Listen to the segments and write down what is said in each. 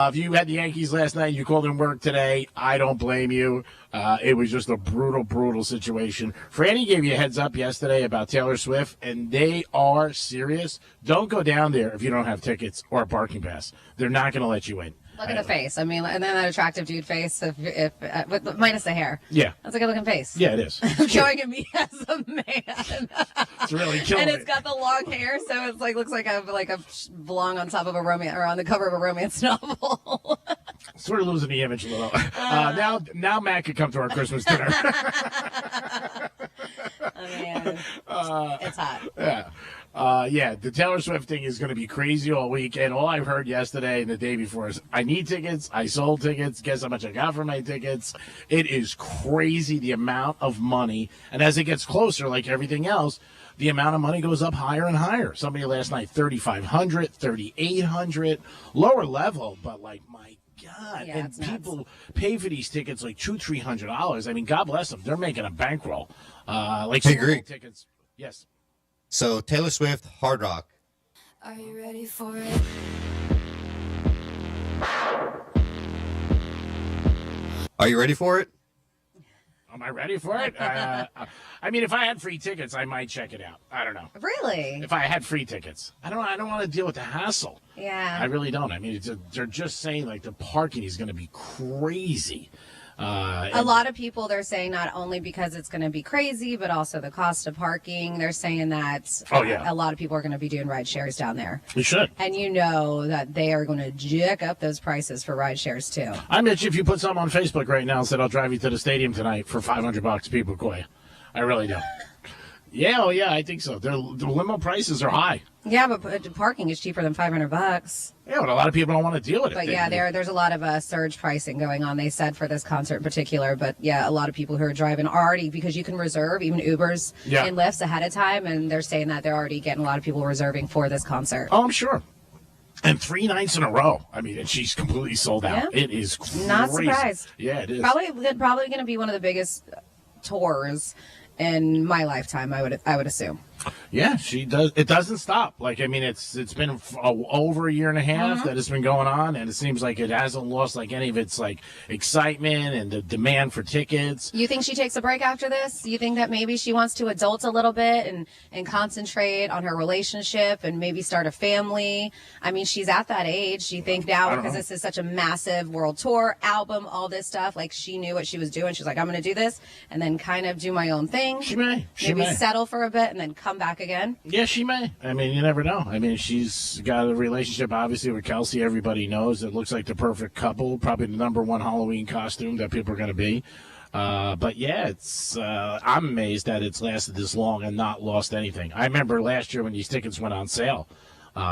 If you had the Yankees last night, you called in work today, I don't blame you. It was just a brutal, brutal situation. Franny gave you a heads up yesterday about Taylor Swift, and they are serious. Don't go down there if you don't have tickets or a parking pass. They're not going to let you in. Look at the face. I mean, and then that attractive dude face, if minus the hair. Yeah. That's a good looking face. Yeah, it is. I'm showing it me as a man. It's really killing And it's got the long hair, so it's like looks like a belong on top of a romance or on the cover of a romance novel. Sort of losing the image a little. Now Matt could come to our Christmas dinner. Oh, man. It's hot. Yeah. The Taylor Swift thing is going to be crazy all week. And all I've heard yesterday and the day before is, I need tickets. I sold tickets. Guess how much I got for my tickets. It is crazy, the amount of money. And as it gets closer, like everything else, the amount of money goes up higher and higher. Somebody last night, $3,500, $3,800, lower level, but like, my God. Yeah, and people pay for these tickets like $200-$300. I mean, God bless them. They're making a bankroll. Like Super Bowl tickets. Yes. So Taylor Swift, Hard Rock. Are you ready for it? Are you ready for it? Am I ready for it? I mean, if I had free tickets, I might check it out. I don't know. Really? If I had free tickets, I don't want to deal with the hassle. Yeah. I really don't. I mean, they're just saying like the parking is going to be crazy. A lot of people, they're saying not only because it's going to be crazy, but also the cost of parking. They're saying that a lot of people are going to be doing ride shares down there. You should. And you know that they are going to jack up those prices for ride shares too. I bet you if you put something on Facebook right now and said, I'll drive you to the stadium tonight for $500, people call you. I really do. Yeah, I think so. The limo prices are high. Yeah, but parking is cheaper than $500. Yeah, but a lot of people don't want to deal with it. But yeah, there's a lot of surge pricing going on, they said, for this concert in particular. But yeah, a lot of people who are driving already, because you can reserve even Ubers and Lyfts ahead of time, and they're saying that they're already getting a lot of people reserving for this concert. Oh, I'm sure. And 3 nights in a row. I mean, and she's completely sold out. Yeah. It is crazy. Not surprised. Yeah, it is. Probably going to be one of the biggest tours in my lifetime, I would assume. Yeah, she does. It doesn't stop. Like, I mean, it's been over a year and a half that it's been going on, and it seems like it hasn't lost like any of its like excitement and the demand for tickets. You think she takes a break after this? You think that maybe she wants to adult a little bit and concentrate on her relationship and maybe start a family? I mean, she's at that age. You think now, because this is such a massive world tour, album, all this stuff, like she knew what she was doing. She's like, I'm going to do this and then kind of do my own thing. She may. Maybe settle for a bit and then come back again. Yeah, she may. I mean, you never know. I mean, she's got a relationship, obviously, with Kelsey. Everybody knows it looks like the perfect couple. Probably the #1 Halloween costume that people are going to be. But yeah, it's. I'm amazed that it's lasted this long and not lost anything. I remember last year when these tickets went on sale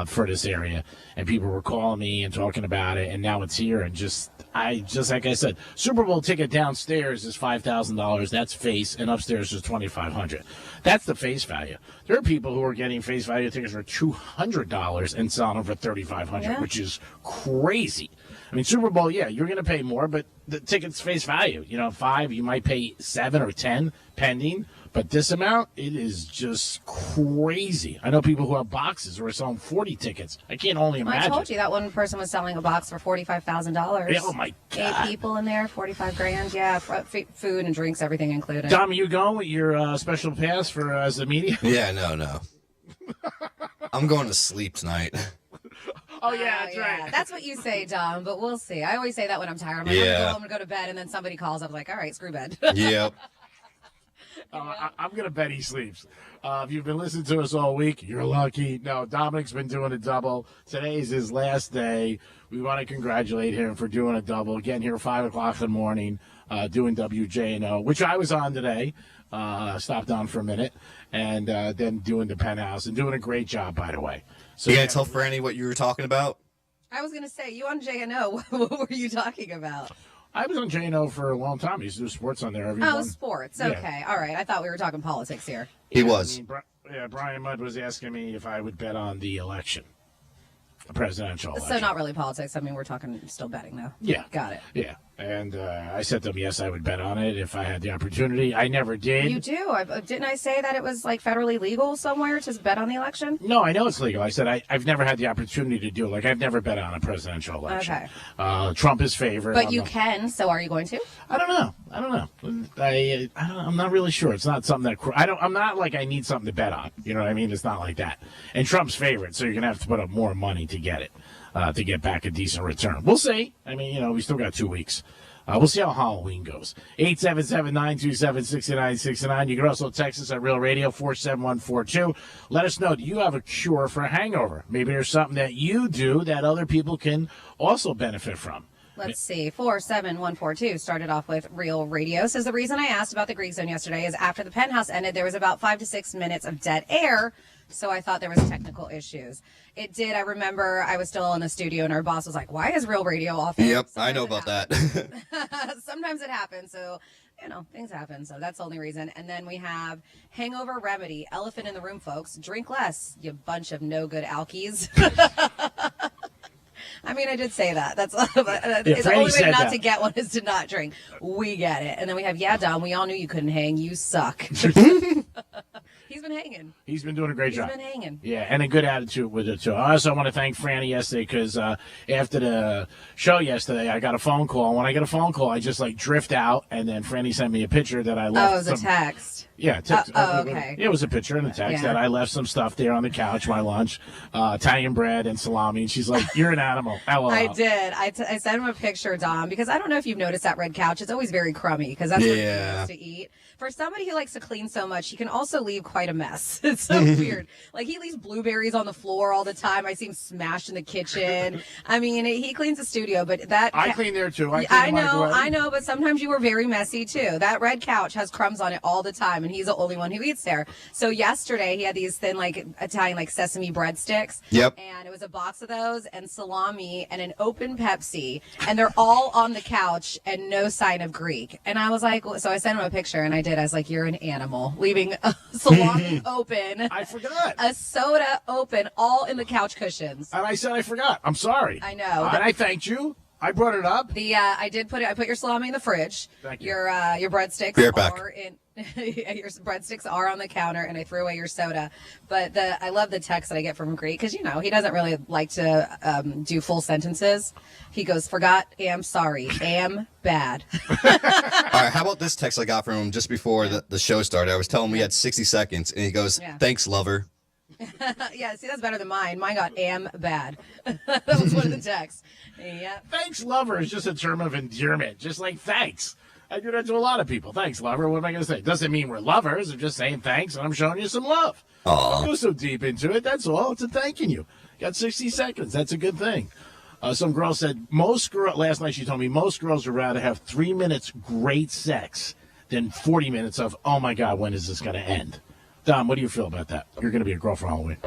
for this area, and people were calling me and talking about it, and now it's here. And just like I said, Super Bowl ticket downstairs is $5,000. That's face, and upstairs is $2,500. That's the face value. There are people who are getting face value tickets for $200 and selling them for $3,500, which is crazy. I mean, Super Bowl, yeah, you're going to pay more, but the ticket's face value. You know, 5, you might pay 7 or 10, pending. But this amount, it is just crazy. I know people who have boxes who are selling 40 tickets. I can't only imagine. I told you that one person was selling a box for $45,000. Oh, my God. 8 people in there, $45,000. Yeah, food and drinks, everything included. Dom, are you going with your special pass for as the media? Yeah, no. I'm going to sleep tonight. Oh, yeah, that's right. That's what you say, Dom, but we'll see. I always say that when I'm tired. I'm like, I'm going to go to bed, and then somebody calls up like, all right, screw bed. Yep. I'm going to bet he sleeps. If you've been listening to us all week, you're lucky. No, Dominic's been doing a double. Today's his last day. We want to congratulate him for doing a double, getting here at 5 o'clock in the morning, doing WJNO, which I was on today. Stopped on for a minute, and then doing the Penthouse, and doing a great job, by the way. So you got to tell Franny what you were talking about? I was going to say, you on JNO, what were you talking about? I was on JNO for a long time. I used to do sports on there every morning. Oh, sports. Okay. All right. I thought we were talking politics here. He was. I mean, Brian Mudd was asking me if I would bet on the election, the presidential election. So not really politics. I mean, we're talking still betting, though. Yeah. Got it. Yeah. And I said to them, yes, I would bet on it if I had the opportunity. I never did. You do. Didn't I say that it was like federally legal somewhere to bet on the election? No, I know it's legal. I said I've never had the opportunity to do it. Like, I've never bet on a presidential election. Okay. Trump is favored. But you can, so are you going to? I don't know. I'm not really sure. It's not something that I'm not like I need something to bet on. You know what I mean? It's not like that. And Trump's favorite, so you're gonna have to put up more money to get it, to get back a decent return. We'll see. I mean, we still got 2 weeks. We'll see how Halloween goes. 877-927-6969. You can also text us at Real Radio 47142. Let us know, do you have a cure for a hangover? Maybe there's something that you do that other people can also benefit from. Let's see. 47142 started off with Real Radio. Says the reason I asked about the Greek Zone yesterday is after the Penthouse ended, there was about 5 to 6 minutes of dead air. So I thought there was technical issues. It did. I remember I was still in the studio and our boss was like, why is Real Radio off? Yep, I know about that. Sometimes it happens. So, things happen. So that's the only reason. And then we have hangover remedy. Elephant in the room, folks. Drink less, you bunch of no good alkies. I mean, I did say that. That's it's the only way not to get one is to not drink. We get it. And then we have, Dom, we all knew you couldn't hang. You suck. He's been hanging. He's been doing a great job. He's been hanging. Yeah, and a good attitude with it, too. I also want to thank Franny yesterday because after the show yesterday, I got a phone call. And when I get a phone call, I just, drift out, and then Franny sent me a picture that I left. Oh, it was a text. Yeah, text. Okay. It was a picture and a text that I left some stuff there on the couch, my lunch, Italian bread and salami. And she's like, you're an animal. LOL. I did. I sent him a picture, Dom, because I don't know if you've noticed that red couch. It's always very crummy because that's what he likes to eat. For somebody who likes to clean so much, he can also leave quite a mess. It's so weird. He leaves blueberries on the floor all the time. I see him smashed in the kitchen. I mean, he cleans the studio, but that... I clean there, too. I know, but sometimes you were very messy, too. That red couch has crumbs on it all the time, and he's the only one who eats there. So yesterday, he had these thin, Italian, sesame breadsticks. Yep. And it was a box of those and salami and an open Pepsi, and they're all on the couch and no sign of Greek. And I was like, so I sent him a picture, and I was like, you're an animal, leaving a salami open. I forgot. A soda open, all in the couch cushions. And I said I forgot. I'm sorry. I know. And I thanked you. I brought it up. I put your salami in the fridge. Thank you. Your breadsticks Be right back. are in. Your breadsticks are on the counter, and I threw away your soda. But I love the text that I get from Greek because he doesn't really like to do full sentences. He goes, "Forgot, am sorry, am bad." All right, how about this text I got from him just before the show started? I was telling him we had 60 seconds, and he goes, "Thanks, lover." Yeah, see, that's better than mine. Mine got am bad. That was one of the texts. Yeah. Thanks, lover is just a term of endearment. Just like thanks. I do that to a lot of people. Thanks, lover. What am I going to say? Doesn't mean we're lovers. I'm just saying thanks, and I'm showing you some love. Don't go so deep into it. That's all. It's a thanking you. Got 60 seconds. That's a good thing. Some girl said, last night she told me, most girls would rather have 3 minutes great sex than 40 minutes of, oh, my God, when is this going to end? Dom, what do you feel about that? You're going to be a girl for Halloween.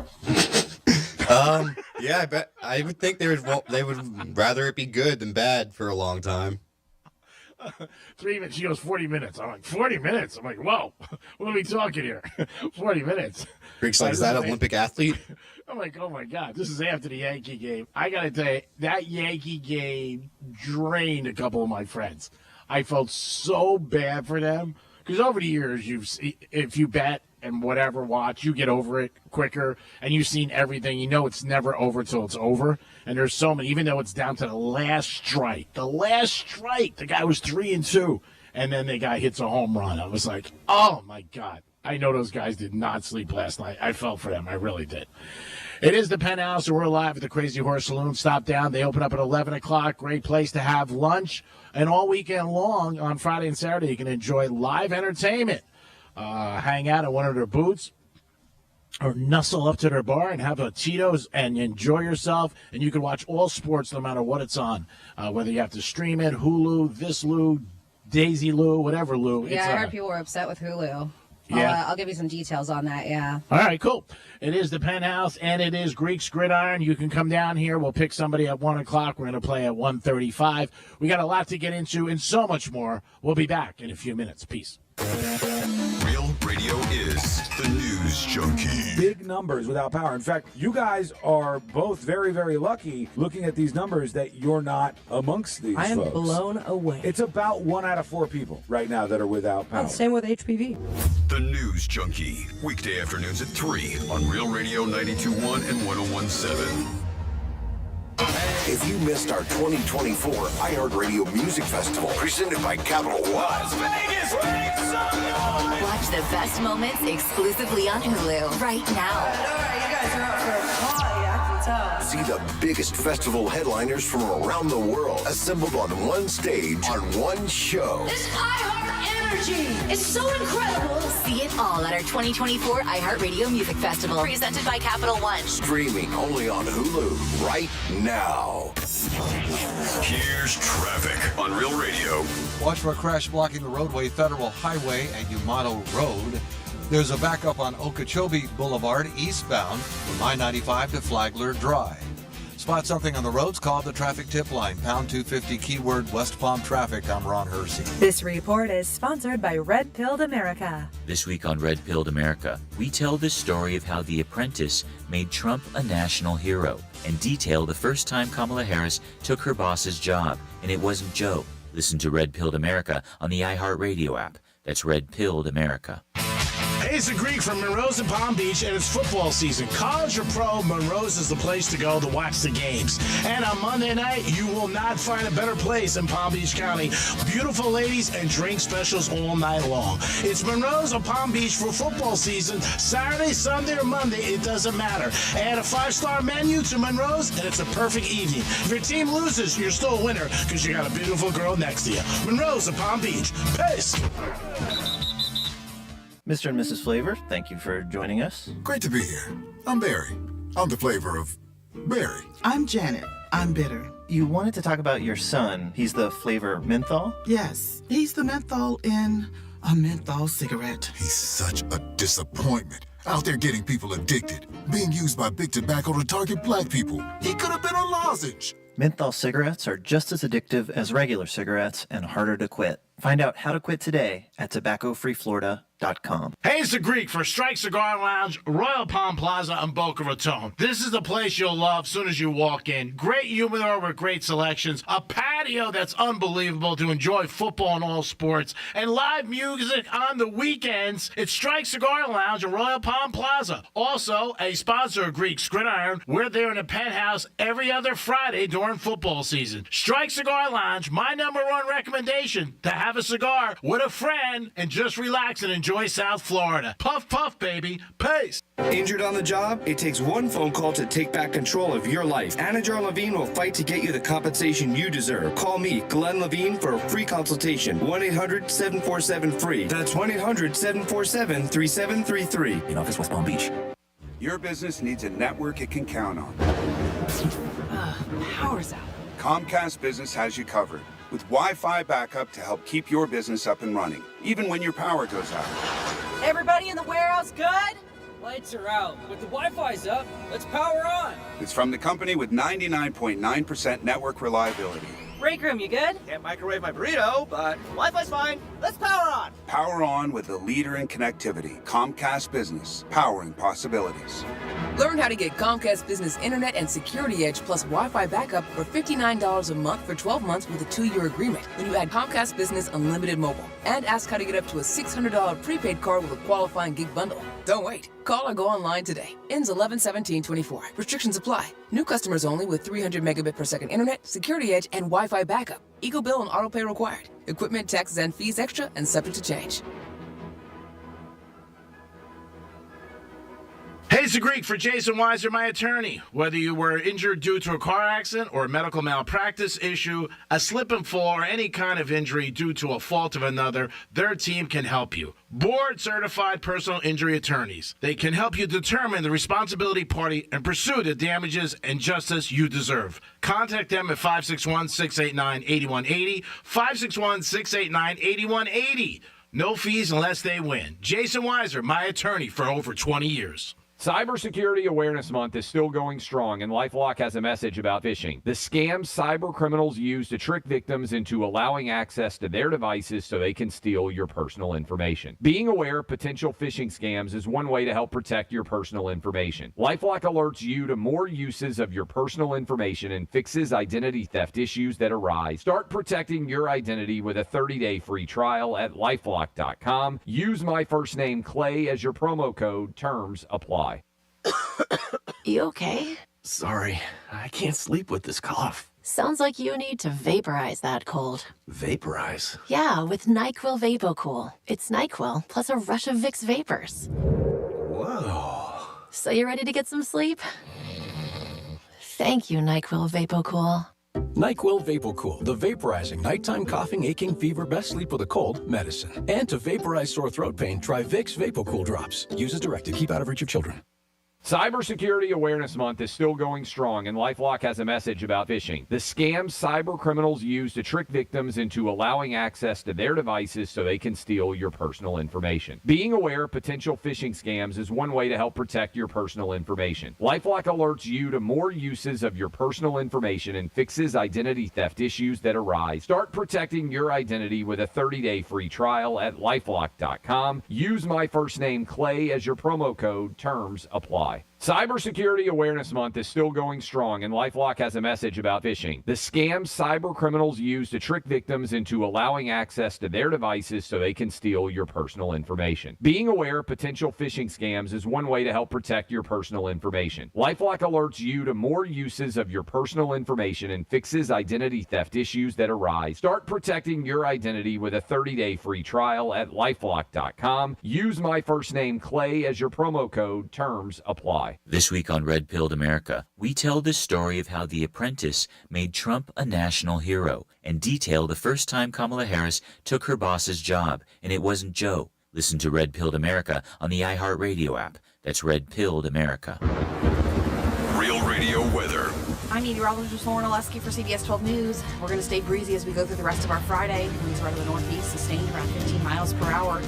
Yeah, I would think they would rather it be good than bad for a long time. 3 minutes. She goes 40 minutes. I'm like, 40 minutes? I'm like, whoa, what are we talking here? 40 minutes. Greek's like, is that an Olympic athlete? I'm like, oh my God, this is after the Yankee game. I got to tell you, that Yankee game drained a couple of my friends. I felt so bad for them because over the years, if you bet and whatever watch, you get over it quicker and you've seen everything. You know it's never over till it's over. And there's so many, even though it's down to the last strike, the guy was 3-2, and then the guy hits a home run. I was like, oh my God. I know those guys did not sleep last night. I felt for them. I really did. It is the Penthouse, and we're live at the Crazy Horse Saloon. Stop down. They open up at 11 o'clock. Great place to have lunch. And all weekend long on Friday and Saturday, you can enjoy live entertainment. Hang out at one of their booths or nuzzle up to their bar and have a Tito's and enjoy yourself. And you can watch all sports no matter what it's on, whether you have to stream it, Hulu, this Lou, Daisy Lou, whatever Lou. Yeah, I heard people were upset with Hulu. Yeah. I'll give you some details on that, yeah. All right, cool. It is the Penthouse, and it is Greek's Gridiron. You can come down here. We'll pick somebody at 1 o'clock. We're going to play at 1:35. We got a lot to get into and so much more. We'll be back in a few minutes. Peace. Real Radio is The News Junkie. Big numbers without power. In fact, you guys are both very, very lucky looking at these numbers that you're not amongst these I am folks. blown away. It's about 1 out of 4 people right now that are without power. Same with HPV. The News Junkie. Weekday afternoons at 3 on Real Radio 92.1 and 101.7. If you missed our 2024 iHeartRadio Music Festival, presented by Capital One. Las Vegas, make some noise! Watch the best moments exclusively on Hulu right now. All right, you guys are up for a party, I can tell. See the biggest festival headliners from around the world assembled on one stage on one show. This iHeart energy is so incredible. See it all at our 2024 iHeartRadio Music Festival, presented by Capital One. Streaming only on Hulu right now. Here's traffic on Real Radio. Watch for a crash blocking the roadway, Federal Highway and Yamato Road. There's a backup on Okeechobee Boulevard eastbound from I-95 to Flagler Drive. Spot something on the roads, call the traffic tip line, pound 250 keyword West Palm Traffic. I'm Ron Hersey. This report is sponsored by Red Pilled America. This week on Red Pilled America, we tell the story of how The Apprentice made Trump a national hero and detail the first time Kamala Harris took her boss's job, and it wasn't Joe. Listen to Red Pilled America on the iHeartRadio app. That's Red Pilled America. Hey, it's the Greek from Monroe's in Palm Beach, and it's football season. College or pro, Monroe's is the place to go to watch the games. And on Monday night, you will not find a better place in Palm Beach County. Beautiful ladies and drink specials all night long. It's Monroe's of Palm Beach for football season. Saturday, Sunday, or Monday, it doesn't matter. Add a 5-star menu to Monroe's, and it's a perfect evening. If your team loses, you're still a winner because you got a beautiful girl next to you. Monroe's of Palm Beach. Peace. Mr. and Mrs. Flavor, thank you for joining us. Great to be here. I'm Barry. I'm the flavor of Barry. I'm Janet. I'm bitter. You wanted to talk about your son. He's the flavor menthol? Yes, he's the menthol in a menthol cigarette. He's such a disappointment. Out there getting people addicted. Being used by big tobacco to target black people. He could have been a lozenge. Menthol cigarettes are just as addictive as regular cigarettes and harder to quit. Find out how to quit today at tobaccofreeflorida.com. Hey, it's the Greek for Strike Cigar Lounge, Royal Palm Plaza on Boca Raton. This is the place you'll love as soon as you walk in. Great humidor with great selections, a patio that's unbelievable to enjoy football and all sports, and live music on the weekends. It's Strike Cigar Lounge at Royal Palm Plaza. Also, a sponsor of Greek's Gridiron. We're there in the Penthouse every other Friday during football season. Strike Cigar Lounge, my #1 recommendation, to have a cigar with a friend and just relax and enjoy South Florida. Puff, puff, baby. Peace. Injured on the job? It takes one phone call to take back control of your life. Anajar Levine will fight to get you the compensation you deserve. Call me, Glenn Levine, for a free consultation. 1-800-747-FREE. That's 1-800-747-3733. In office, West Palm Beach. Your business needs a network it can count on. Power's out. Comcast Business has you covered with Wi-Fi backup to help keep your business up and running, even when your power goes out. Everybody in the warehouse good? Lights are out, but the Wi-Fi's up. Let's power on. It's from the company with 99.9% network reliability. Break room, you good? Can't microwave my burrito, but Wi-Fi's fine. Let's power on. Power on with the leader in connectivity, Comcast Business, powering possibilities. Learn how to get Comcast Business Internet and Security Edge plus Wi-Fi backup for $59 a month for 12 months with a 2-year agreement when you add Comcast Business Unlimited Mobile. And ask how to get up to a $600 prepaid card with a qualifying gig bundle. Don't wait. Call or go online today. Ends 11/17/24. Restrictions apply. New customers only with 300 megabit per second internet, Security Edge, and Wi-Fi backup. Eco bill and auto pay required. Equipment, taxes, and fees extra and subject to change. Hey, it's the Greek for Jason Weiser, my attorney. Whether you were injured due to a car accident or a medical malpractice issue, a slip and fall, or any kind of injury due to a fault of another, their team can help you. Board-certified personal injury attorneys. They can help you determine the responsibility party and pursue the damages and justice you deserve. Contact them at 561-689-8180, 561-689-8180. No fees unless they win. Jason Weiser, my attorney for over 20 years. Cybersecurity Awareness Month is still going strong, and LifeLock has a message about phishing. The scams cyber criminals use to trick victims into allowing access to their devices so they can steal your personal information. Being aware of potential phishing scams is one way to help protect your personal information. LifeLock alerts you to more uses of your personal information and fixes identity theft issues that arise. Start protecting your identity with a 30-day free trial at lifelock.com. Use my first name, Clay, as your promo code. Terms apply. You okay? Sorry, I can't sleep with this cough. Sounds like you need to vaporize that cold. Vaporize? Yeah, with NyQuil VapoCool. It's NyQuil plus a rush of Vicks vapors. Whoa. So you ready to get some sleep? Thank you, NyQuil VapoCool. NyQuil VapoCool, the vaporizing nighttime coughing, aching, fever, best sleep with a cold medicine. And to vaporize sore throat pain, try Vicks VapoCool drops. Use as directed. Keep out of reach of children. Cybersecurity Awareness Month is still going strong, and LifeLock has a message about phishing. The scams cyber criminals use to trick victims into allowing access to their devices so they can steal your personal information. Being aware of potential phishing scams is one way to help protect your personal information. LifeLock alerts you to more uses of your personal information and fixes identity theft issues that arise. Start protecting your identity with a 30-day free trial at lifelock.com. Use my first name, Clay, as your promo code. Terms apply. Cybersecurity Awareness Month is still going strong, and LifeLock has a message about phishing. The scams cyber criminals use to trick victims into allowing access to their devices so they can steal your personal information. Being aware of potential phishing scams is one way to help protect your personal information. LifeLock alerts you to more uses of your personal information and fixes identity theft issues that arise. Start protecting your identity with a 30-day free trial at lifelock.com. Use my first name, Clay, as your promo code. Terms apply. This week on Red Pilled America, we tell the story of how The Apprentice made Trump a national hero and detail the first time Kamala Harris took her boss's job, and it wasn't Joe. Listen to Red Pilled America on the iHeartRadio app. That's Red Pilled America. Real Radio weather. I'm meteorologist Lauren Oleski for CBS 12 News. We're going to stay breezy as we go through the rest of our Friday. Winds are out of the northeast, sustained around 15 miles per hour.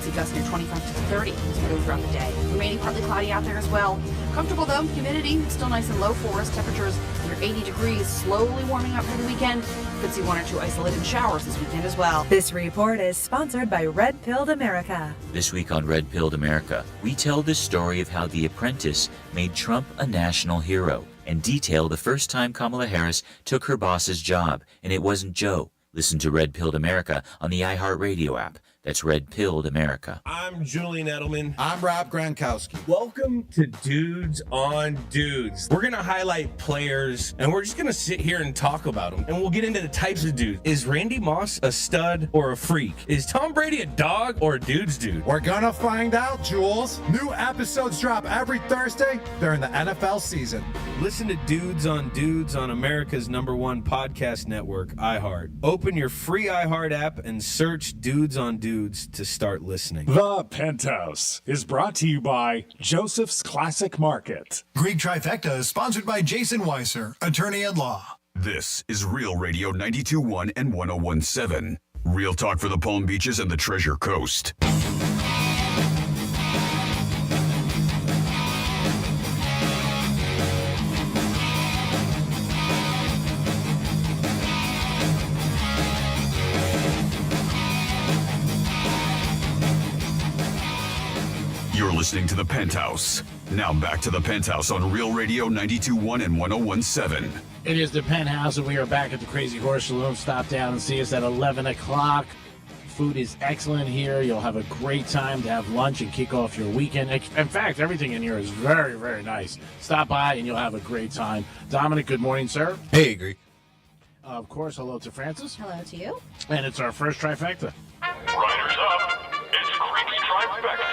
See gusts near 25 to 30 as we go throughout the day. Remaining partly cloudy out there as well. Comfortable though, humidity still nice and low for us. Temperatures near 80 degrees, slowly warming up for the weekend. Could see one or two isolated showers this weekend as well. This report is sponsored by Red Pilled America. This week on Red Pilled America, we tell the story of how The Apprentice made Trump a national hero and detail the first time Kamala Harris took her boss's job, and it wasn't Joe. Listen to Red Pilled America on the iHeartRadio app. That's Red Pilled America. I'm Julian Edelman. I'm Rob Gronkowski. Welcome to Dudes on Dudes. We're going to highlight players, and we're just going to sit here and talk about them. And we'll get into the types of dudes. Is Randy Moss a stud or a freak? Is Tom Brady a dog or a dude's dude? We're going to find out, Jules. New episodes drop every Thursday during the NFL season. Listen to Dudes on America's #1 podcast network, iHeart. Open your free iHeart app and search Dudes on Dudes to start listening. The Penthouse is brought to you by Joseph's Classic Market. Greek Trifecta is sponsored by Jason Weiser, attorney at law. This is Real Radio 92.1 and 101.7. Real talk for the Palm Beaches and the Treasure Coast. You're listening to The Penthouse. Now back to The Penthouse on Real Radio 92.1 and 101.7. It is The Penthouse, and we are back at the Crazy Horse Saloon. Stop down and see us at 11 o'clock. Food is excellent here. You'll have a great time to have lunch and kick off your weekend. In fact, everything in here is very, very nice. Stop by, and you'll have a great time. Dominic, good morning, sir. Hey, Greek. Of course, hello to Francis. Hello to you. And it's our first trifecta. Riders up. It's Greek's Trifecta.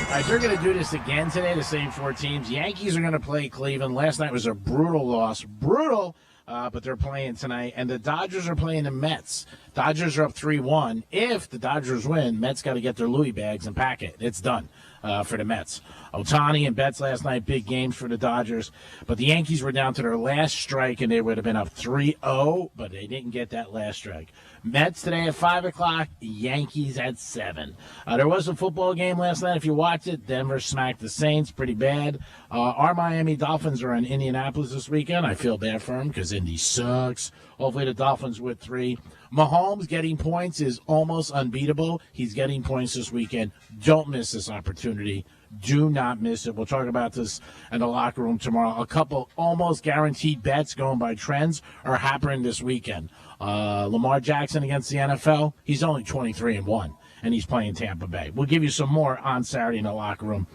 All right, they're going to do this again today, the same four teams. Yankees are going to play Cleveland. Last night was a brutal loss. Brutal, but they're playing tonight. And the Dodgers are playing the Mets. Dodgers are up 3-1. If the Dodgers win, Mets got to get their Louis bags and pack it. It's done. for the Mets. Ohtani and Betts last night, big games for the Dodgers. But the Yankees were down to their last strike, and they would have been up 3-0, but they didn't get that last strike. Mets today at 5 o'clock, Yankees at 7. There was a football game last night. If you watched it, Denver smacked the Saints pretty bad. Our Miami Dolphins are in Indianapolis this weekend. I feel bad for them because Indy sucks. Hopefully the Dolphins with 3. Mahomes getting points is almost unbeatable. He's getting points this weekend. Don't miss this opportunity. Do not miss it. We'll talk about this in the locker room tomorrow. A couple almost guaranteed bets going by trends are happening this weekend. Lamar Jackson against the NFL, he's only 23-1, and he's playing Tampa Bay. We'll give you some more on Saturday in the locker room.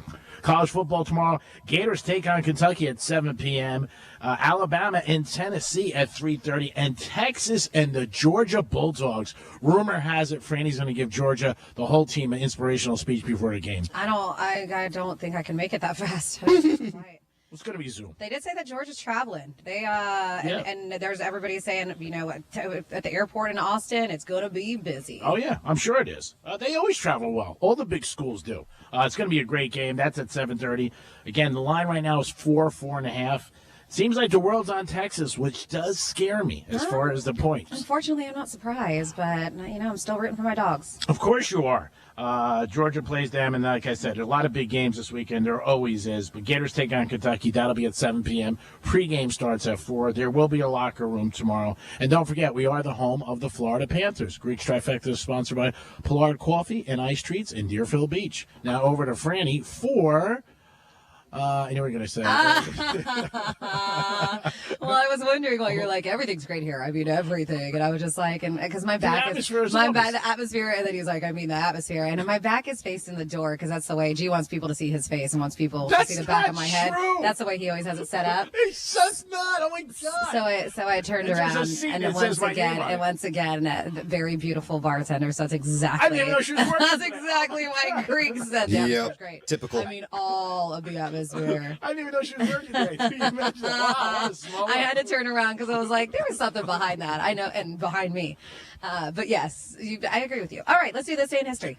College football tomorrow. Gators take on Kentucky at 7 p.m. Alabama and Tennessee at 3:30. And Texas and the Georgia Bulldogs. Rumor has it Franny's going to give Georgia, the whole team, an inspirational speech before the game. I don't think I can make it that fast. Right. It's going to be Zoom. They did say that Georgia's traveling. They and there's everybody saying, at the airport in Austin, it's going to be busy. Oh, yeah, I'm sure it is. They always travel well. All the big schools do. It's going to be a great game. That's at 7:30. Again, the line right now is 4.5. Seems like the world's on Texas, which does scare me as far as the points. Unfortunately, I'm not surprised, but, I'm still rooting for my dogs. Of course you are. Georgia plays them, and like I said, there are a lot of big games this weekend. There always is. But Gators take on Kentucky. That'll be at 7 p.m. Pre-game starts at 4. There will be a locker room tomorrow. And don't forget, we are the home of the Florida Panthers. Greek's Trifecta is sponsored by Pollard Coffee and Ice Treats in Deerfield Beach. Now over to Franny for... I know what you're going to say. Well, I was wondering why you're like, everything's great here. I mean, everything. And I was just like, and because my back is the atmosphere. And then he's like, I mean, the atmosphere. And my back is facing the door because that's the way G wants people to see his face and wants people to see the back of my head. That's the way he always has it set up. It's just not. Oh my God. So I turned around and then once again, a very beautiful bartender. So that's exactly. I didn't even know she was working. That's exactly why Greek said that. Yep. That's great. Typical. I mean, all of the atmosphere. I didn't even know she was working today. Wow, I had to turn around because I was like, there was something behind that. I know, and behind me. But yes, I agree with you. All right, let's do this day in history.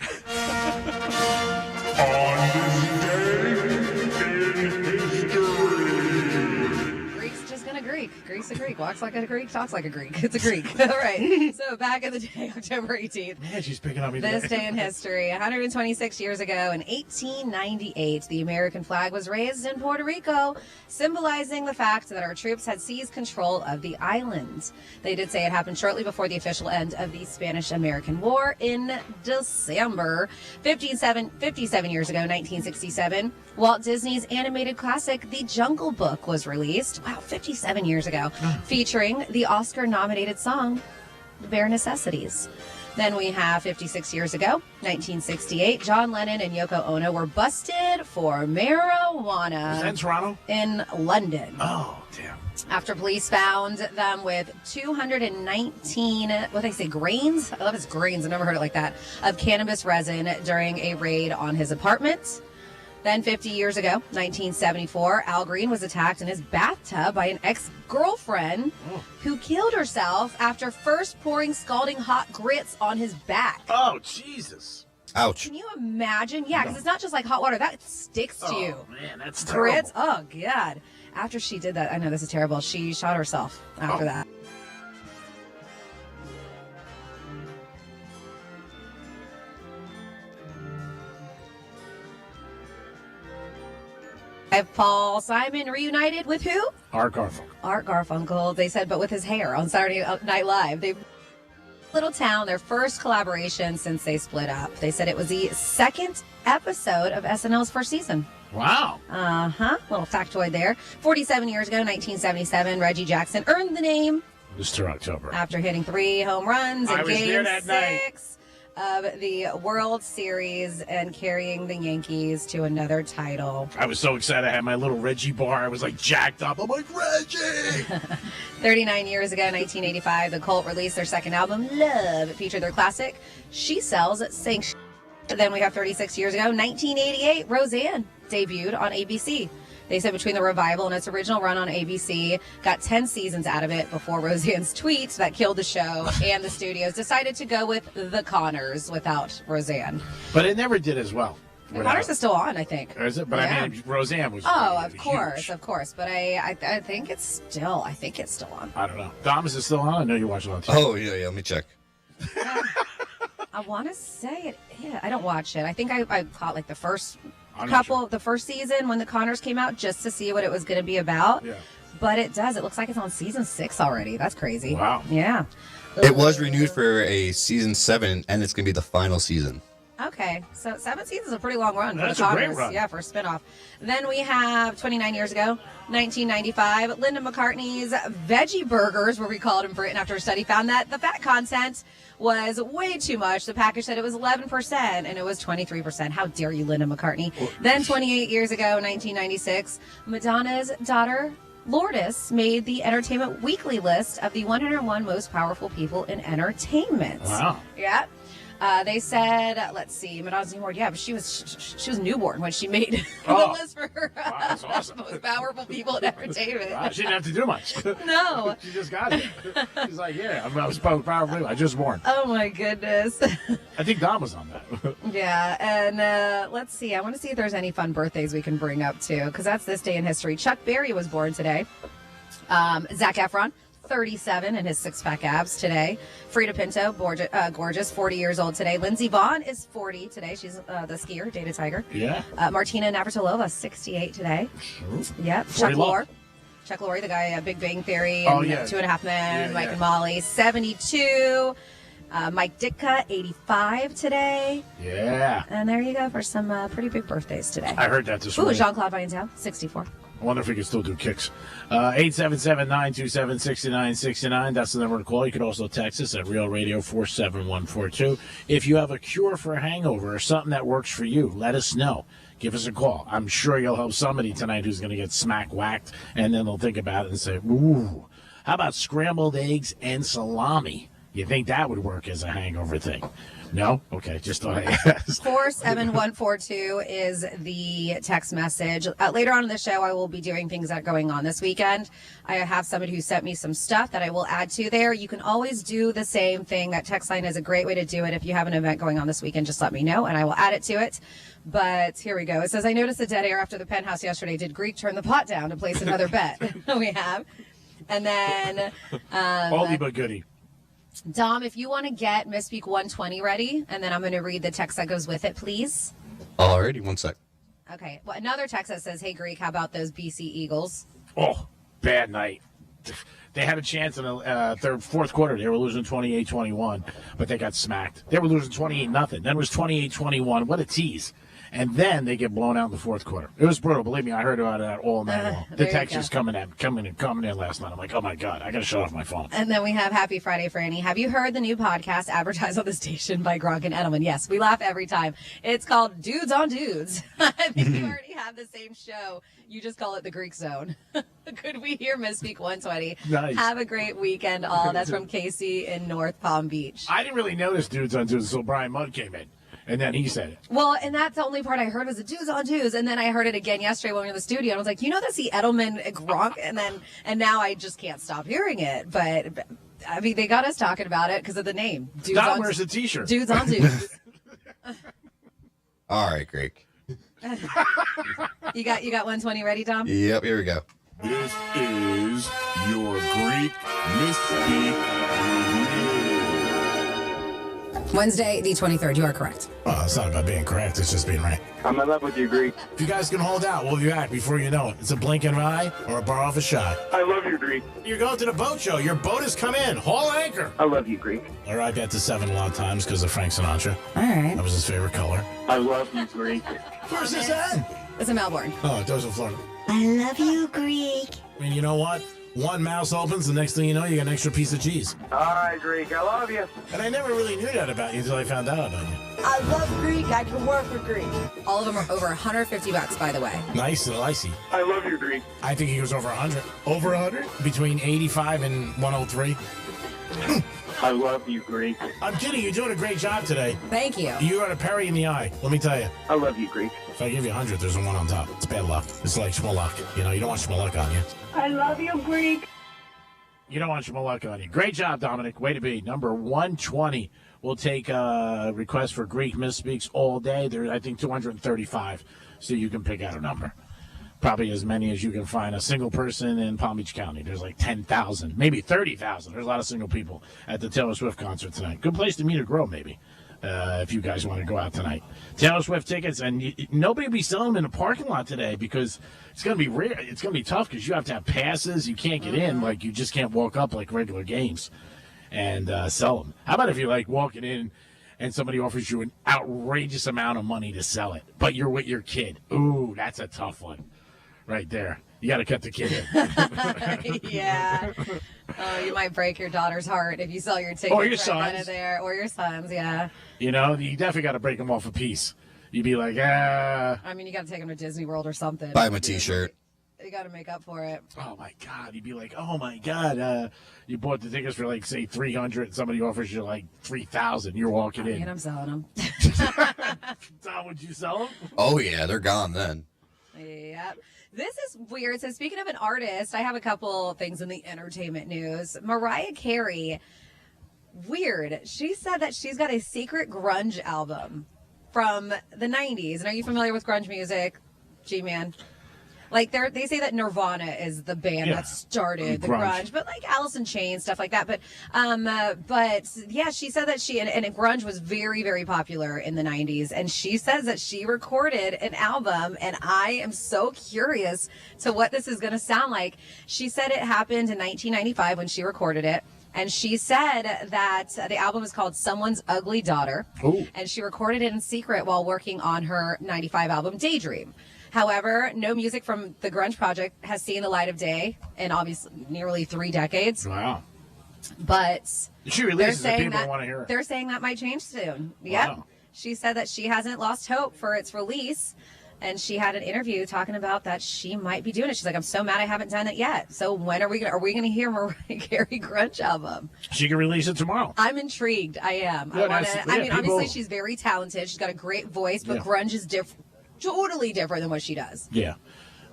Greek's a Greek. Walks like a Greek, talks like a Greek. It's a Greek. All right. So back in the day, October 18th. Man, she's picking on me This today. day in history, 126 years ago in 1898, the American flag was raised in Puerto Rico, symbolizing the fact that our troops had seized control of the island. They did say it happened shortly before the official end of the Spanish-American War in December. 57 years ago, 1967, Walt Disney's animated classic, The Jungle Book, was released. Wow, 57 years ago, featuring the Oscar-nominated song, The Bare Necessities. Then we have 56 years ago, 1968, John Lennon and Yoko Ono were busted for marijuana. Was that in Toronto? In London. Oh, damn. After police found them with 219, what they say, grains? I love it's grains. I've never heard it like that. Of cannabis resin during a raid on his apartment. Then 50 years ago, 1974, Al Green was attacked in his bathtub by an ex-girlfriend who killed herself after first pouring scalding hot grits on his back. Oh, Jesus. Ouch. Can you imagine? Yeah, because it's not just like hot water. That sticks to you. Oh, man, that's terrible. Grits? Oh, God. After she did that, I know this is terrible, she shot herself after that. Paul Simon reunited with who? Art Garfunkel. Art Garfunkel. They said, but with his hair on Saturday Night Live. They Little Town, their first collaboration since they split up. They said it was the second episode of SNL's first season. Wow. Little factoid there. 47 years ago, 1977, Reggie Jackson earned the name Mr. October. after hitting 3 home runs in I was there Game that night. 6 of the World Series and carrying the Yankees to another title. I was so excited. I had my little Reggie bar. I was like jacked up. I'm like, Reggie! 39 years ago, 1985, the Cult released their second album, Love. It featured their classic, She Sells Sing. Then we have 36 years ago, 1988, Roseanne debuted on ABC. They said between the revival and its original run on ABC, got 10 seasons out of it before Roseanne's tweet that killed the show and the studios decided to go with The Connors without Roseanne. But it never did as well. Connors is still on, I think. Is it? But I mean, Roseanne was. Oh, of huge. course. But I think it's still. I think it's still on. I don't know. Dom, is it still on? I know you watch it on TV. Oh yeah. Let me check. I want to say it. Yeah, I don't watch it. I think I caught like the first I'm not sure. the first season when the Connors came out just to see what it was going to be about. Yeah. But it does. It looks like it's on season 6 already. That's crazy. Wow. Yeah. It was renewed for a season 7, and it's gonna be the final season. Okay, so 7 seasons is a pretty long run for That's the a great Connors. run. Yeah, for a spinoff. Then we have 29 years ago, 1995, Linda McCartney's Veggie Burgers were recalled in Britain after a study found that the fat content was way too much. The package said it was 11%, and it was 23%. How dare you, Linda McCartney? Then 28 years ago, 1996, Madonna's daughter, Lourdes, made the Entertainment Weekly list of the 101 most powerful people in entertainment. Wow. Yeah. They said, let's see, Madonna's newborn. Yeah, but she was newborn when she made the list for her that's awesome. most powerful people in entertainment. Wow, she didn't have to do much. No. She just got it. She's like, yeah, I was powerful. I just born. Oh my goodness. I think Dom was on that. Yeah, and let's see. I want to see if there's any fun birthdays we can bring up too, because that's this day in history. Chuck Berry was born today. Zac Efron, 37, and his six-pack abs today. Frida Pinto, gorgeous, 40 years old today. Lindsey Vonn is 40 today. She's the skier, Data Tiger. Yeah. Martina Navratilova, 68 today. Yep. 40 Chuck love. Lorre. Chuck Lorre, the guy, Big Bang Theory, Oh, and yeah. 2.5 Men, Yeah, Mike yeah. and Molly, 72. Mike Ditka, 85 today. Yeah. And there you go for some pretty big birthdays today. I heard that this Ooh, morning. Jean-Claude Van Damme, 64. I wonder if we can still do kicks. 877-927-6969. That's the number to call. You can also text us at Real Radio 47142. If you have a cure for a hangover or something that works for you, let us know. Give us a call. I'm sure you'll help somebody tonight who's going to get smack whacked, and then they'll think about it and say, ooh, how about scrambled eggs and salami? You think that would work as a hangover thing? No? Okay, just thought I asked. 47142 is the text message. Later on in the show, I will be doing things that are going on this weekend. I have somebody who sent me some stuff that I will add to there. You can always do the same thing. That text line is a great way to do it. If you have an event going on this weekend, just let me know, and I will add it to it. But here we go. It says, I noticed the dead air after the Penthouse yesterday. Did Greek turn the pot down to place another bet? We have. And then... Oldie but goodie. Dom, if you want to get Misspeak 120 ready, and then I'm going to read the text that goes with it, please. Alrighty, one sec. Okay. Well, another text that says, hey, Greek, how about those BC Eagles? Oh, bad night. They had a chance in the fourth quarter. They were losing 28-21, but they got smacked. They were losing 28-0. Then it was 28-21. What a tease. And then they get blown out in the fourth quarter. It was brutal. Believe me, I heard about that all night long. The there you text go. was coming in last night. I'm like, oh, my God, I got to shut off my phone. And then we have Happy Friday, Franny. Have you heard the new podcast advertised on the station by Gronk and Edelman? Yes, we laugh every time. It's called Dudes on Dudes. I think you already have the same show. You just call it the Greek Zone. Could we hear Misspeak 120? Nice. Have a great weekend, all. That's from Casey in North Palm Beach. I didn't really notice Dudes on Dudes until Brian Mudd came in. And then he said it. Well, and that's the only part I heard was the Dudes on Dudes, and then I heard it again yesterday when we were in the studio. And I was like, that's the Edelman Gronk, and now I just can't stop hearing it. But I mean, they got us talking about it because of the name. Dudes Dom on wears the T-shirt. Dudes on Dudes. All right, Greek. You got 120 ready, Tom? Yep, here we go. This is your Greek Misspeak Wednesday, the 23rd. You are correct. Well, it's not about being correct. It's just being right. I'm in love with you, Greek. If you guys can hold out, we'll be back before you know it. It's a blink and an eye or a bar off a shot. I love you, Greek. You're going to the boat show. Your boat has come in. Haul anchor. I love you, Greek. I ride that to 7 a lot of times because of Frank Sinatra. All right. That was his favorite color. I love you, Greek. Where's this at? It's in Melbourne. Oh, it was in Florida. I love you, Greek. I mean, you know what? One mouse opens, the next thing you know, you got an extra piece of cheese. All right, Greek. I love you. And I never really knew that about you until I found out about you. I love Greek. I can work for Greek. All of them are over $150, by the way. Nice and icy. I love you, Greek. I think he was over 100. Over 100? Between 85 and 103. I love you, Greek. I'm kidding. You're doing a great job today. Thank you. You got a Perry in the eye. Let me tell you. I love you, Greek. If I give you 100, there's a 1 on top. It's bad luck. It's like Schmoluck. You don't want Schmoluck on you. I love you, Greek. You don't want your luck on you. Great job, Dominic. Way to be. Number 120. We'll take requests for Greek misspeaks all day. There, I think 235, so you can pick out a number. Probably as many as you can find a single person in Palm Beach County. There's like 10,000, maybe 30,000. There's a lot of single people at the Taylor Swift concert tonight. Good place to meet or grow, maybe, if you guys want to go out tonight. Taylor Swift tickets, and nobody will be selling them in the parking lot today because it's going to be rare. It's going to be tough because you have to have passes. You can't get in. Like, you just can't walk up like regular games and sell them. How about if you're like walking in and somebody offers you an outrageous amount of money to sell it, but you're with your kid? Ooh, that's a tough one right there. You got to cut the kid in. Yeah. Oh, you might break your daughter's heart if you sell your tickets Or your right out son's. of there. Or your sons, yeah. You know, you definitely got to break them off a piece. You'd be like, I mean, you got to take them to Disney World or something. Buy him a T-shirt. You got to make up for it. Oh my God! You'd be like, oh my God! You bought the tickets for like say 300, and somebody offers you like 3,000. You're walking in. And I'm selling them. Tom, would you sell them? Oh yeah, they're gone then. Yep. This is weird. So speaking of an artist, I have a couple things in the entertainment news. Mariah Carey, weird. She said that she's got a secret grunge album from the 90s. And are you familiar with grunge music, G-Man? Like, they say that Nirvana is the band that started the grunge, but like Alice in Chains, stuff like that. But yeah, she said that and grunge was very, very popular in the 90s. And she says that she recorded an album, and I am so curious to what this is going to sound like. She said it happened in 1995 when she recorded it. And she said that the album is called Someone's Ugly Daughter. Ooh. And she recorded it in secret while working on her 95 album, Daydream. However, no music from the grunge project has seen the light of day in obviously nearly 3 decades. Wow. But she releases it, people want to hear it. They're saying that might change soon. Yep. Wow. She said that she hasn't lost hope for its release. And she had an interview talking about that she might be doing it. She's like, I'm so mad I haven't done it yet. So when are we gonna hear Mariah Carey grunge album? She can release it tomorrow. I'm intrigued. I am. Yeah, I mean, obviously she's very talented. She's got a great voice, but grunge is totally different than what she does. Yeah.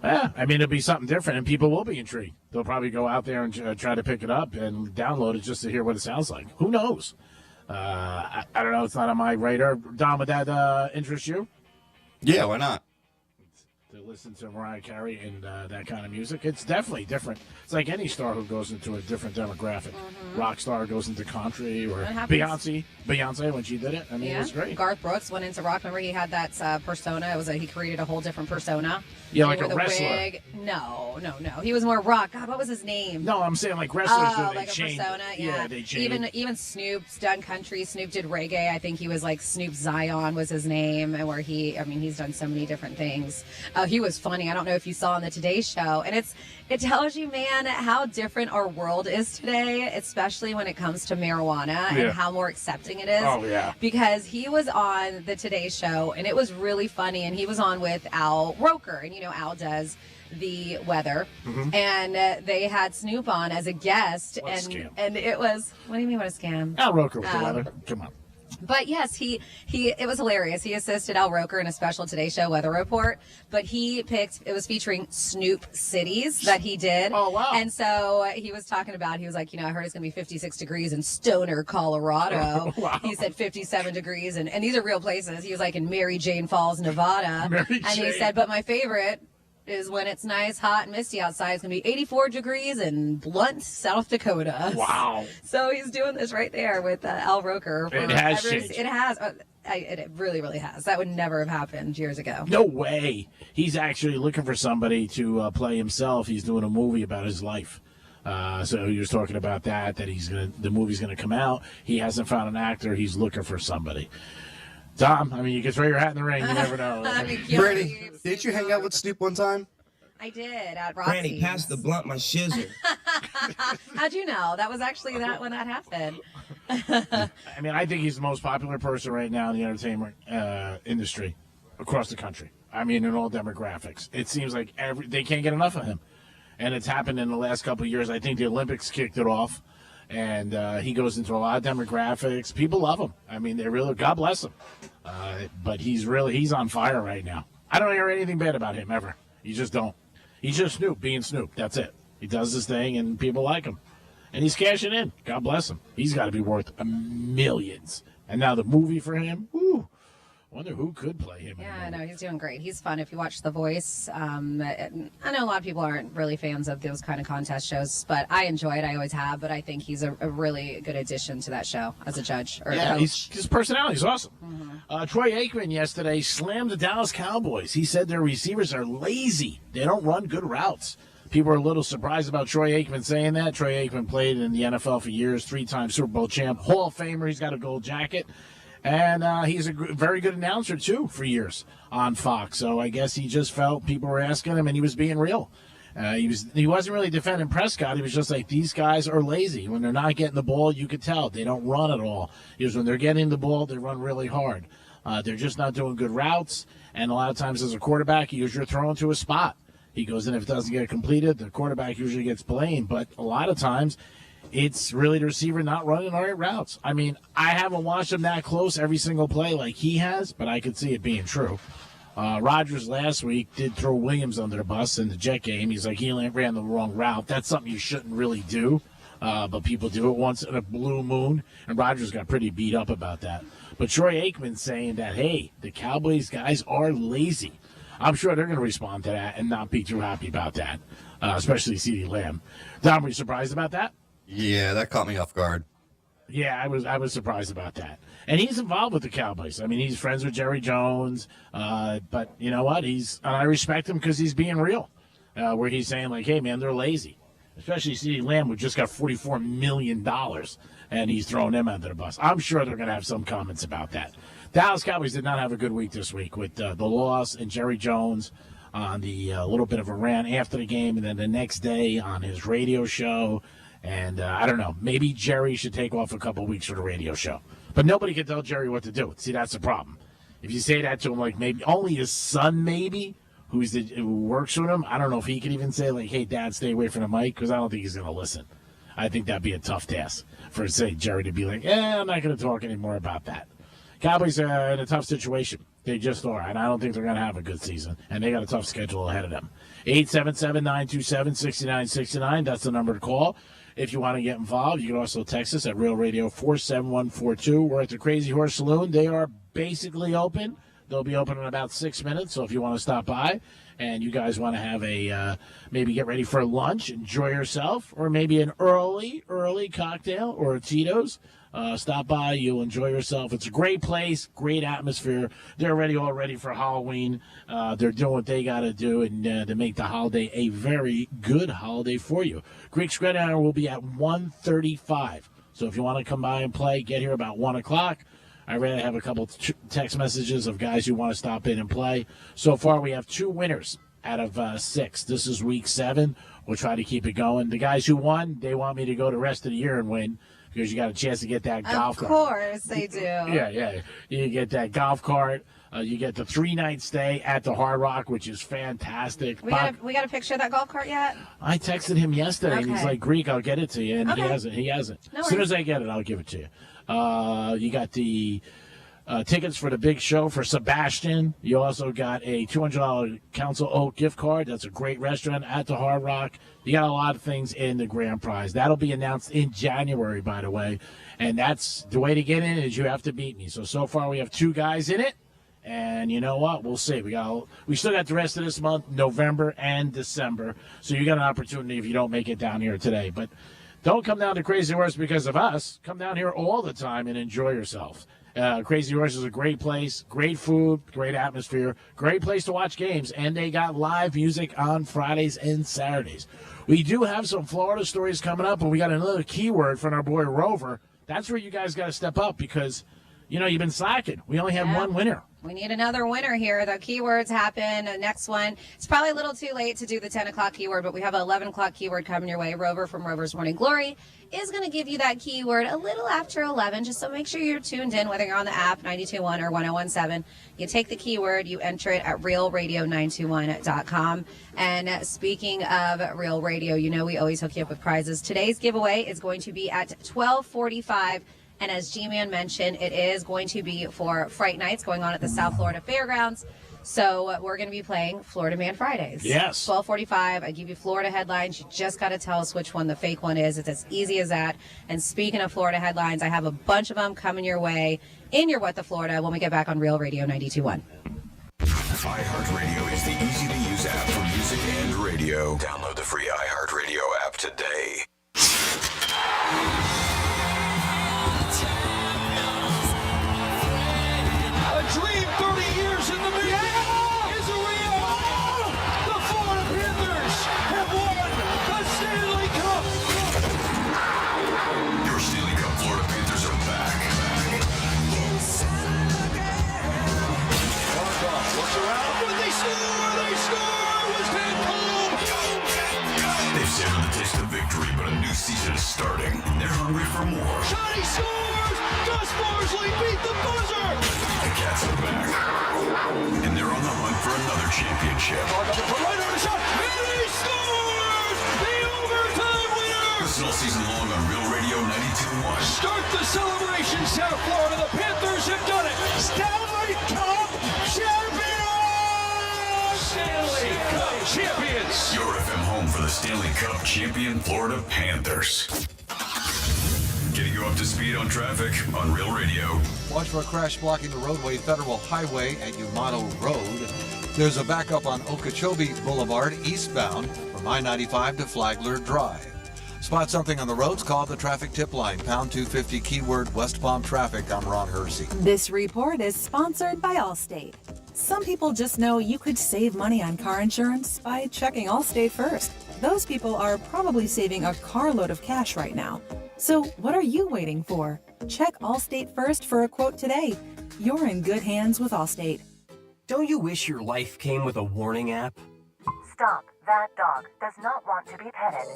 Yeah, I mean, it'll be something different, and people will be intrigued. They'll probably go out there and try to pick it up and download it just to hear what it sounds like. Who knows? I don't know. It's not on my radar. Dom, would that interest you? Yeah, why not? To listen to Mariah Carey and that kind of music. It's definitely different. It's like any star who goes into a different demographic. Rock star goes into country, or Beyonce when she did it. I mean, it was great. Garth Brooks went into rock. Remember, he had that persona. He created a whole different persona. Yeah, like with a wrestler. Wig. No. He was more rock. God, what was his name? No, I'm saying like wrestlers. Like a persona. Yeah, they changed. Even Snoop's done country. Snoop did reggae. I think he was like Snoop Zion was his name, and where he's done so many different things. He was funny. I don't know if you saw on the Today Show, and it tells you, man, how different our world is today, especially when it comes to marijuana and how more accepting it is. Oh, yeah. Because he was on the Today Show, and it was really funny, and he was on with Al Roker, and Al does the weather, and they had Snoop on as a guest, and it was, what do you mean what a scam? Al Roker with the weather. Come on. But yes, it was hilarious. He assisted Al Roker in a special Today Show weather report, but it was featuring Snoop cities that he did. Oh, wow. And so he was talking about, he was like, I heard it's going to be 56 degrees in Stoner, Colorado. Wow. He said 57 degrees, and these are real places. He was like in Mary Jane Falls, Nevada. He said, but my favorite is when it's nice, hot, and misty outside. It's going to be 84 degrees in Blunt, South Dakota. Wow. So he's doing this right there with Al Roker. It has changed. It has. It really, really has. That would never have happened years ago. No way. He's actually looking for somebody to play himself. He's doing a movie about his life. So he was talking about that the movie's going to come out. He hasn't found an actor. He's looking for somebody. Tom, I mean, you can throw your hat in the ring. You never know. Brady, didn't you hang out with Snoop one time? I did at Roxy's. Granny, pass the blunt, my shizzle. How'd you know? That was actually when that happened. I mean, I think he's the most popular person right now in the entertainment industry across the country. I mean, in all demographics. It seems like they can't get enough of him. And it's happened in the last couple of years. I think the Olympics kicked it off. And he goes into a lot of demographics. People love him. I mean, they really, God bless him. But he's on fire right now. I don't hear anything bad about him ever. You just don't. He's just Snoop being Snoop. That's it. He does his thing, and people like him. and he's cashing in. God bless him. He's got to be worth millions. And now the movie for him, woo. Wonder who could play him. Yeah, I know. He's doing great. He's fun if you watch The Voice. I know a lot of people aren't really fans of those kind of contest shows, but I enjoy it. I always have, but I think he's a really good addition to that show as a judge or yeah, coach. his personality is awesome. Troy Aikman yesterday slammed the Dallas Cowboys. He said their receivers are lazy. They don't run good routes. People are a little surprised about Troy Aikman saying that. Troy Aikman played in the NFL for years, 3-time Super Bowl champ, Hall of Famer. He's got a gold jacket. And he's a very good announcer, too, for years on Fox. So I guess he just felt people were asking him, and he was being real. He wasn't really defending Prescott. He was just like, these guys are lazy. When they're not getting the ball, you could tell. They don't run at all. He goes, when they're getting the ball, they run really hard. They're just not doing good routes. And a lot of times as a quarterback, you're throwing to a spot. He goes, and if it doesn't get completed, the quarterback usually gets blamed. But a lot of times, it's really the receiver not running the right routes. I mean, I haven't watched him that close every single play like he has, but I could see it being true. Rodgers last week did throw Williams under the bus in the Jet game. He's like, he ran the wrong route. That's something you shouldn't really do, but people do it once in a blue moon, and Rodgers got pretty beat up about that. But Troy Aikman saying that, hey, the Cowboys guys are lazy. I'm sure they're going to respond to that and not be too happy about that, especially CeeDee Lamb. Dom, were you surprised about that? Yeah, that caught me off guard. Yeah, I was surprised about that. And he's involved with the Cowboys. I mean, he's friends with Jerry Jones. But you know what? I respect him because he's being real. Where he's saying, like, hey, man, they're lazy. Especially CeeDee Lamb, who just got $44 million, and he's throwing them under the bus. I'm sure they're going to have some comments about that. Dallas Cowboys did not have a good week this week with the loss and Jerry Jones on the little bit of a rant after the game, and then the next day on his radio show. And I don't know, maybe Jerry should take off a couple weeks for the radio show. But nobody can tell Jerry what to do. See, that's the problem. If you say that to him, like maybe only his son, maybe, who works with him, I don't know if he can even say, like, hey, Dad, stay away from the mic, because I don't think he's going to listen. I think that'd be a tough task for, say, Jerry to be like, I'm not going to talk anymore about that. Cowboys are in a tough situation. They just are, and I don't think they're going to have a good season, and they got a tough schedule ahead of them. 877-927-6969, that's the number to call. If you want to get involved, you can also text us at Real Radio 47142. We're at the Crazy Horse Saloon. They are basically open. They'll be open in about 6 minutes, so if you want to stop by and you guys want to have maybe get ready for lunch, enjoy yourself, or maybe an early cocktail or a Tito's, stop by. You'll enjoy yourself. It's a great place, great atmosphere. They're all ready for Halloween. They're doing what they got to do and to make the holiday a very good holiday for you. Greek Gridiron will be at 1:35. So if you want to come by and play, get here about 1 o'clock. I already have a couple text messages of guys who want to stop in and play. So far, we have 2 winners out of 6. This is week 7. We'll try to keep it going. The guys who won, they want me to go the rest of the year and win because you got a chance to get that golf cart. Of course they do. Yeah. You get that golf cart. You get the 3-night stay at the Hard Rock, which is fantastic. We got a picture of that golf cart yet? I texted him yesterday, and he's like, Greek, I'll get it to you. And Okay. He hasn't. No As soon worries. as I get it, I'll give it to you. You got the tickets for the big show for Sebastian. You also got a $200 Council Oak gift card. That's a great restaurant at the Hard Rock. You got a lot of things in the grand prize. That'll be announced in January, by the way. And that's the way to get in is you have to beat me. So far we have 2 guys in it. And you know what? We'll see. We still got the rest of this month, November and December. So you got an opportunity if you don't make it down here today. But don't come down to Crazy Horse because of us. Come down here all the time and enjoy yourself. Crazy Horse is a great place, great food, great atmosphere, great place to watch games, and they got live music on Fridays and Saturdays. We do have some Florida stories coming up, and we got another keyword from our boy Rover. That's where you guys got to step up because, you've been slacking. We only had 1 winner. We need another winner here. The keywords happen. The next one. It's probably a little too late to do the 10 o'clock keyword, but we have an 11 o'clock keyword coming your way. Rover from Rover's Morning Glory is going to give you that keyword a little after 11, just so make sure you're tuned in, whether you're on the app, 92.1 or 101.7. You take the keyword, you enter it at realradio921.com. And speaking of Real Radio, we always hook you up with prizes. Today's giveaway is going to be at 12:45. And as G-Man mentioned, it is going to be for Fright Nights going on at the South Florida Fairgrounds. So we're going to be playing Florida Man Fridays. Yes. 12:45. I give you Florida headlines. You just got to tell us which one the fake one is. It's as easy as that. And speaking of Florida headlines, I have a bunch of them coming your way in your What the Florida when we get back on Real Radio 92.1. iHeartRadio is the easy-to-use app for music and radio. Download the free iHeartRadio app today. A dream 30 years in the making is a reality. The Florida Panthers have won the Stanley Cup. Your Stanley Cup Florida Panthers are back. Looks around. Would they score? They score! It was Van Cole. They've savored the taste of victory, but a new season is starting, and they're hungry for more. Johnny scores! Gus Barsley beat the buzzer! The Cats are back, and they're on the hunt for another championship. Right on the shot, and he scores! The overtime winner! Listen all season long on Real Radio 92.1. Start the celebration, South Florida. The Panthers have done it. Stanley Cup champions! Stanley Cup champions! Your FM home for the Stanley Cup champion Florida Panthers. Getting you up to speed on traffic on Real Radio. Watch for a crash blocking the roadway, Federal Highway at Yamato Road. There's a backup on Okeechobee Boulevard eastbound from I-95 to Flagler Drive. Spot something on the roads, call the traffic tip line, pound 250 keyword West Palm traffic. I'm Ron Hersey. This report is sponsored by Allstate. Some people just know you could save money on car insurance by checking Allstate first. Those people are probably saving a carload of cash right now. So what are you waiting for? Check Allstate first for a quote today. You're in good hands with Allstate. Don't you wish your life came with a warning app? Stop. That dog does not want to be petted.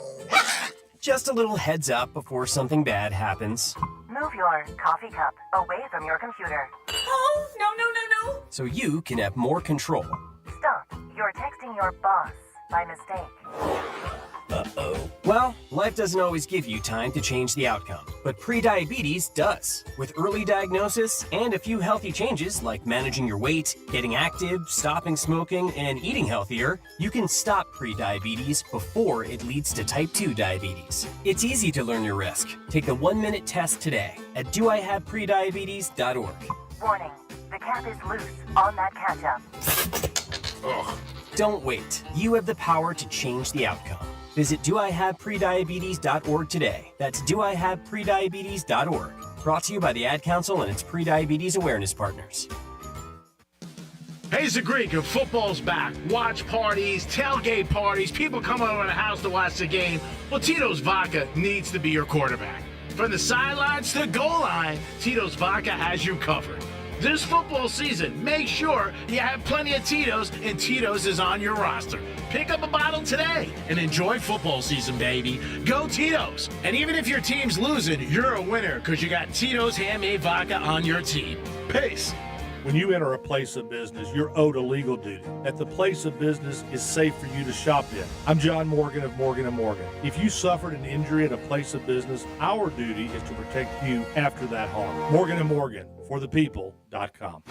Just a little heads up before something bad happens. Move your coffee cup away from your computer. Oh, no. So you can have more control. Stop. You're texting your boss by mistake. Uh-oh. Well, life doesn't always give you time to change the outcome, but prediabetes does. With early diagnosis and a few healthy changes like managing your weight, getting active, stopping smoking, and eating healthier, you can stop prediabetes before it leads to type 2 diabetes. It's easy to learn your risk. Take the 1-minute test today at doihaveprediabetes.org. Warning. The cap is loose on that ketchup. Ugh. Don't wait. You have the power to change the outcome. Visit doihaveprediabetes.org today. That's doihaveprediabetes.org. Brought to you by the Ad Council and its prediabetes awareness partners. Hey, Zagreek, if football's back, watch parties, tailgate parties, people come over to the house to watch the game, well, Tito's Vodka needs to be your quarterback. From the sidelines to the goal line, Tito's Vodka has you covered. This football season, make sure you have plenty of Tito's, and Tito's is on your roster. Pick up a bottle today and enjoy football season, baby. Go Tito's. And even if your team's losing, you're a winner because you got Tito's handmade vodka on your team. Peace. When you enter a place of business, you're owed a legal duty. That the place of business is safe for you to shop in. I'm John Morgan of Morgan & Morgan. If you suffered an injury at a place of business, our duty is to protect you after that harm. Morgan & Morgan, forthepeople.com.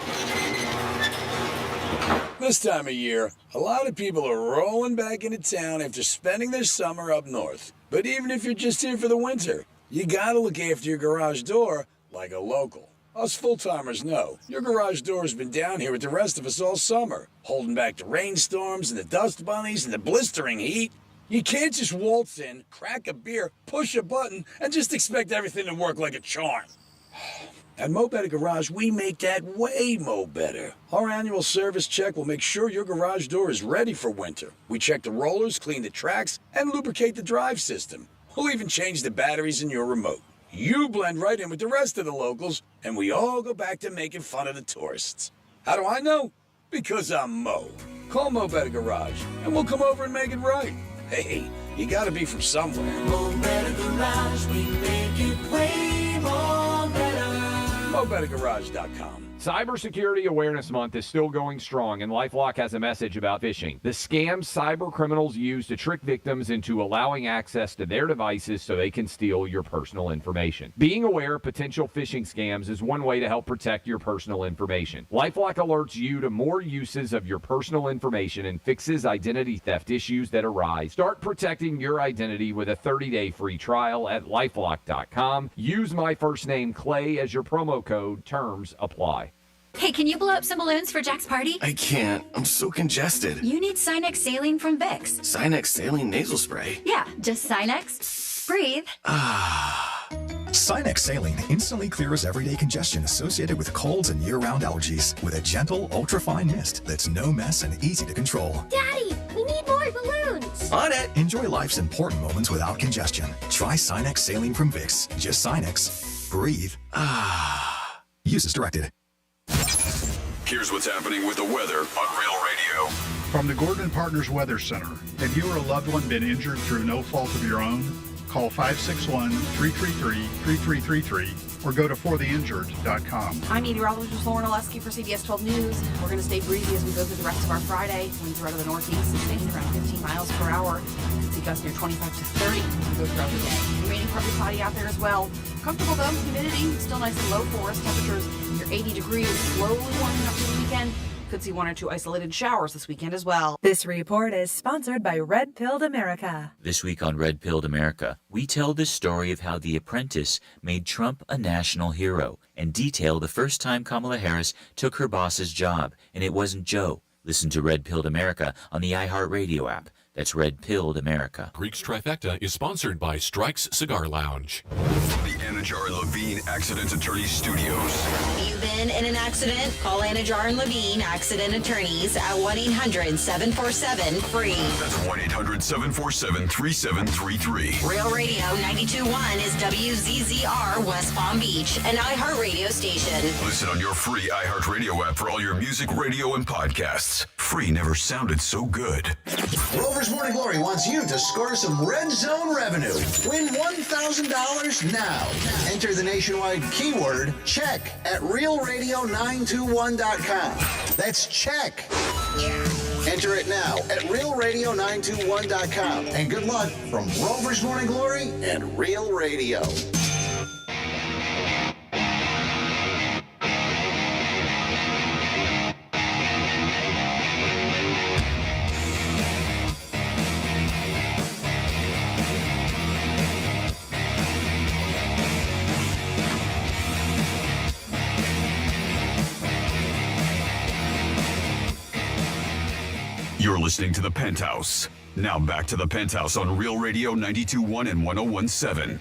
This time of year, a lot of people are rolling back into town after spending their summer up north. But even if you're just here for the winter, you gotta look after your garage door like a local. Us full-timers know your garage door has been down here with the rest of us all summer, holding back the rainstorms and the dust bunnies and the blistering heat. You can't just waltz in, crack a beer, push a button, and just expect everything to work like a charm. At Mo Better Garage, we make that way mo better. Our annual service check will make sure your garage door is ready for winter. We check the rollers, clean the tracks, and lubricate the drive system. We'll even change the batteries in your remote. You blend right in with the rest of the locals, and we all go back to making fun of the tourists. How do I know? Because I'm Mo. Call Mo Better Garage, and we'll come over and make it right. Hey, you gotta be from somewhere. Mo Better Garage, we make it way more better. MoBetterGarage.com. Cybersecurity Awareness Month is still going strong, and LifeLock has a message about phishing. The scams cyber criminals use to trick victims into allowing access to their devices so they can steal your personal information. Being aware of potential phishing scams is one way to help protect your personal information. LifeLock alerts you to more uses of your personal information and fixes identity theft issues that arise. Start protecting your identity with a 30-day free trial at lifelock.com. Use my first name, Clay, as your promo code. Terms apply. Hey, can you blow up some balloons for Jack's party? I can't. I'm so congested. You need Sinex Saline from Vicks. Sinex Saline Nasal Spray. Yeah, just Sinex. Breathe. Sinex Saline instantly clears everyday congestion associated with colds and year-round allergies with a gentle, ultra-fine mist that's no mess and easy to control. Daddy, we need more balloons. On it. Enjoy life's important moments without congestion. Try Sinex Saline from Vicks. Just Sinex. Breathe. Use as directed. Here's what's happening with the weather on Real Radio. From the Gordon & Partners Weather Center, have you or a loved one been injured through no fault of your own? Call 561-333-3333 or go to fortheinjured.com. I'm meteorologist Lauren Oleski for CBS 12 News. We're going to stay breezy as we go through the rest of our Friday. Winds are out of the northeast, sustaining around 15 miles per hour. See gusts near 25 to 30 as we go throughout the day. Remaining partly cloudy out there as well. Comfortable though, humidity still nice and low for us. Temperatures near 80 degrees, slowly warming up for the weekend. Could see 1 or 2 isolated showers this weekend as well. This report is sponsored by Red Pilled America. This week on Red Pilled America, we tell the story of how The Apprentice made Trump a national hero and detail the first time Kamala Harris took her boss's job, and it wasn't Joe. Listen to Red Pilled America on the iHeartRadio app. That's Red Pilled America. Greek's Trifecta is sponsored by Strikes Cigar Lounge. The Anajar and Levine Accident Attorneys Studios. Have you been in an accident? Call Anajar and Levine Accident Attorneys at 1-800-747-FREE. That's 1-800-747-3733. Real Radio 92.1 is WZZR West Palm Beach, an iHeartRadio station. Listen on your free iHeartRadio app for all your music, radio, and podcasts. Free never sounded so good. Rover's Morning Glory wants you to score some Red Zone revenue. Win $1,000 now. Enter the nationwide keyword check at realradio921.com. That's check. Enter it now at realradio921.com. And good luck from Rover's Morning Glory and Real Radio. You're listening to The Penthouse. Now back to The Penthouse on Real Radio 92.1 and 101.7.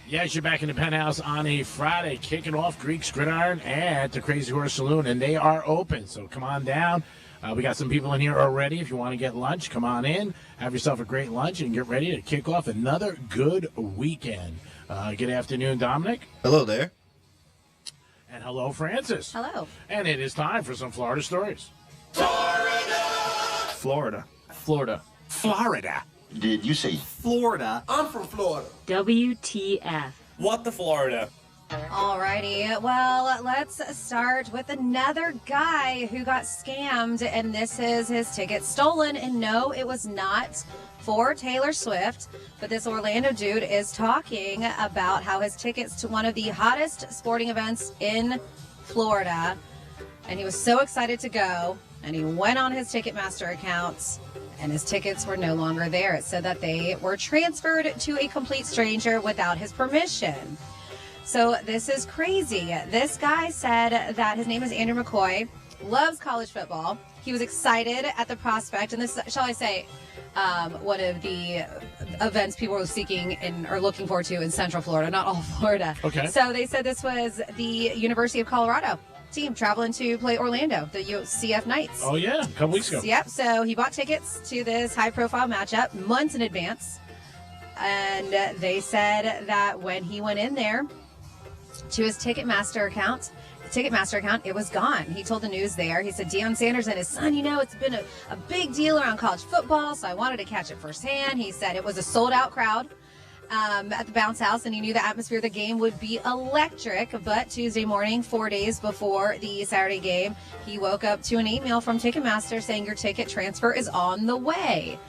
Yes, you're back in the Penthouse on a Friday, kicking off Greek's Gridiron at the Crazy Horse Saloon, and they are open, so come on down. We got some people in here already. If you want to get lunch, come on in, have yourself a great lunch, and get ready to kick off another good weekend. Good afternoon, Dominic. Hello there. And hello, Francis. Hello. And it is time for some Florida stories. Florida. Florida. Did you say Florida? I'm from Florida. WTF. What the Florida? Alrighty, well, let's start with another guy who got scammed, and this is his ticket stolen. And no, it was not for Taylor Swift, but this Orlando dude is talking about how his tickets to one of the hottest sporting events in Florida, and he was so excited to go, and he went on his Ticketmaster account, and his tickets were no longer there. It said that they were transferred to a complete stranger without his permission. So this is crazy. This guy said that his name is Andrew McCoy, loves college football. He was excited at the prospect, and this, shall I say, one of the events people were seeking or looking forward to in Central Florida, not all Florida. Okay. So they said this was the University of Colorado team traveling to play Orlando, the UCF Knights. Oh, yeah, a couple weeks ago. Yep, so he bought tickets to this high-profile matchup months in advance, and they said that when he went in there to his Ticketmaster account, it was gone. He told the news there, he said, Deion Sanders and his son, it's been a big deal around college football, so I wanted to catch it firsthand. He said it was a sold-out crowd, at the bounce house, and he knew the atmosphere of the game would be electric. But Tuesday morning, 4 days before the Saturday game, he woke up to an email from Ticketmaster saying your ticket transfer is on the way.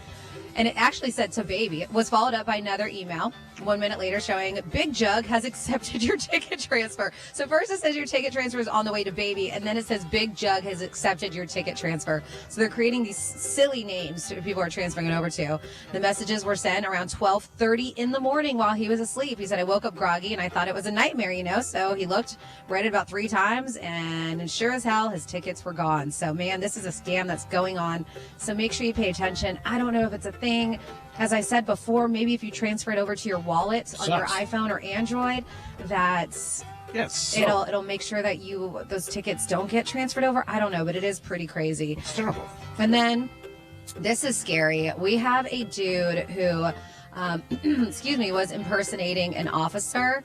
And it actually said to baby. It was followed up by another email 1 minute later showing Big Jug has accepted your ticket transfer. So first it says your ticket transfer is on the way to baby, and then it says Big Jug has accepted your ticket transfer. So they're creating these silly names people are transferring it over to. The messages were sent around 12:30 in the morning while he was asleep. He said, I woke up groggy and I thought it was a nightmare, So he read it about 3 times, and sure as hell his tickets were gone. So man, this is a scam that's going on. So make sure you pay attention. I don't know if it's a thing. As I said before, maybe if you transfer it over to your wallet on your iPhone or Android, it'll make sure that those tickets don't get transferred over. I don't know, but it is pretty crazy. It's terrible. And then this is scary. We have a dude who, was impersonating an officer.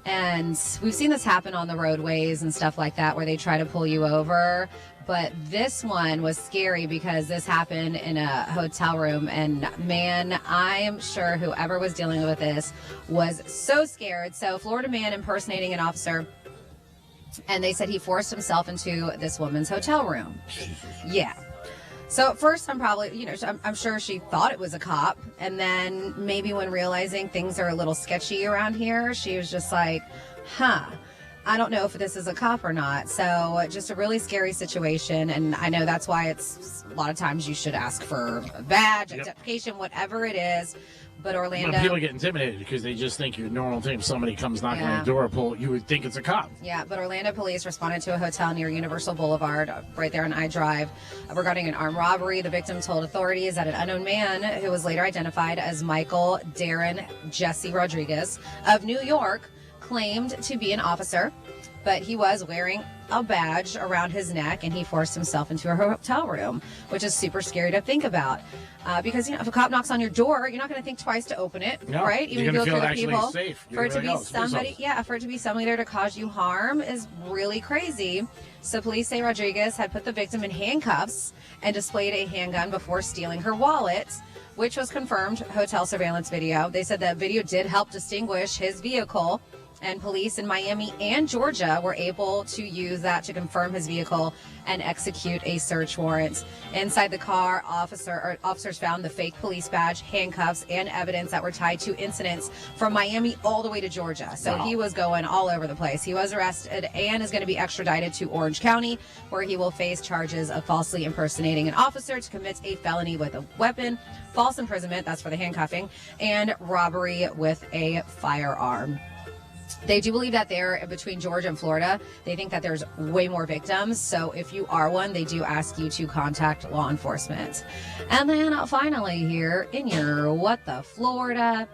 And we've seen this happen on the roadways and stuff like that where they try to pull you over. But this one was scary because this happened in a hotel room. And man, I am sure whoever was dealing with this was so scared. So Florida man impersonating an officer. And they said he forced himself into this woman's hotel room. Yeah. So at first, I'm sure she thought it was a cop. And then maybe when realizing things are a little sketchy around here, she was just like, I don't know if this is a cop or not. So just a really scary situation. And I know that's why it's a lot of times you should ask for a badge, identification, whatever it is. But Orlando... But people get intimidated because they just think your normal thing. If somebody comes knocking on the door, you would think it's a cop. Yeah, but Orlando police responded to a hotel near Universal Boulevard, right there on I-Drive, regarding an armed robbery. The victim told authorities that an unknown man, who was later identified as Michael Darren Jesse Rodriguez of New York, claimed to be an officer, but he was wearing a badge around his neck, and he forced himself into a hotel room, which is super scary to think about. Because if a cop knocks on your door, you're not going to think twice to open it, right? Even if you feel actually safe. For it to be somebody there to cause you harm is really crazy. So police say Rodriguez had put the victim in handcuffs and displayed a handgun before stealing her wallet, which was confirmed hotel surveillance video. They said that video did help distinguish his vehicle. And police in Miami and Georgia were able to use that to confirm his vehicle and execute a search warrant. Inside the car, officers found the fake police badge, handcuffs, and evidence that were tied to incidents from Miami all the way to Georgia. So he was going all over the place. He was arrested and is going to be extradited to Orange County, where he will face charges of falsely impersonating an officer to commit a felony with a weapon, false imprisonment, that's for the handcuffing, and robbery with a firearm. They do believe that they're between Georgia and Florida. They think that there's way more victims. So if you are one, they do ask you to contact law enforcement. And then finally here in your What the Florida?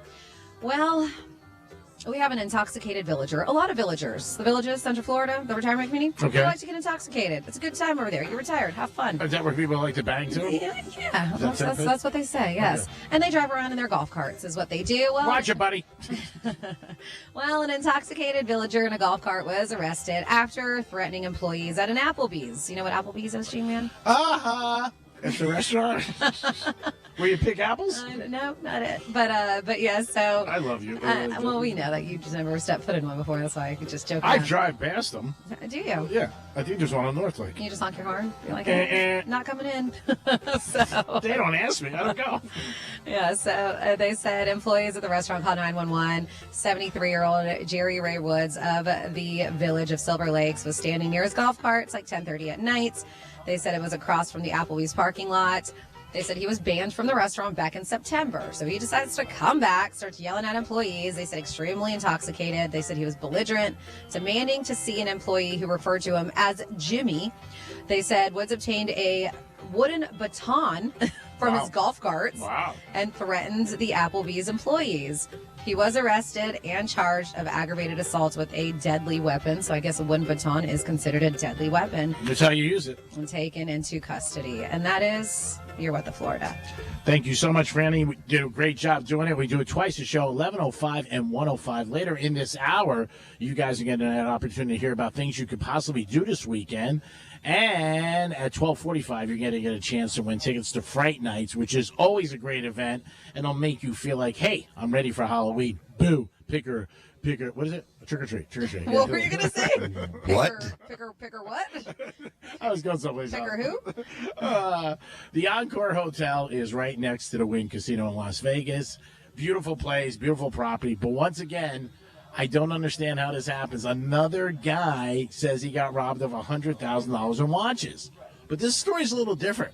Well, we have an intoxicated villager. A lot of villagers. The Villages, Central Florida, the retirement community. Okay. They like to get intoxicated. It's a good time over there. You're retired. Have fun. Is that where people like to bang too? Yeah. That's what they say, yes. Okay. And they drive around in their golf carts is what they do. Well, watch it, buddy. Well, an intoxicated villager in a golf cart was arrested after threatening employees at an Applebee's. You know what Applebee's is, G-Man? It's a restaurant. Where you pick apples? No, not it. But yeah, so... I love you. Well, we know that you just never stepped foot in one before. That's why I could just joke I around. drive past them. Do you? Yeah. I think there's one on North Lake. You just honk your horn? You're like, not coming in. So they don't ask me. I don't go. Yeah, so they said employees at the restaurant called 911. 73-year-old Jerry Ray Woods of the village of Silver Lakes was standing near his golf cart. It's like 10:30 at night. They said it was across from the Applebee's parking lot. They said he was banned from the restaurant back in September. So he decides to come back, starts yelling at employees. They said extremely intoxicated. They said he was belligerent, demanding to see an employee who referred to him as Jimmy. They said Woods obtained a wooden baton from his golf carts and threatened the Applebee's employees. He was arrested and charged of aggravated assault with a deadly weapon. So I guess a wooden baton is considered a deadly weapon. That's how you use it. And taken into custody. And that is You're with the Florida. Thank you so much, Franny. We did a great job doing it. We do it twice a show, 11:05 and 1:05. Later in this hour, you guys are getting an opportunity to hear about things you could possibly do this weekend. And at 12:45, you're going to get a chance to win tickets to Fright Nights, which is always a great event, and it'll make you feel like, hey, I'm ready for Halloween. Boo, pick her. What is it? Trick or treat. What were you going to say? What? Picker what? I was going someplace else. Picker who? The Encore Hotel is right next to the Wynn Casino in Las Vegas. Beautiful place, beautiful property. But once again, I don't understand how this happens. Another guy says he got robbed of $100,000 in watches. But this story's a little different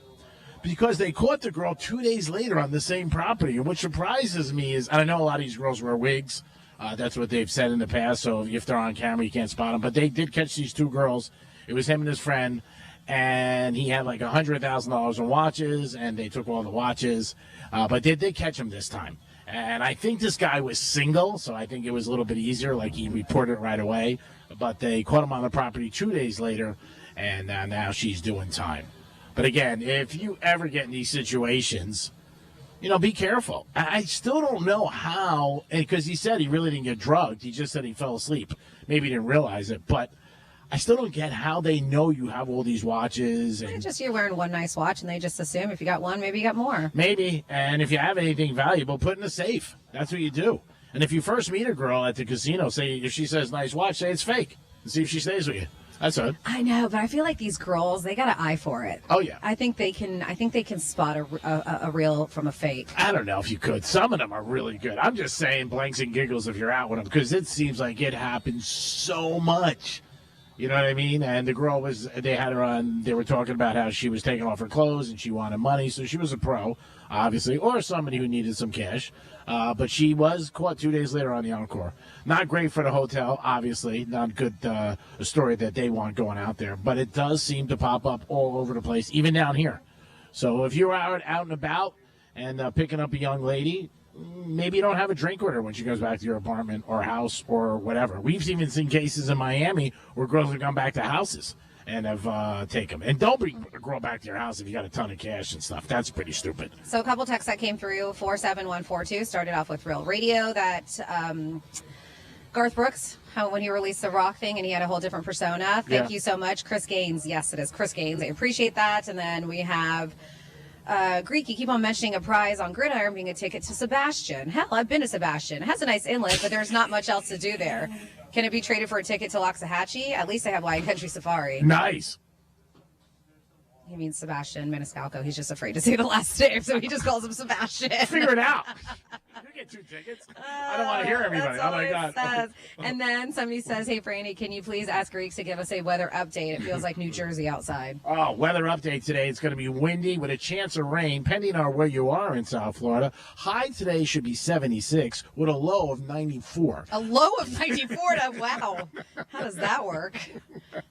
because they caught the girl 2 days later on the same property. And what surprises me is, and I know a lot of these girls wear wigs. That's what they've said in the past. So if they're on camera, you can't spot them. But they did catch these two girls. It was him and his friend. And he had like $100,000 in watches. And they took all the watches. But they did catch him this time. And I think this guy was single. So I think it was a little bit easier. Like he reported it right away. But they caught him on the property 2 days later. And now she's doing time. But again, if you ever get in these situations, be careful. I still don't know how, because he said he really didn't get drugged. He just said he fell asleep. Maybe he didn't realize it. But I still don't get how they know you have all these watches. And Just you're wearing one nice watch, and they just assume if you got one, maybe you got more. Maybe. And if you have anything valuable, put it in a safe. That's what you do. And if you first meet a girl at the casino, say if she says nice watch, say it's fake. And see if she stays with you. That's it. I know, but I feel like these girls, they got an eye for it. Oh yeah. I think they can spot a real from a fake. I don't know if you could. Some of them are really good. I'm just saying blanks and giggles if you're out with them, because it seems like it happens so much. You know what I mean? And the girl they had her on, they were talking about how she was taking off her clothes and she wanted money. So she was a pro, obviously, or somebody who needed some cash. But she was caught 2 days later on the Encore. Not great for the hotel, obviously. Not good a story that they want going out there. But it does seem to pop up all over the place, even down here. So if you're out and about and picking up a young lady, maybe you don't have a drink with her when she goes back to your apartment or house or whatever. We've even seen cases in Miami where girls have gone back to houses and have taken them. And don't bring a girl back to your house if you got a ton of cash and stuff. That's pretty stupid. So a couple texts that came through, 47142, started off with Real Radio, that Garth Brooks, when he released the rock thing and he had a whole different persona. Thank you so much. Chris Gaines. Yes, it is Chris Gaines. I appreciate that. And then we have Greek, you keep on mentioning a prize on Gridiron being a ticket to Sebastian. Hell, I've been to Sebastian. It has a nice inlet, but there's not much else to do there. Can it be traded for a ticket to Loxahatchee? At least they have Lion Country Safari. Nice. He means Sebastian Maniscalco. He's just afraid to say the last name, so he just calls him Sebastian. Figure it out. You get 2 tickets. I don't want to hear everybody. That's Oh, my God. Says. And then somebody says, hey, Franny, can you please ask Greeks to give us a weather update? It feels like New Jersey outside. Oh, weather update today. It's going to be windy with a chance of rain, depending on where you are in South Florida. High today should be 76 with a low of 94. A low of 94? Wow. How does that work?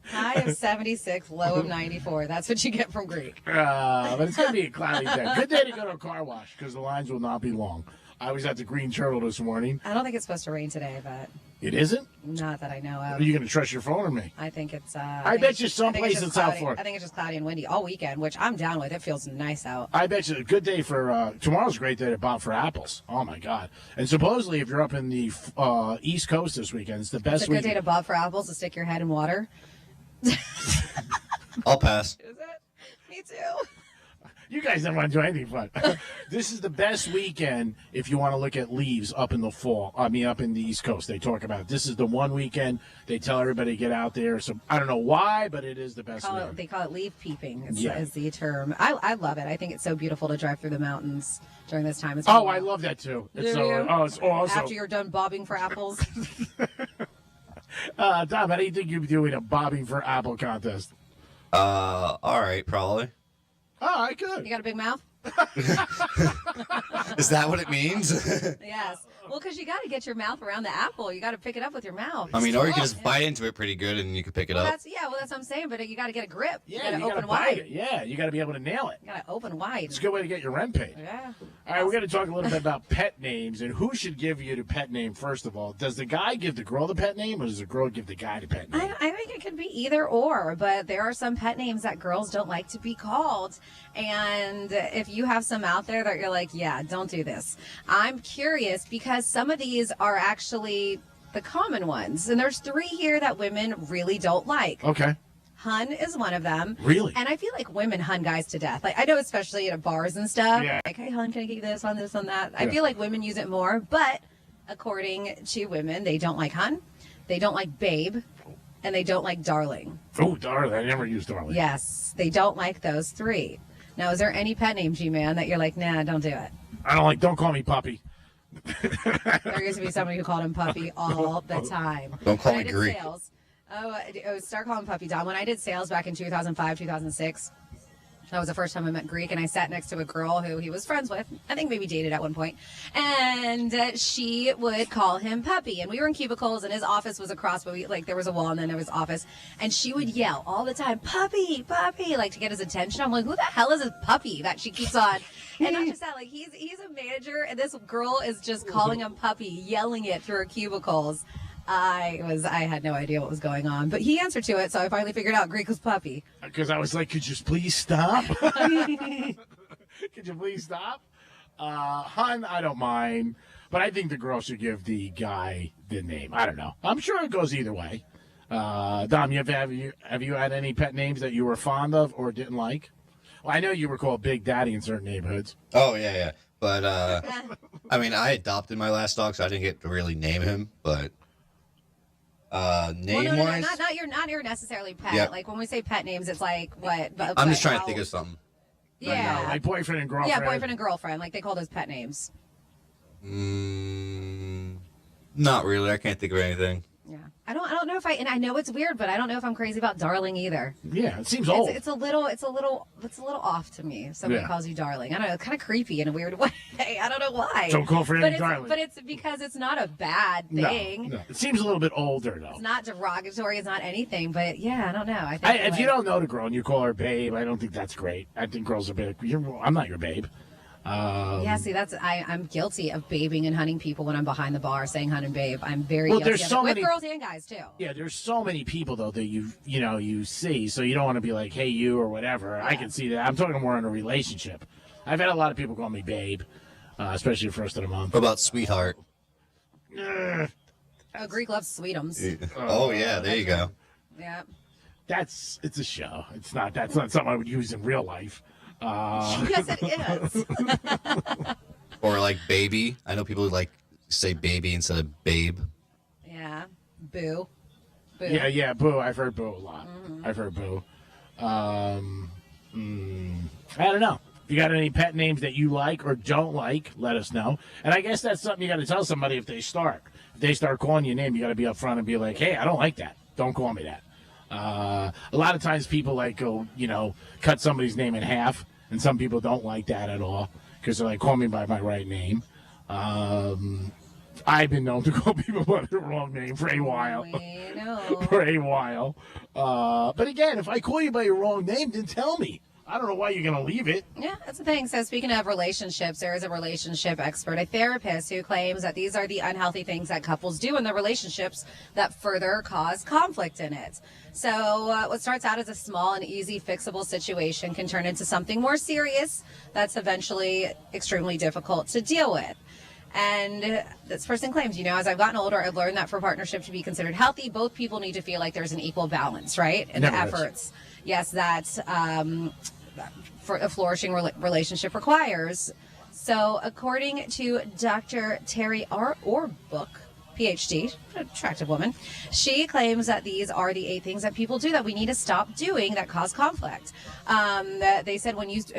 High of 76, low of 94. That's what you get from Greek. But it's going to be a cloudy day. Good day to go to a car wash because the lines will not be long. I was at the Green Turtle this morning. I don't think it's supposed to rain today, but... It isn't? Not that I know of. Are you going to trust your phone or me? I think it's... I bet you someplace in South Florida. I think it's just cloudy and windy all weekend, which I'm down with. It feels nice out. I bet you a good day for... tomorrow's a great day to bob for apples. Oh, my God. And supposedly, if you're up in the East Coast this weekend, it's the best It's a good day to bob for apples, to stick your head in water. I'll pass. Is it? Me too. You guys don't want to do anything fun. This is the best weekend if you want to look at leaves up in the fall. I mean, up in the East Coast. They talk about it. This is the one weekend they tell everybody to get out there. So I don't know why, but it is the best weekend. They call it leaf peeping is the term. I love it. I think it's so beautiful to drive through the mountains during this time. It's I love that too. It's it's awesome. After you're done bobbing for apples. Tom, how do you think you'd be doing a bobbing for apple contest? All right, probably. All right, good. You got a big mouth? Is that what it means? Yes. Well, because you got to get your mouth around the apple. You got to pick it up with your mouth. I mean, or you can just bite into it pretty good and you can pick it Well, up. that's what I'm saying. But you got to get a grip. Yeah, you got to open bite wide. it. Yeah, you got to be able to nail it. You got to open wide. It's a good way to get your rent paid. Yeah. All right, we're going to talk a little bit about pet names and who should give you the pet name, first of all. Does the guy give the girl the pet name, or does the girl give the guy the pet name? I think it could be either or, but there are some pet names that girls don't like to be called. And if you have some out there that you're like, yeah, don't do this. I'm curious because some of these are actually the common ones. And there's 3 here that women really don't like. Okay. Hun is one of them. Really? And I feel like women hun guys to death. Like I know, especially at bars and stuff. Yeah. Like, hey, hun, can I get you this on this on that? I Yeah. feel like women use it more, but according to women, they don't like hun, they don't like babe, and they don't like darling. Oh, darling. I never used darling. Yes, they don't like those 3. Now, is there any pet name, G-Man, that you're like, nah, don't do it? Don't call me puppy. There used to be somebody who called him puppy all the time. Don't call When me I did Greek. Sales, start calling puppy Dom. When I did sales back in 2005, 2006, that was the first time I met Greek, and I sat next to a girl who he was friends with. I think maybe dated at one point. And she would call him puppy. And we were in cubicles, and his office was across, but there was a wall, and then there was office. And she would yell all the time, puppy, puppy, like to get his attention. I'm like, who the hell is this puppy that she keeps on? And not just that, like he's a manager, and this girl is just calling him puppy, yelling it through her cubicles. I had no idea what was going on, but he answered to it, so I finally figured out Greek was puppy. Because I was like, could you please stop? Could you please stop? Hun, I don't mind, but I think the girl should give the guy the name. I don't know. I'm sure it goes either way. Dom, have you had any pet names that you were fond of or didn't like? Well, I know you were called Big Daddy in certain neighborhoods. Oh, yeah. But, I mean, I adopted my last dog, so I didn't get to really name him, but... name-wise? Not your necessarily pet. Yep. Like when we say pet names, it's like what? I'm just trying to think of something. Yeah, like boyfriend and girlfriend. Yeah, boyfriend and girlfriend. Like they call those pet names. Not really. I can't think of anything. Yeah, I don't know if I know it's weird, but I don't know if I'm crazy about darling either. Yeah, it seems old. It's a little off to me. If somebody calls you darling. I don't know. It's kind of creepy in a weird way. I don't know why. Don't call for any darling. But it's because it's not a bad thing. No. It seems a little bit older though. It's not derogatory. It's not anything. But yeah, I don't know. I think If you don't know the girl and you call her babe, I don't think that's great. I think girls are big. I'm not your babe. Yeah, see, I'm guilty of babing and hunting people when I'm behind the bar saying hun and babe. I'm very Well, guilty there's of so it. With many- girls and guys too. Yeah, there's so many people though that you see, so you don't want to be like, hey, you or whatever. I can see that. I'm talking more in a relationship. I've had a lot of people call me babe, especially the first of the month. What about sweetheart? Oh, Greek loves sweetums. Oh, yeah, there you go. Yeah. It's a show. That's not something I would use in real life. Yes, it is. Or like baby. I know people who like say baby instead of babe. Yeah. Boo. Boo. Yeah, boo. I've heard boo a lot. Mm-hmm. I've heard boo. I don't know. If you got any pet names that you like or don't like, let us know. And I guess that's something you got to tell somebody if they start. If they start calling you a name, you got to be up front and be like, hey, I don't like that. Don't call me that. A lot of times people go, cut somebody's name in half, and some people don't like that at all because they're like, call me by my right name. I've been known to call people by the wrong name for a while. For a while. But again, if I call you by your wrong name, then tell me. I don't know why you're going to leave it. Yeah, that's the thing. So speaking of relationships, there is a relationship expert, a therapist, who claims that these are the unhealthy things that couples do in their relationships that further cause conflict in it. So what starts out as a small and easy fixable situation can turn into something more serious that's eventually extremely difficult to deal with. And this person claims, as I've gotten older, I've learned that for a partnership to be considered healthy, both people need to feel like there's an equal balance, right? In the efforts. Yes, that for a flourishing relationship requires. So according to Dr. Terry Orbuch, PhD, attractive woman, she claims that these are the 8 things that people do that we need to stop doing that cause conflict. They said when used...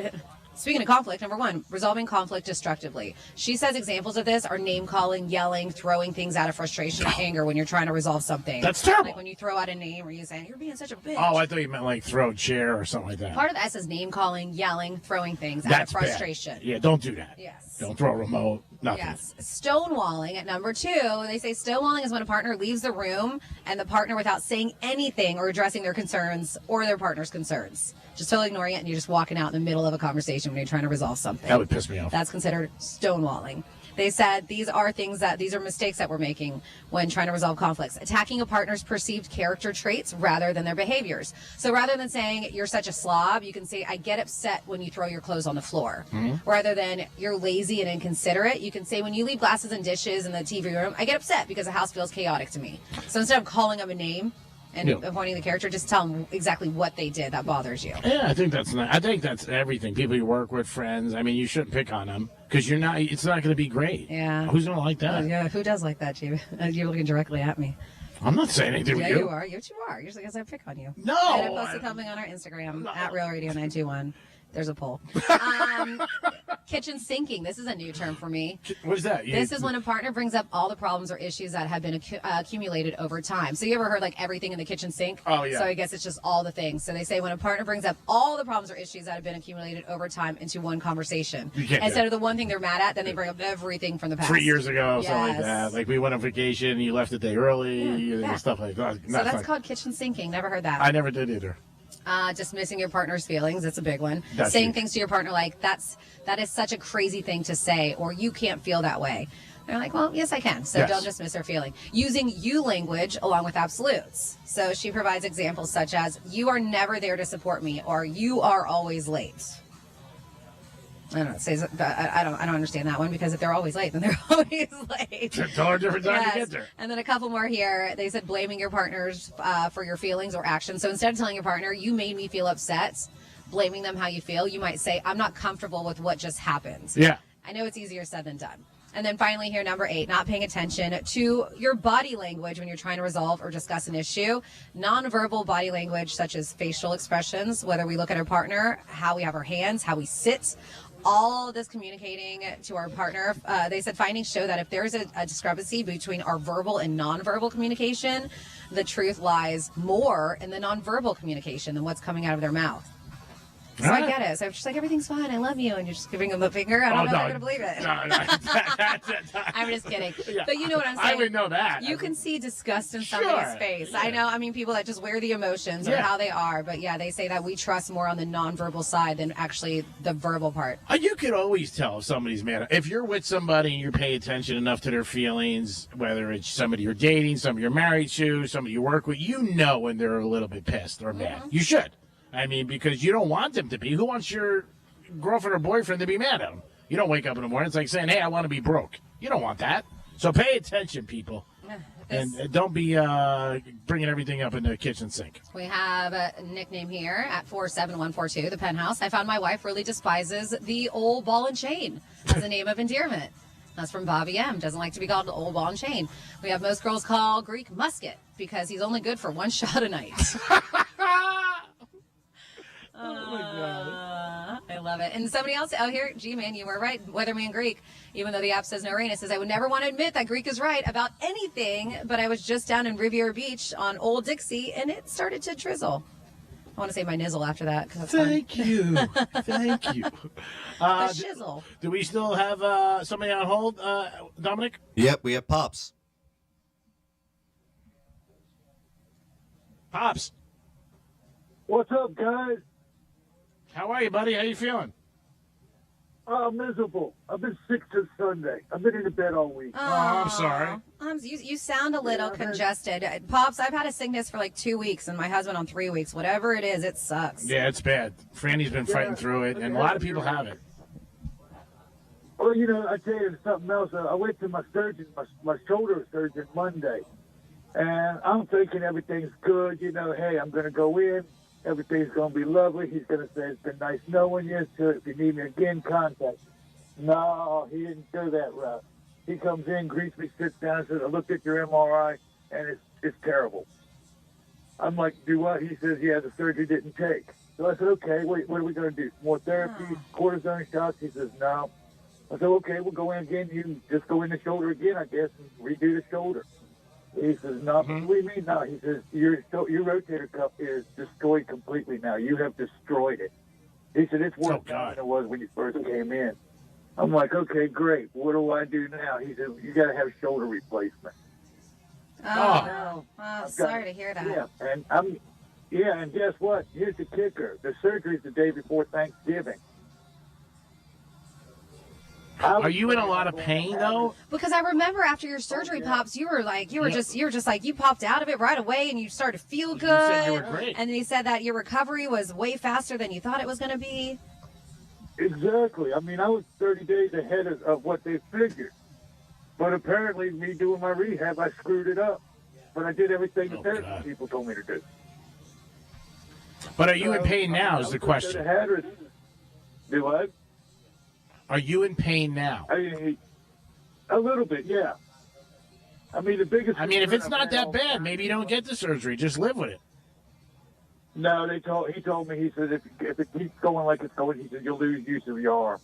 Speaking of conflict, number 1, resolving conflict destructively. She says examples of this are name calling, yelling, throwing things out of frustration or anger when you're trying to resolve something. That's terrible. Like when you throw out a name or you say, you're being such a bitch. Oh, I thought you meant like throw a chair or something like that. Part of the S is name calling, yelling, throwing things out of That's frustration. bad. Yeah, don't do that. Yes. Don't throw a remote. Nothing. Yes. Stonewalling at number 2. They say stonewalling is when a partner leaves the room and the partner, without saying anything or addressing their concerns or their partner's concerns, just totally ignoring it, and you're just walking out in the middle of a conversation when you're trying to resolve something. That would piss me off. That's considered stonewalling. They said these are mistakes that we're making when trying to resolve conflicts. Attacking a partner's perceived character traits rather than their behaviors. So rather than saying you're such a slob, you can say I get upset when you throw your clothes on the floor. Rather than you're lazy and inconsiderate, you can say when you leave glasses and dishes in the TV room, I get upset because the house feels chaotic to me. So instead of calling them a name and appointing the character, just tell them exactly what they did that bothers you. Yeah, I think that's everything. People you work with, friends. I mean, you shouldn't pick on them because it's not going to be great. Yeah. Who's going to like that? Yeah, who does like that, Chief? You're looking directly at me. I'm not saying anything Yeah, with you are. Yes, you are. You're just because I pick on you. No. And I posted something on our Instagram at Real Radio 921. There's a poll. Kitchen sinking. This is a new term for me. What is that? This is when a partner brings up all the problems or issues that have been accumulated over time. So you ever heard like everything in the kitchen sink? Oh, yeah. So I guess it's just all the things. So they say when a partner brings up all the problems or issues that have been accumulated over time into one conversation. Instead of the one thing they're mad at, then they bring up everything from the past. 3 years ago, Yes. something like that. Like we went on vacation, you left a day early, and stuff like that. So that's called kitchen sinking. Never heard that. I never did either. Dismissing your partner's feelings. That's a big one. That's Saying huge. things to your partner like, that is such a crazy thing to say, or you can't feel that way. They're like, well, yes, I can. So Yes. don't dismiss their feeling. Using you language along with absolutes. So she provides examples such as, you are never there to support me, or you are always late. I don't know. It says, I don't understand that one, because if they're always late, then they're always late. Tell her a different time to Yes. get there. And then a couple more here. They said blaming your partners for your feelings or actions. So instead of telling your partner, you made me feel upset, blaming them how you feel, you might say, I'm not comfortable with what just happened. Yeah. I know it's easier said than done. And then finally here, number 8, not paying attention to your body language when you're trying to resolve or discuss an issue. Nonverbal body language, such as facial expressions, whether we look at our partner, how we have our hands, how we sit, all of this communicating to our partner. They said findings show that if there's a discrepancy between our verbal and nonverbal communication, the truth lies more in the nonverbal communication than what's coming out of their mouth. So I get it. So I'm just like, everything's fine. I love you. And you're just giving them the finger. I don't know if they're going to believe it. I'm just kidding. Yeah. But you know what I'm saying? I would know that. You can see disgust in somebody's face. Yeah. I know. I mean, people that just wear the emotions or how they are. But yeah, they say that we trust more on the nonverbal side than actually the verbal part. You could always tell if somebody's mad. If you're with somebody and you pay attention enough to their feelings, whether it's somebody you're dating, somebody you're married to, somebody you work with, you know when they're a little bit pissed or mad. You should. I mean, because you don't want them to be. Who wants your girlfriend or boyfriend to be mad at them? You don't wake up in the morning. It's like saying, hey, I want to be broke. You don't want that. So pay attention, people. And don't be bringing everything up in the kitchen sink. We have a nickname here at 47142, the Penthouse. I found my wife really despises the old ball and chain as a name of endearment. That's from Bobby M. Doesn't like to be called the old ball and chain. We have most girls call Greek musket because he's only good for one shot a night. Oh my God. I love it. And somebody else, here, G-Man, you were right. Weatherman Greek, even though the app says no rain, it says, I would never want to admit that Greek is right about anything, but I was just down in Riviera Beach on Old Dixie, and it started to drizzle. I want to say my nizzle after that. Thank you. Thank you. The shizzle. Do we still have somebody on hold, Dominic? Yep, we have Pops. Pops. What's up, guys? How are you, buddy? How you feeling? Oh, miserable. I've been sick since Sunday. I've been in bed all week. Oh, I'm sorry. You sound a little congested. Pops, I've had a sickness for like 2 weeks, and my husband on 3 weeks. Whatever it is, it sucks. Yeah, it's bad. Franny's been fighting through it, and a lot of people have it. Well, you know, I tell you something else. I went to my surgeon, my shoulder surgeon Monday, and I'm thinking everything's good. You know, hey, I'm going to go in. Everything's going to be lovely. He's going to say, it's been nice knowing you. So if you need me again, contact. No, he didn't go that route. He comes in, greets me, sits down, and says, I looked at your MRI, and it's terrible. I'm like, do what? He says, yeah, the surgery didn't take. So I said, okay, what are we going to do? More therapy, cortisone shots? He says, no. I said, okay, we'll go in again. You just go in the shoulder again, I guess, and redo the shoulder. He says, no, what do you mean? No, he says, your rotator cuff is destroyed completely now. You have destroyed it. He said, it's worse now than it was when you first came in. I'm like, okay, great. What do I do now? He said, you got to have shoulder replacement. Oh, sorry to hear that. Yeah, and guess what? Here's the kicker. The surgery's the day before Thanksgiving. Are you in a lot of pain though? Because I remember after your surgery, Pops, you were just like you popped out of it right away and you started to feel good. You said you were great. And then you said that your recovery was way faster than you thought it was going to be. Exactly. I mean, I was 30 days ahead of what they figured. But apparently, me doing my rehab, I screwed it up. But I did everything the therapy people told me to do. But are you in pain now is the question. Do what? Are you in pain now? A little bit, yeah. I mean, if it's not that bad, maybe you don't get the surgery. Just live with it. No, he told me, he said, if it keeps going like it's going, he said, you'll lose use of your arm.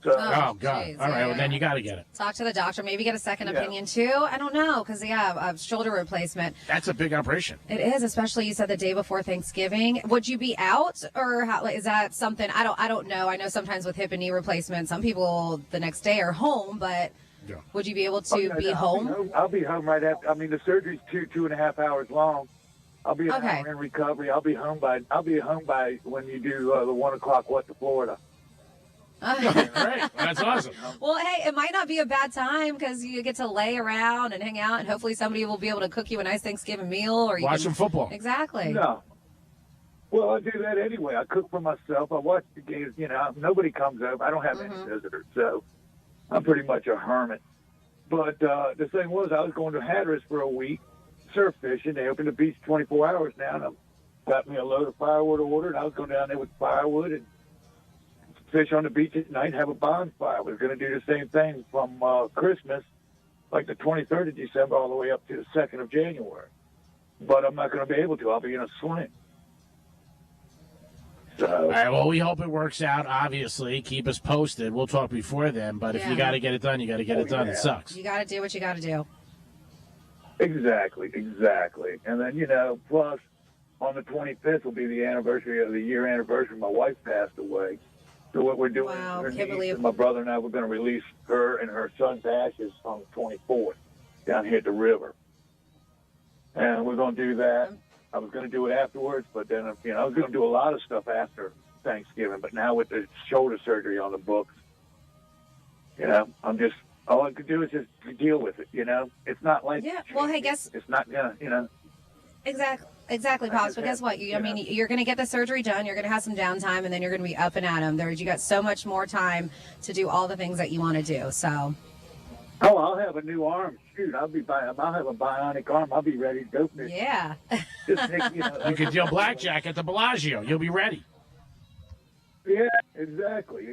So, God. Geez, All right, well, then you got to get it. Talk to the doctor. Maybe get a second opinion, too. I don't know, because, a shoulder replacement. That's a big operation. It is, especially you said the day before Thanksgiving. Would you be out, or is that something? I don't know. I know sometimes with hip and knee replacements, some people the next day are home, but would you be able to be home? I'll be home right after. I mean, the surgery's 2.5 hours long. I'll be an hour in recovery. I'll be home by when you do the 1 o'clock what to Florida. Great. That's awesome. Well, hey, it might not be a bad time because you get to lay around and hang out, and hopefully somebody will be able to cook you a nice Thanksgiving meal, or you watch some football. Exactly. No. Well, I do that anyway. I cook for myself. I watch the games. Nobody comes over. I don't have any visitors, so I'm pretty much a hermit. But the thing was, I was going to Hatteras for a week, surf fishing. They opened the beach 24 hours now, and I got me a load of firewood ordered. I was going down there with firewood and fish on the beach at night, have a bonfire. We're going to do the same thing from Christmas, like the 23rd of December, all the way up to the 2nd of January. But I'm not going to be able to. I'll be in a sling. So, all right, well, we hope it works out, obviously. Keep us posted. We'll talk before then. But if you got to get it done, you got to get it done. It sucks. You got to do what you got to do. Exactly. And then, plus, on the 25th will be the year anniversary. My wife passed away. So what we're doing, my brother and I, we're going to release her and her son's ashes on the 24th down here at the river. And we're going to do that. I was going to do it afterwards, but then, I was going to do a lot of stuff after Thanksgiving. But now with the shoulder surgery on the books, all I could do is just deal with it, It's not like... Yeah, well, hey, guess... It's not going to, Exactly, Pops. But guess what? You're going to get the surgery done. You're going to have some downtime, and then you're going to be up and at 'em. You got so much more time to do all the things that you want to do. So. Oh, I'll have a new arm. Shoot, I'll have a bionic arm. I'll be ready to go. Yeah. You can deal blackjack at the Bellagio. You'll be ready. Yeah, exactly.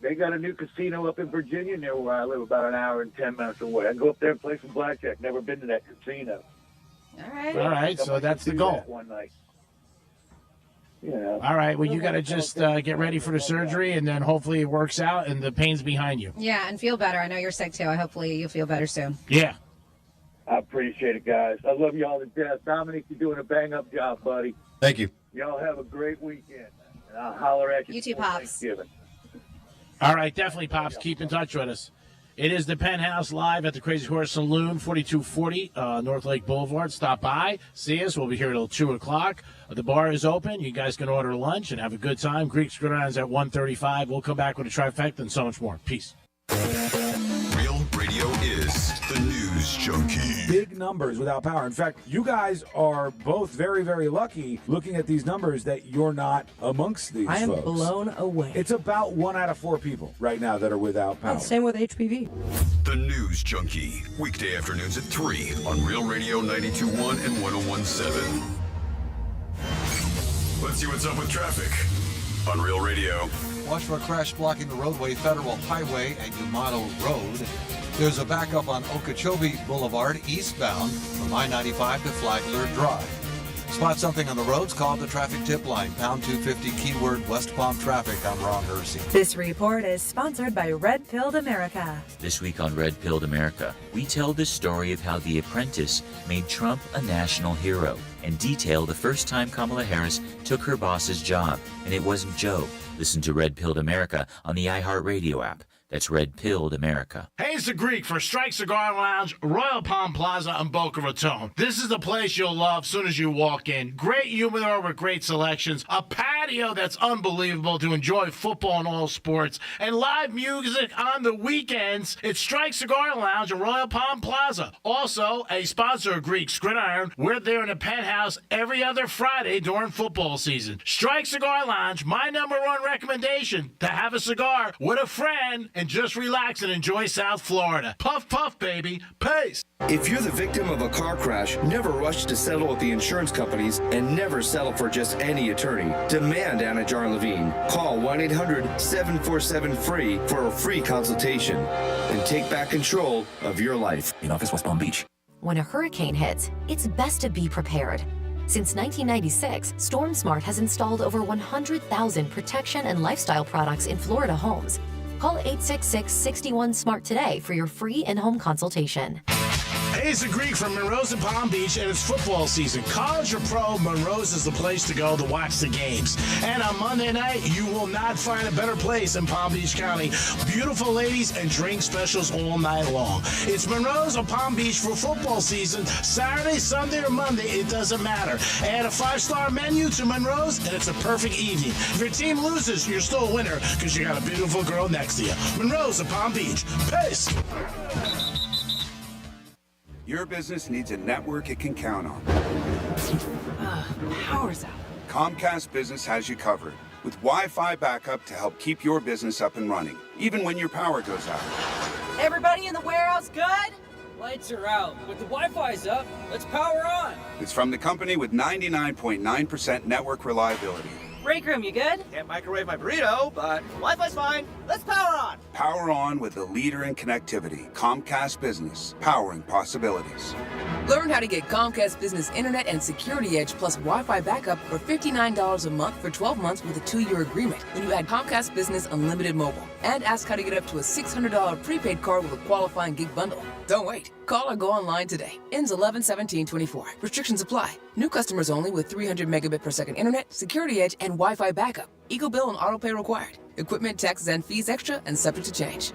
They got a new casino up in Virginia near where I live, about an hour and 10 minutes away. I can go up there and play some blackjack. Never been to that casino. All right, so that's the goal. One night. All right, well, you got to just get ready for the surgery, and then hopefully it works out and the pain's behind you. Yeah, and feel better. I know you're sick, too. Hopefully you'll feel better soon. Yeah. I appreciate it, guys. I love y'all to death. Dominic, you're doing a bang-up job, buddy. Thank you. Y'all have a great weekend, and I'll holler at you. You too, Pops. All right, definitely, Pops. Keep in touch with us. It is the Penthouse live at the Crazy Horse Saloon, 4240 North Lake Boulevard. Stop by, see us. We'll be here till 2 o'clock. The bar is open. You guys can order lunch and have a good time. Greek Gridirons at 1:35. We'll come back with a trifecta and so much more. Peace. Real Radio is the News Junkie. Big numbers without power. In fact, you guys are both very, very lucky looking at these numbers that you're not amongst these I am folks. blown away. It's about 1 out of 4 people right now that are without power. Same with HPV. The News Junkie. Weekday afternoons at 3 on Real Radio 92.1 and 101.7. Let's see what's up with traffic on Real Radio. Watch for a crash blocking the roadway, Federal Highway and Yamato Road. There's a backup on Okeechobee Boulevard eastbound from I-95 to Flagler Drive. Spot something on the roads, call the traffic tip line, pound 250 keyword West Palm traffic. I'm Ron Hersey. This report is sponsored by Red Pilled America. This week on Red Pilled America, we tell the story of how The Apprentice made Trump a national hero and detail the first time Kamala Harris took her boss's job, and it wasn't Joe. Listen to Red Pilled America on the iHeartRadio app. That's red-pilled America. Hey, it's the Greek for Strike Cigar Lounge, Royal Palm Plaza in Boca Raton. This is the place you'll love as soon as you walk in. Great humidor with great selections, a patio that's unbelievable to enjoy football and all sports, and live music on the weekends. It's Strike Cigar Lounge in Royal Palm Plaza. Also, a sponsor of Greek's Gridiron. We're there in the Penthouse every other Friday during football season. Strike Cigar Lounge, my #1 recommendation, to have a cigar with a friend and just relax and enjoy South Florida. Puff, puff, baby. Peace. If you're the victim of a car crash, never rush to settle with the insurance companies and never settle for just any attorney. Demand Anna Jar Levine. Call 1-800-747-FREE for a free consultation and take back control of your life. In office, West Palm Beach. When a hurricane hits, it's best to be prepared. Since 1996, StormSmart has installed over 100,000 protection and lifestyle products in Florida homes. Call 866-61-SMART today for your free in-home consultation. Hey, it's the Greek from Monroe's in Palm Beach, and it's football season. College or pro, Monroe's is the place to go to watch the games. And on Monday night, you will not find a better place in Palm Beach County. Beautiful ladies and drink specials all night long. It's Monroe's of Palm Beach for football season. Saturday, Sunday, or Monday, it doesn't matter. Add a 5-star menu to Monroe's, and it's a perfect evening. If your team loses, you're still a winner because you got a beautiful girl next to you. Monroe's of Palm Beach. Peace. Your business needs a network it can count on. Power's out. Comcast Business has you covered with Wi-Fi backup to help keep your business up and running, even when your power goes out. Everybody in the warehouse good? Lights are out, but the Wi-Fi's up. Let's power on. It's from the company with 99.9% network reliability. Break room, you good? Can't microwave my burrito, but Wi-Fi's fine. Let's power on. Power on with the leader in connectivity, Comcast Business, powering possibilities. Learn how to get Comcast Business Internet and Security Edge plus Wi-Fi backup for $59 a month for 12 months with a 2-year agreement when you add Comcast Business Unlimited Mobile. And ask how to get up to a $600 prepaid card with a qualifying gig bundle. Don't wait. Call or go online today. Ends 11/17/24. Restrictions apply. New customers only with 300 megabit per second internet, Security Edge, and Wi-Fi backup. Eco bill and auto pay required. Equipment, taxes, and fees extra and subject to change.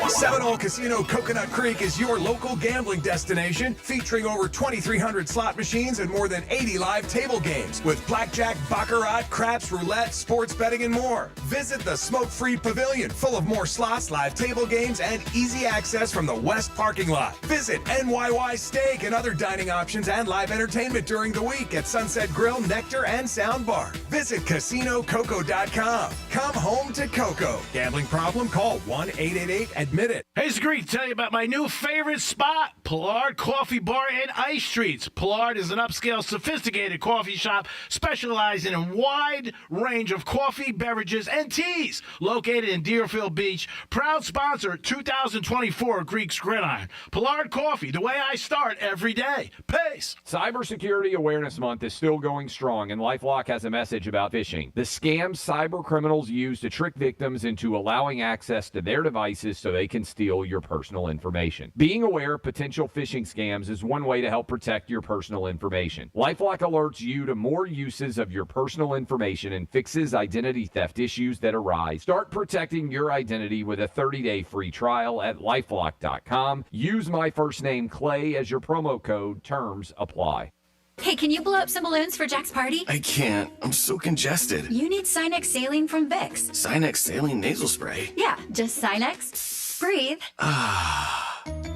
Seminole Casino Coconut Creek is your local gambling destination, featuring over 2,300 slot machines and more than 80 live table games with blackjack, baccarat, craps, roulette, sports betting, and more. Visit the smoke-free pavilion, full of more slots, live table games, and easy access from the west parking lot. Visit NYY Steak and other dining options and live entertainment during the week at Sunset Grill, Nectar, and Sound Bar. Visit CasinoCoco.com. Come home to Coco. Gambling problem? Call 1-888-ADMIT it. Hey, it's Greek. Tell you about my new favorite spot, Pollard Coffee Bar and Ice Streets. Pollard is an upscale, sophisticated coffee shop specializing in a wide range of coffee, beverages, and teas. Located in Deerfield Beach, proud sponsor 2024 Greek's Gridiron. Pollard Coffee, the way I start every day. Peace. Cybersecurity Awareness Month is still going strong, and LifeLock has a message about phishing. The scams cyber criminals use to trick victims into allowing access to their devices so they can steal your personal information. Being aware of potential phishing scams is one way to help protect your personal information. LifeLock alerts you to more uses of your personal information and fixes identity theft issues that arise. Start protecting your identity with a 30-day free trial at lifelock.com. Use my first name Clay as your promo code. Terms apply. Hey, can you blow up some balloons for Jack's party? I can't. I'm so congested. You need Sinex Saline from Vicks. Sinex Saline Nasal Spray? Yeah, just Sinex. Breathe.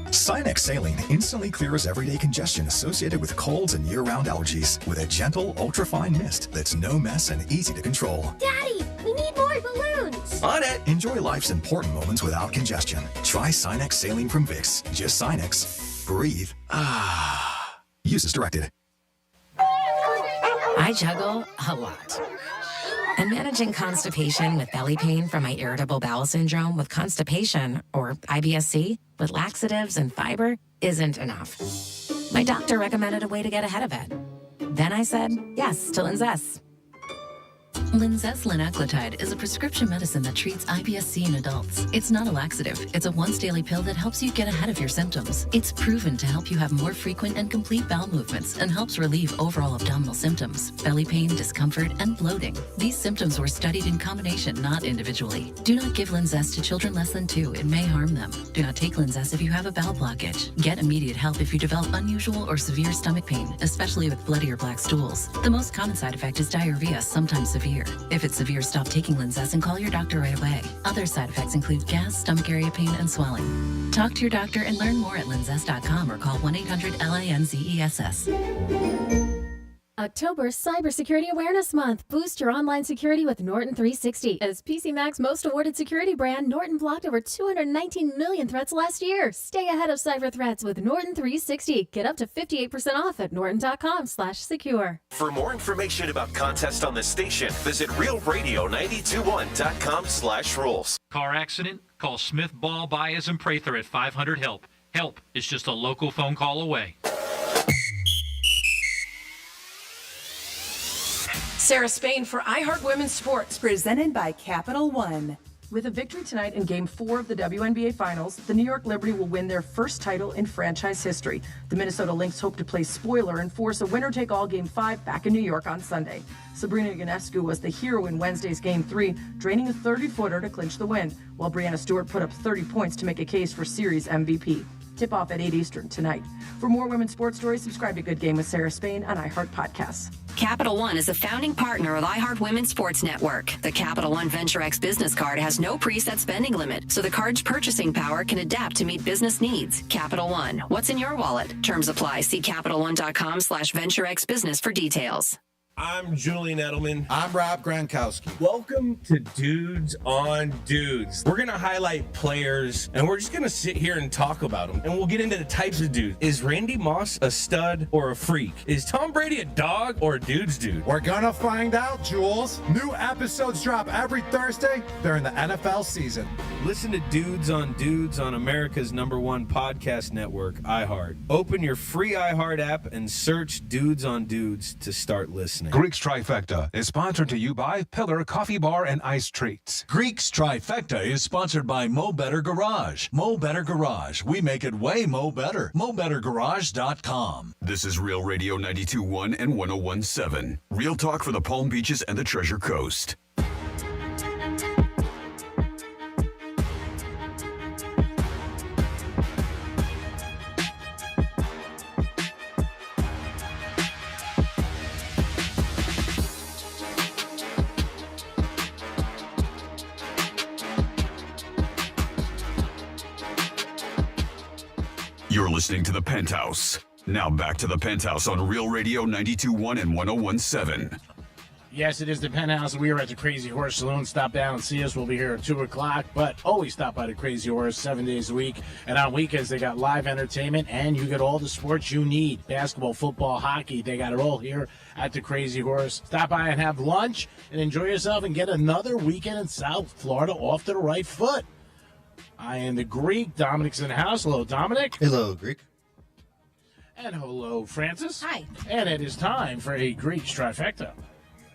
Sinex Saline instantly clears everyday congestion associated with colds and year-round allergies with a gentle, ultra-fine mist that's no mess and easy to control. Daddy, we need more balloons. On it! Enjoy life's important moments without congestion. Try Sinex Saline from Vicks. Just Sinex. Breathe. Use as directed. I juggle a lot. And managing constipation with belly pain from my irritable bowel syndrome with constipation, or IBS-C, with laxatives and fiber isn't enough. My doctor recommended a way to get ahead of it. Then I said yes to Linzess. Linzess linaclotide is a prescription medicine that treats IBS-C in adults. It's not a laxative. It's a once-daily pill that helps you get ahead of your symptoms. It's proven to help you have more frequent and complete bowel movements and helps relieve overall abdominal symptoms, belly pain, discomfort, and bloating. These symptoms were studied in combination, not individually. Do not give Linzess to children less than 2. It may harm them. Do not take Linzess if you have a bowel blockage. Get immediate help if you develop unusual or severe stomach pain, especially with bloody or black stools. The most common side effect is diarrhea, sometimes severe. If it's severe, stop taking Linzess and call your doctor right away. Other side effects include gas, stomach area pain, and swelling. Talk to your doctor and learn more at linzess.com or call 1-800-LINZESS. October Cybersecurity Awareness Month. Boost your online security with Norton 360. As PCMag's most awarded security brand, Norton blocked over 219 million threats last year. Stay ahead of cyber threats with Norton 360. Get up to 58% off at norton.com/secure. For more information about contests on this station, visit realradio921.com/rules. Car accident? Call Smith Ball Baez and Prather at 500-HELP. Help is just a local phone call away. Sarah Spain for iHeart Women's Sports. Presented by Capital One. With a victory tonight in Game 4 of the WNBA Finals, the New York Liberty will win their first title in franchise history. The Minnesota Lynx hope to play spoiler and force a winner-take-all Game 5 back in New York on Sunday. Sabrina Ionescu was the hero in Wednesday's Game 3, draining a 30-footer to clinch the win, while Breanna Stewart put up 30 points to make a case for series MVP. Tip-off at 8 Eastern tonight. For more women's sports stories, subscribe to Good Game with Sarah Spain on iHeart Podcasts. Capital One is a founding partner of iHeart Women's Sports Network. The Capital One Venture X business card has no preset spending limit, so the card's purchasing power can adapt to meet business needs. Capital One, what's in your wallet? Terms apply. See CapitalOne.com/VentureXBusiness for details. I'm Julian Edelman. I'm Rob Gronkowski. Welcome to Dudes on Dudes. We're going to highlight players, and we're just going to sit here and talk about them. And we'll get into the types of dudes. Is Randy Moss a stud or a freak? Is Tom Brady a dog or a dude's dude? We're going to find out, Jules. New episodes drop every Thursday during the NFL season. Listen to Dudes on America's #1 podcast network, iHeart. Open your free iHeart app and search Dudes on Dudes to start listening. Greek's Trifecta is sponsored to you by Pillar Coffee Bar and Ice Treats. Greek's Trifecta is sponsored by Mo Better Garage. Mo Better Garage. We make it way Mo Better. MoBetterGarage.com. This is Real Radio 92.1 and 101.7. Real talk for the Palm Beaches and the Treasure Coast. You're listening to The Penthouse. Now back to The Penthouse on Real Radio 92.1 and 101.7. Yes, it is the Penthouse. We are at the Crazy Horse Saloon. Stop down and see us. We'll be here at 2 o'clock, but always stop by the Crazy Horse 7 days a week. And on weekends, they got live entertainment, and you get all the sports you need. Basketball, football, hockey. They got it all here at the Crazy Horse. Stop by and have lunch and enjoy yourself and get another weekend in South Florida off to the right foot. I am the Greek. Dominic's in the house. Hello, Dominic. Hello, Greek. And hello, Francis. Hi. And it is time for a Greek's Trifecta.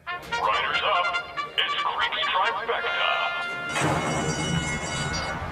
Riders up. It's Greek's Trifecta.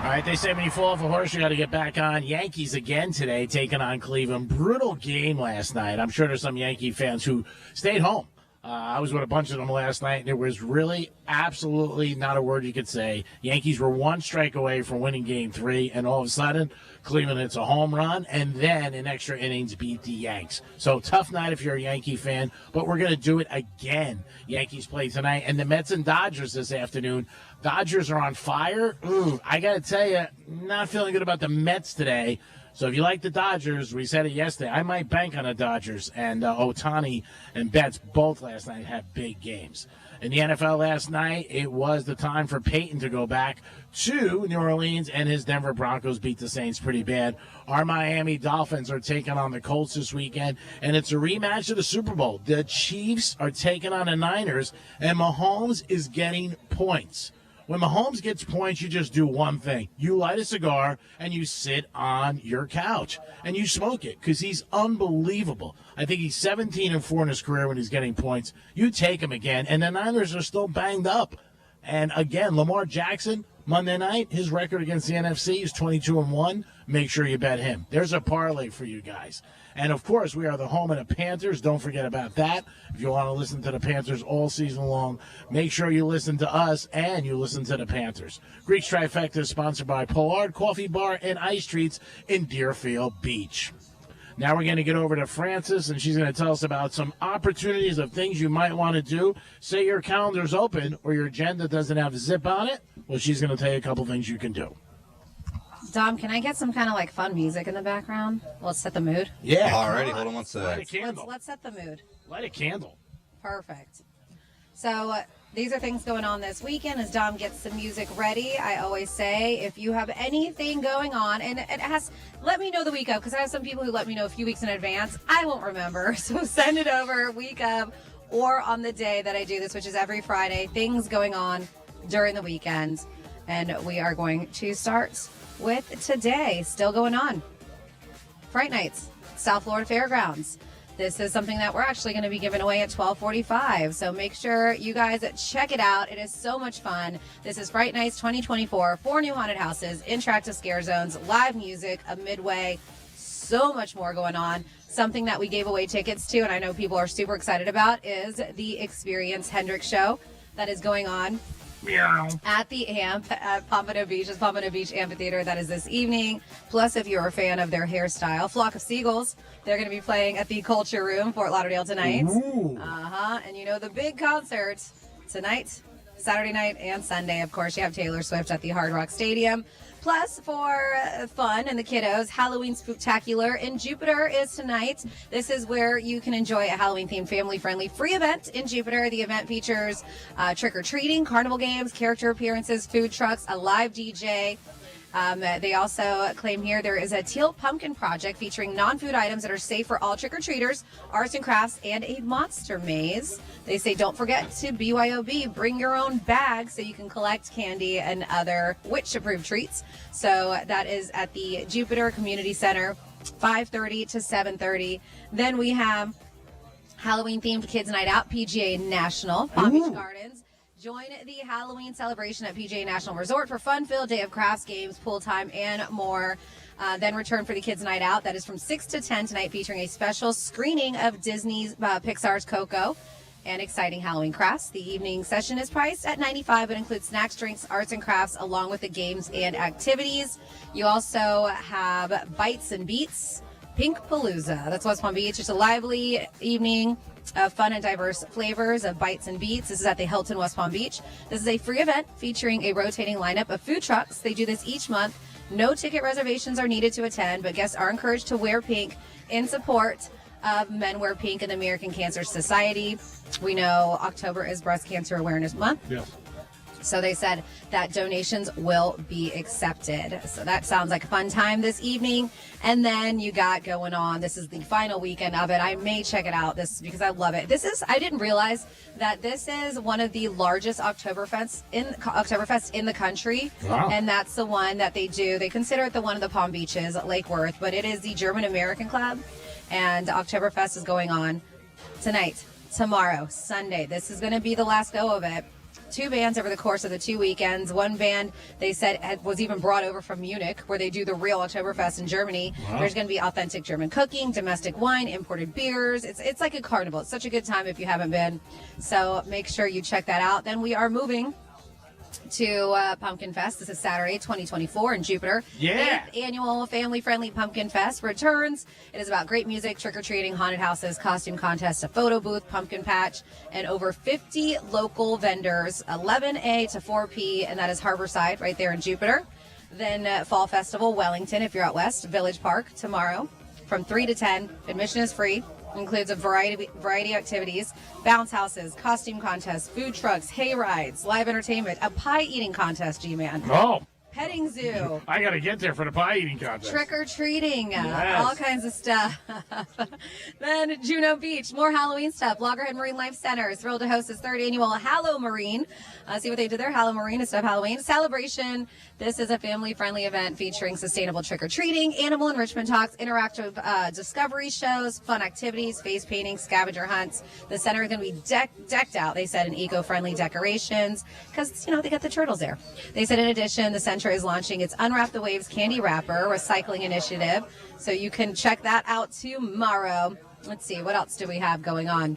All right, they say when you fall off a horse, you got to get back on. Yankees again today, taking on Cleveland. Brutal game last night. I'm sure there's some Yankee fans who stayed home. I was with a bunch of them last night, and there was really absolutely not a word you could say. Yankees were one strike away from winning Game 3, and all of a sudden, Cleveland hits a home run, and then in extra innings beat the Yanks. So tough night if you're a Yankee fan, but we're going to do it again. Yankees play tonight, and the Mets and Dodgers this afternoon. Dodgers are on fire. I got to tell you, not feeling good about the Mets today. So if you like the Dodgers, we said it yesterday, I might bank on the Dodgers. And Ohtani and Betts both last night had big games. In the NFL last night, it was the time for Peyton to go back to New Orleans, and his Denver Broncos beat the Saints pretty bad. Our Miami Dolphins are taking on the Colts this weekend, and it's a rematch of the Super Bowl. The Chiefs are taking on the Niners, and Mahomes is getting points. When Mahomes gets points, you just do one thing. You light a cigar and you sit on your couch and you smoke it because he's unbelievable. I think he's 17-4 in his career when he's getting points. You take him again, and the Niners are still banged up. And again, Lamar Jackson, Monday night, his record against the NFC is 22-1. Make sure you bet him. There's a parlay for you guys. And, of course, we are the home of the Panthers. Don't forget about that. If you want to listen to the Panthers all season long, make sure you listen to us and you listen to the Panthers. Greek's Trifecta is sponsored by Pollard Coffee Bar and Ice Treats in Deerfield Beach. Now we're going to get over to Frances, and she's going to tell us about some opportunities of things you might want to do. Say your calendar's open or your agenda doesn't have a zip on it. Well, she's going to tell you a couple things you can do. Dom, can I get some kind of like fun music in the background? Let's set the mood. Yeah. Alrighty, hold on one sec. Light a candle. Let's set the mood. Light a candle. Perfect. So these are things going on this weekend as Dom gets the music ready. I always say if you have anything going on, and it has, let me know the week of, because I have some people who let me know a few weeks in advance. I won't remember, so send it over week of or on the day that I do this, which is every Friday. Things going on during the weekend, and we are going to start with today. Still going on. Fright Nights, South Florida Fairgrounds. This is something that we're actually going to be giving away at 12:45. So make sure you guys check it out. It is so much fun. This is Fright Nights 2024. 4 new haunted houses, interactive scare zones, live music, a midway, so much more going on. Something that we gave away tickets to, and I know people are super excited about, is the Experience Hendrix show that is going on at the AMP at Pompano Beach. It's Pompano Beach Amphitheater. That is this evening. Plus, if you're a fan of their hairstyle, Flock of Seagulls, they're going to be playing at the Culture Room, Fort Lauderdale tonight. And you know the big concert tonight, Saturday night, and Sunday. Of course, you have Taylor Swift at the Hard Rock Stadium. Plus, for fun and the kiddos, Halloween Spooktacular in Jupiter is tonight. This is where you can enjoy a Halloween-themed, family-friendly, free event in Jupiter. The event features trick-or-treating, carnival games, character appearances, food trucks, a live DJ. They also claim here there is a teal pumpkin project featuring non-food items that are safe for all trick-or-treaters, arts and crafts, and a monster maze. They say don't forget to BYOB, bring your own bag so you can collect candy and other witch-approved treats. So that is at the Jupiter Community Center, 5:30 to 7:30. Then we have Halloween-themed Kids Night Out, PGA National, Palm Beach Gardens. Join the Halloween celebration at PGA National Resort for fun-filled day of crafts, games, pool time, and more. Then return for the Kids Night Out. That is from 6 to 10 tonight, featuring a special screening of Disney's Pixar's Coco and exciting Halloween crafts. The evening session is priced at $95 but includes snacks, drinks, arts and crafts, along with the games and activities. You also have Bites and Beats, Pink Palooza. That's West Palm Beach. It's a lively evening of fun and diverse flavors of Bites and Beats. This is at the Hilton West Palm Beach. This is a free event featuring a rotating lineup of food trucks. They do this each month. No ticket reservations are needed to attend, but guests are encouraged to wear pink in support of Men Wear Pink and the American Cancer Society. We know October is Breast Cancer Awareness Month. Yes. So they said that donations will be accepted. So that sounds like a fun time this evening. And then you got going on, this is the final weekend of it. I may check it out this because I love it. I didn't realize that this is one of the largest Oktoberfest in the country. Wow. And that's the one that they do. They consider it the one of the Palm Beaches, Lake Worth, but it is the German American Club. And Oktoberfest is going on tonight, tomorrow, Sunday. This is going to be the last go of it. 2 bands over the course of the 2 weekends. One band, they said, was even brought over from Munich, where they do the real Oktoberfest in Germany. Wow. There's going to be authentic German cooking, domestic wine, imported beers. It's like a carnival. It's such a good time if you haven't been. So make sure you check that out. Then we are moving to Pumpkin Fest. This is Saturday, 2024 in Jupiter. Yeah. 8th annual family-friendly Pumpkin Fest returns. It is about great music, trick-or-treating, haunted houses, costume contests, a photo booth, pumpkin patch, and over 50 local vendors, 11A to 4P, and that is Harborside right there in Jupiter. Then Fall Festival, Wellington, if you're out west, Village Park tomorrow from 3 to 10. Admission is free. Includes a variety of activities, bounce houses, costume contests, food trucks, hay rides, live entertainment, a pie eating contest, G-Man. Oh. petting zoo. I got to get there for the pie eating contest. Trick-or-treating, Yes. all kinds of stuff. Then Juneau Beach, more Halloween stuff. Loggerhead Marine Life Center is thrilled to host its third annual Hallow Marine. See what they did there, Hallow Marine instead of Halloween. Celebration. This is a family-friendly event featuring sustainable trick-or-treating, animal enrichment talks, interactive discovery shows, fun activities, face painting, scavenger hunts. The center is going to be decked out, they said, in eco-friendly decorations because, they got the turtles there. They said, in addition, the center is launching its Unwrap the Waves candy wrapper recycling initiative. So you can check that out tomorrow. Let's see, what else do we have going on?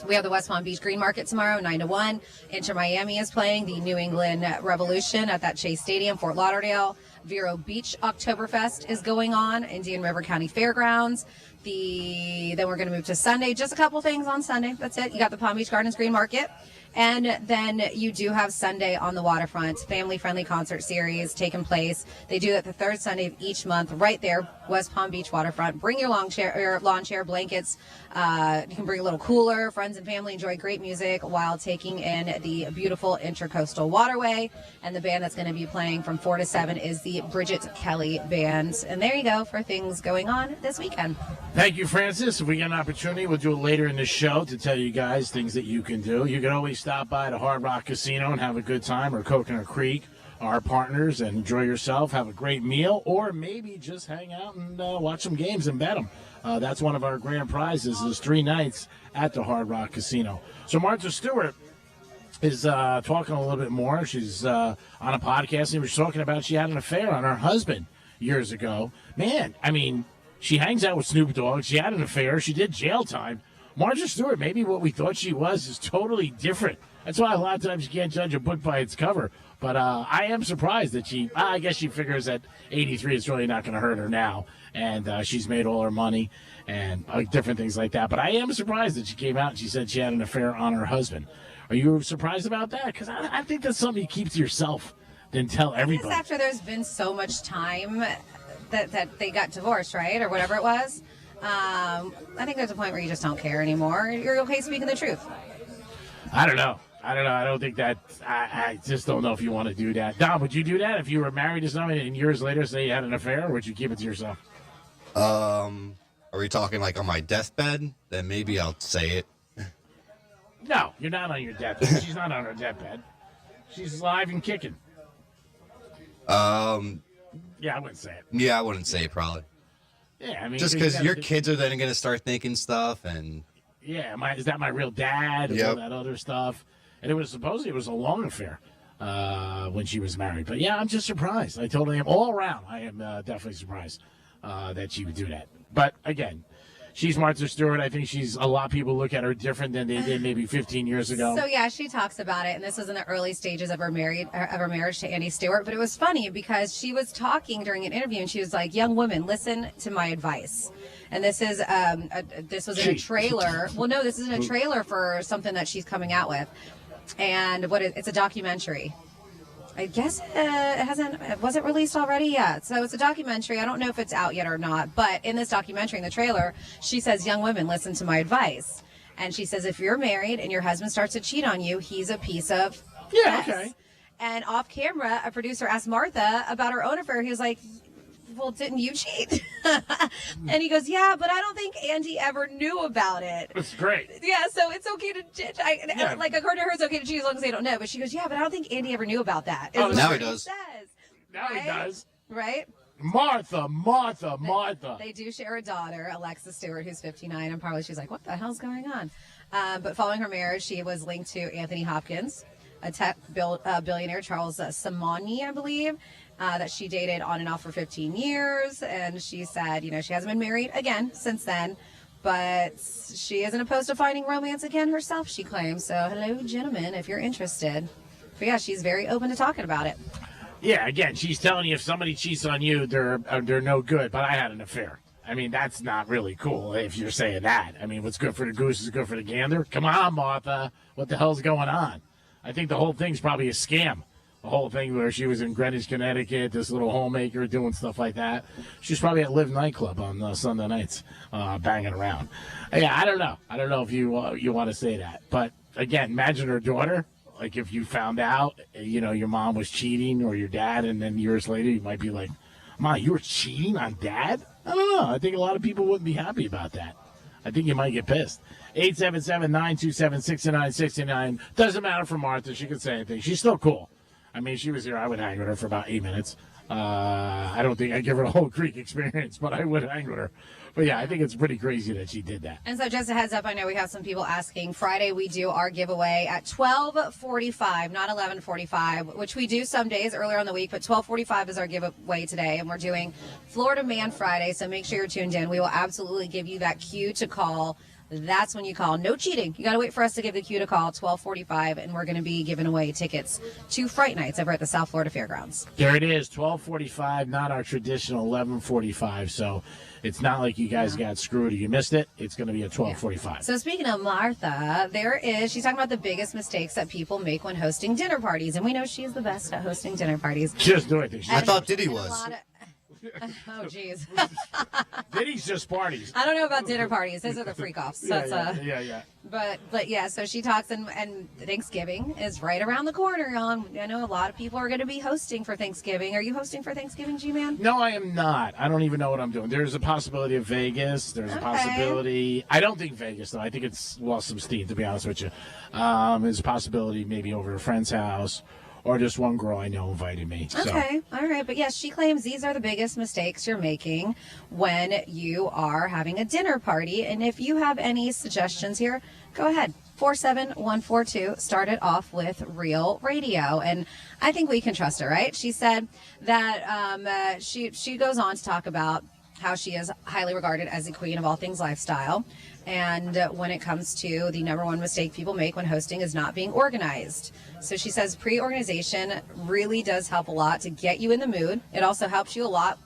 We have the West Palm Beach Green Market tomorrow, 9 to 1. Inter Miami is playing the New England Revolution at that Chase Stadium, Fort Lauderdale. Vero Beach Oktoberfest is going on, Indian River County Fairgrounds. Then we're going to move to Sunday. Just a couple things on Sunday. That's it. You got the Palm Beach Gardens Green Market. And then you do have Sunday on the waterfront, family-friendly concert series taking place. They do that the third Sunday of each month right there, West Palm Beach waterfront. Bring your lawn chair, blankets. You can bring a little cooler. Friends and family enjoy great music while taking in the beautiful Intercoastal Waterway. And the band that's going to be playing from 4 to 7 is the Bridget Kelly Band. And there you go for things going on this weekend. Thank you, Francis. If we get an opportunity, we'll do it later in the show to tell you guys things that you can do. You can always stop by the Hard Rock Casino and have a good time, or Coconut Creek, our partners, and enjoy yourself, have a great meal, or maybe just hang out and watch some games and bet them. That's one of our grand prizes is 3 nights at the Hard Rock Casino. So Martha Stewart is talking a little bit more. She's on a podcast, and she was talking about she had an affair on her husband years ago. Man, I mean, she hangs out with Snoop Dogg. She had an affair. She did jail time. Martha Stewart, maybe what we thought she was is totally different. That's why a lot of times you can't judge a book by its cover. But I am surprised that I guess she figures that 83 is really not going to hurt her now. And she's made all her money and different things like that. But I am surprised that she came out and she said she had an affair on her husband. Are you surprised about that? Because I think that's something you keep to yourself, then tell everybody. It's after there's been so much time that they got divorced, right? Or whatever it was. I think there's a point where you just don't care anymore. You're okay speaking the truth. I don't know. I don't think that. I just don't know if you want to do that. Dom, would you do that if you were married to someone and years later say you had an affair, or would you keep it to yourself? Are we talking like on my deathbed? Then maybe I'll say it. No, you're not on your deathbed. She's not on her deathbed. She's alive and kicking. Yeah, I wouldn't say it. Yeah, I wouldn't say it probably. Yeah, I mean, just because your kids are then going to start thinking stuff and. Yeah, is that my real dad? And all that other stuff. And it was supposedly a long affair when she was married. But yeah, I'm just surprised. I totally am. All around, I am definitely surprised that she would do that. But again, she's Martha Stewart. I think a lot of people look at her different than they did maybe 15 years ago. So yeah, she talks about it, and this was in the early stages of her marriage to Andy Stewart. But it was funny because she was talking during an interview, and she was like, "Young women, listen to my advice." And this is this was in a trailer. Well, no, this is in a trailer for something that she's coming out with, and it's a documentary. I guess it wasn't released already yet. So it's a documentary. I don't know if it's out yet or not. But in this documentary, in the trailer, she says, "Young women, listen to my advice." And she says, if you're married and your husband starts to cheat on you, he's a piece of mess. Okay. And off camera, a producer asked Martha about her own affair. He was like, well, didn't you cheat? And he goes, yeah, but I don't think Andy ever knew about it. That's great. Yeah, so it's okay to like according to her, it's okay to cheat as long as they don't know. But she goes, yeah, but I don't think Andy ever knew about that. Oh, now he does. Now he does. Right? Martha. They do share a daughter, Alexa Stewart, who's 59, and probably she's like, what the hell's going on? But following her marriage, she was linked to Anthony Hopkins, a tech billionaire, Charles Simonyi, I believe, that she dated on and off for 15 years. And she said, she hasn't been married again since then, but she isn't opposed to finding romance again herself, she claims. So hello, gentlemen, if you're interested. But yeah, she's very open to talking about it. Yeah, again, she's telling you if somebody cheats on you, they're no good. But I had an affair. I mean, that's not really cool if you're saying that. I mean, what's good for the goose is good for the gander. Come on, Martha. What the hell's going on? I think the whole thing's probably a scam. The whole thing where she was in Greenwich, Connecticut, this little homemaker doing stuff like that. She's probably at Live nightclub on Sunday nights, banging around. Yeah, I don't know. I don't know if you want to say that. But, again, imagine her daughter. Like if you found out, your mom was cheating or your dad, and then years later you might be like, "Ma, you were cheating on Dad?" I don't know. I think a lot of people wouldn't be happy about that. I think you might get pissed. 877-927-6969. Doesn't matter for Martha. She could say anything. She's still cool. I mean, she was here. I would hang with her for about 8 minutes. I don't think I'd give her the whole Greek experience, but I would hang with her. But yeah, I think it's pretty crazy that she did that. And so just a heads up, I know we have some people asking. Friday we do our giveaway at 12:45, not 11:45, which we do some days earlier in the week, but 12:45 is our giveaway today. And we're doing Florida Man Friday, so make sure you're tuned in. We will absolutely give you that cue to call. That's when you call. No cheating. You got to wait for us to give the cue to call, 12:45, and we're going to be giving away tickets to Fright Nights over at the South Florida Fairgrounds. There it is, 12:45, not our traditional 11:45. So it's not like you guys got screwed or you missed it. It's going to be at 12:45. So speaking of Martha, she's talking about the biggest mistakes that people make when hosting dinner parties, and we know she's the best at hosting dinner parties. Just do it. I thought Diddy was. Oh, jeez. Diddy's just parties. I don't know about dinner parties. Those are the freak-offs. Yeah. But yeah, so she talks, and Thanksgiving is right around the corner. I know a lot of people are going to be hosting for Thanksgiving. Are you hosting for Thanksgiving, G-Man? No, I am not. I don't even know what I'm doing. There's a possibility of Vegas. There's a possibility. I don't think Vegas, though. I think it's some steam, to be honest with you. There's a possibility maybe over a friend's house. Or just one girl I know invited me. Okay, all right. But yes, she claims these are the biggest mistakes you're making when you are having a dinner party. And if you have any suggestions here, go ahead. 47142. Start it off with Real Radio. And I think we can trust her, right? She said that she goes on to talk about how she is highly regarded as the queen of all things lifestyle. And when it comes to the number one mistake people make when hosting is not being organized. So she says pre-organization really does help a lot to get you in the mood. It also helps you a lot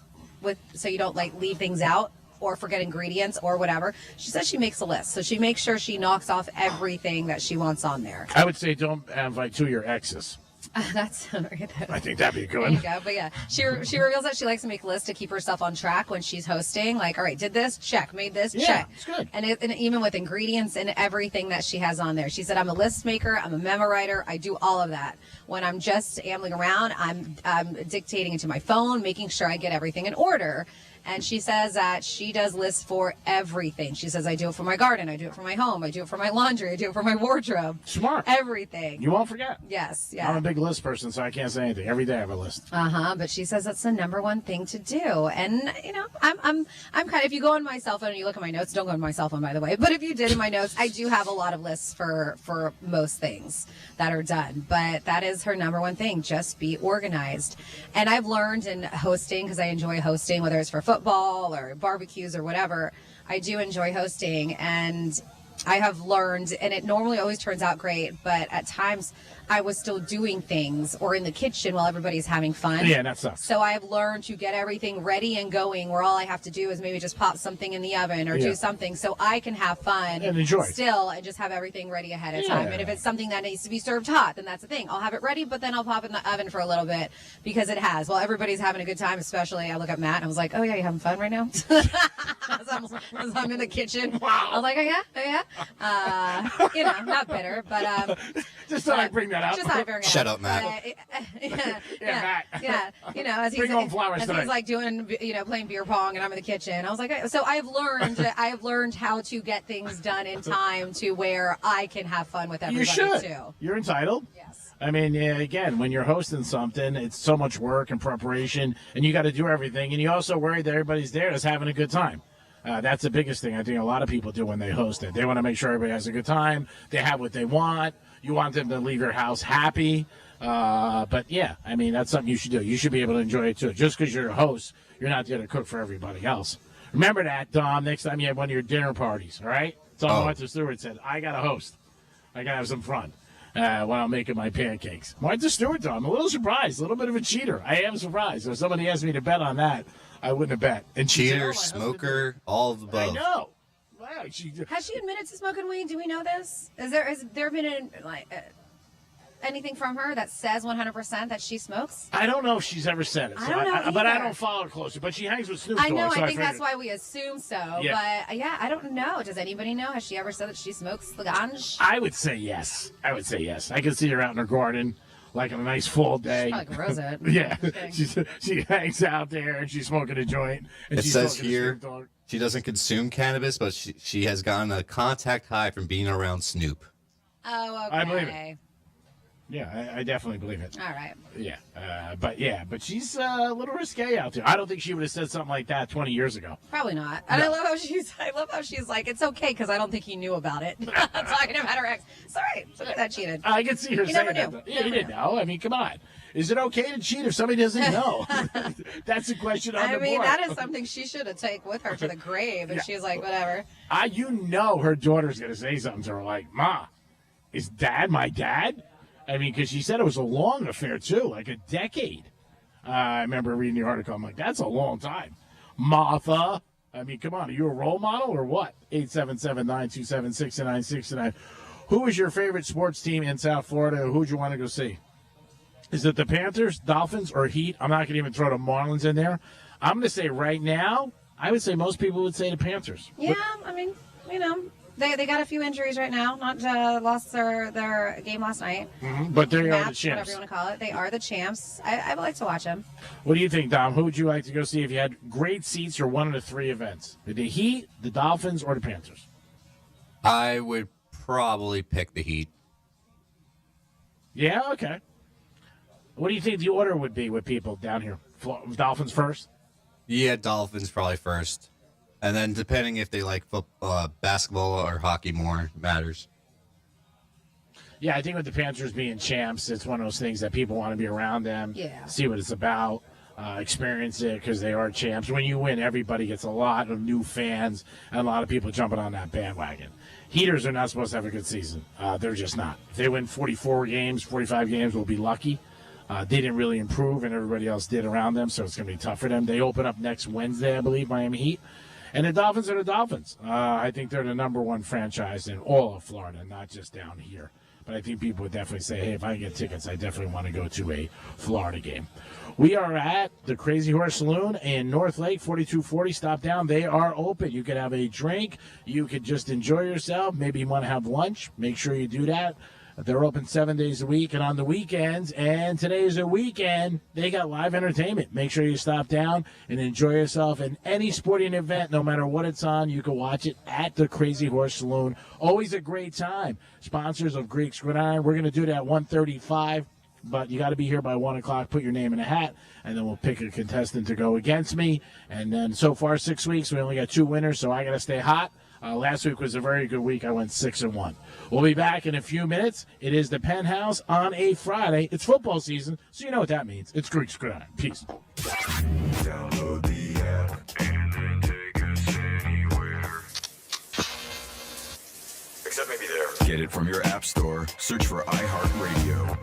so you don't leave things out or forget ingredients or whatever. She says she makes a list. So she makes sure she knocks off everything that she wants on there. I would say don't invite two of your exes. That's right. I think that'd be good. There you go. But yeah, she reveals that she likes to make lists to keep herself on track when she's hosting. Like, all right, did this? Check. Made this? Check. It's good. And even with ingredients and everything that she has on there. She said, I'm a list maker. I'm a memo writer. I do all of that. When I'm just ambling around, I'm dictating into my phone, making sure I get everything in order. And she says that she does lists for everything. She says, I do it for my garden. I do it for my home. I do it for my laundry. I do it for my wardrobe. Smart. Everything. You won't forget. Yes. Yeah. I'm a big list person, so I can't say anything. Every day I have a list. But she says that's the number one thing to do. And, I'm kind of, if you go on my cell phone and you look at my notes, don't go on my cell phone, by the way. But if you did in my notes, I do have a lot of lists for most things that are done. But that is her number one thing. Just be organized. And I've learned in hosting, because I enjoy hosting, whether it's for football or barbecues or whatever, I do enjoy hosting, and I have learned, and it normally always turns out great, but at times I was still doing things or in the kitchen while everybody's having fun. Yeah, that sucks. So I've learned to get everything ready and going, where all I have to do is maybe just pop something in the oven or do something so I can have fun and enjoy still and just have everything ready ahead of time. And if it's something that needs to be served hot, then that's the thing. I'll have it ready, but then I'll pop it in the oven for a little bit because it has. While everybody's having a good time, especially I look at Matt and I was like, oh yeah, you having fun right now? as I'm in the kitchen. Wow. I was like, oh yeah. Not bitter, but just thought I'd bring that up. Just thought I'd bring it Shut up. up, Matt. Matt. As he's like doing, playing beer pong, and I'm in the kitchen. I was like, so I've learned how to get things done in time to where I can have fun with everybody too. You're entitled. Yes. I mean, again, when you're hosting something, it's so much work and preparation, and you got to do everything, and you also worry that everybody's there is having a good time. That's the biggest thing I think a lot of people do when they host it. They want to make sure everybody has a good time. They have what they want. You want them to leave your house happy. But yeah, I mean, that's something you should do. You should be able to enjoy it too. Just because you're a host, you're not there to cook for everybody else. Remember that, Dom, next time you have one of your dinner parties, all right? Tell Martha Stewart said, I got to host. I got to have some fun when I'm making my pancakes. Martha Stewart, Dom, I'm a little surprised, a little bit of a cheater. I am surprised. If somebody asked me to bet on that, I wouldn't have bet. And cheater, smoker, all of the above. I know. Wow, Has she admitted to smoking weed? Do we know this? Has there been anything from her that says 100% that she smokes? I don't know if she's ever said it. I don't know but I either. don't follow her closely. But she hangs with Snoop I Dogg. know. so I think that's figured- why we assume so. Yeah. But yeah, I don't know. Does anybody know? Has she ever said that she smokes the ganj? I would say yes. I can see her out in her garden, like on a nice fall day. She probably grows it. Yeah, she hangs out there and she's smoking a joint. And It she's says smoking a here Snoop Dogg. she doesn't consume cannabis, but she has gotten a contact high from being around Snoop. Oh, okay. I believe it. Yeah, I definitely believe it. All right. Yeah, but she's a little risque out there. I don't think she would have said something like that 20 years ago. Probably not. And I love how she's like, it's okay because I don't think he knew about it. Talking about her ex. Sorry, somebody that cheated. I can see her You saying never that. knew. Yeah, you didn't know. I mean, come on. Is it okay to cheat if somebody doesn't know? That's a question on the board. that is something she should have taken with her to the grave. And she's like, whatever. Her daughter's going to say something to her like, Ma, is Dad my dad? I mean, because she said it was a long affair, too, like a decade. I remember reading the article. I'm like, that's a long time. Martha. I mean, come on. Are you a role model or what? 877-927-6969. Who is your favorite sports team in South Florida? Who would you want to go see? Is it the Panthers, Dolphins, or Heat? I'm not going to even throw the Marlins in there. I'm going to say right now, I would say most people would say the Panthers. Yeah, I mean, they got a few injuries right now. Not lost their game last night. But they are the Match, champs. whatever you want to call it. They are the champs. I would like to watch them. What do you think, Dom? Who would you like to go see if you had great seats or one of the three events? The Heat, the Dolphins, or the Panthers? I would probably pick the Heat. Yeah, okay. What do you think the order would be with people down here? Dolphins first? Yeah, Dolphins probably first. And then depending if they like football, basketball or hockey more matters. Yeah, I think with the Panthers being champs, it's one of those things that people want to be around them, see what it's about, experience it because they are champs. When you win, everybody gets a lot of new fans and a lot of people jumping on that bandwagon. Heaters are not supposed to have a good season. They're just not. If they win 44 games, 45 games, we'll be lucky. They didn't really improve, and everybody else did around them, so it's going to be tough for them. They open up next Wednesday, I believe, Miami Heat. And the Dolphins are the Dolphins. I think they're the number one franchise in all of Florida, not just down here. But I think people would definitely say, hey, if I get tickets, I definitely want to go to a Florida game. We are at the Crazy Horse Saloon in North Lake, 4240. Stop down. They are open. You could have a drink. You could just enjoy yourself. Maybe you want to have lunch. Make sure you do that. They're open 7 days a week and on the weekends. And today is a weekend. They got live entertainment. Make sure you stop down and enjoy yourself in any sporting event, no matter what it's on. You can watch it at the Crazy Horse Saloon. Always a great time. Sponsors of Greek's Gridiron. We're going to do that at 1:35. But you got to be here by 1 o'clock. Put your name in a hat, and then we'll pick a contestant to go against me. And then so far 6 weeks, we only got 2 winners, so I got to stay hot. Last week was a very good week. I went 6-1. We'll be back in a few minutes. It is the Penthouse on a Friday. It's football season, so you know what that means. It's Greek's Gridiron. Peace. Download the app and then take us anywhere. Except maybe there. Get it from your app store. Search for iHeartRadio.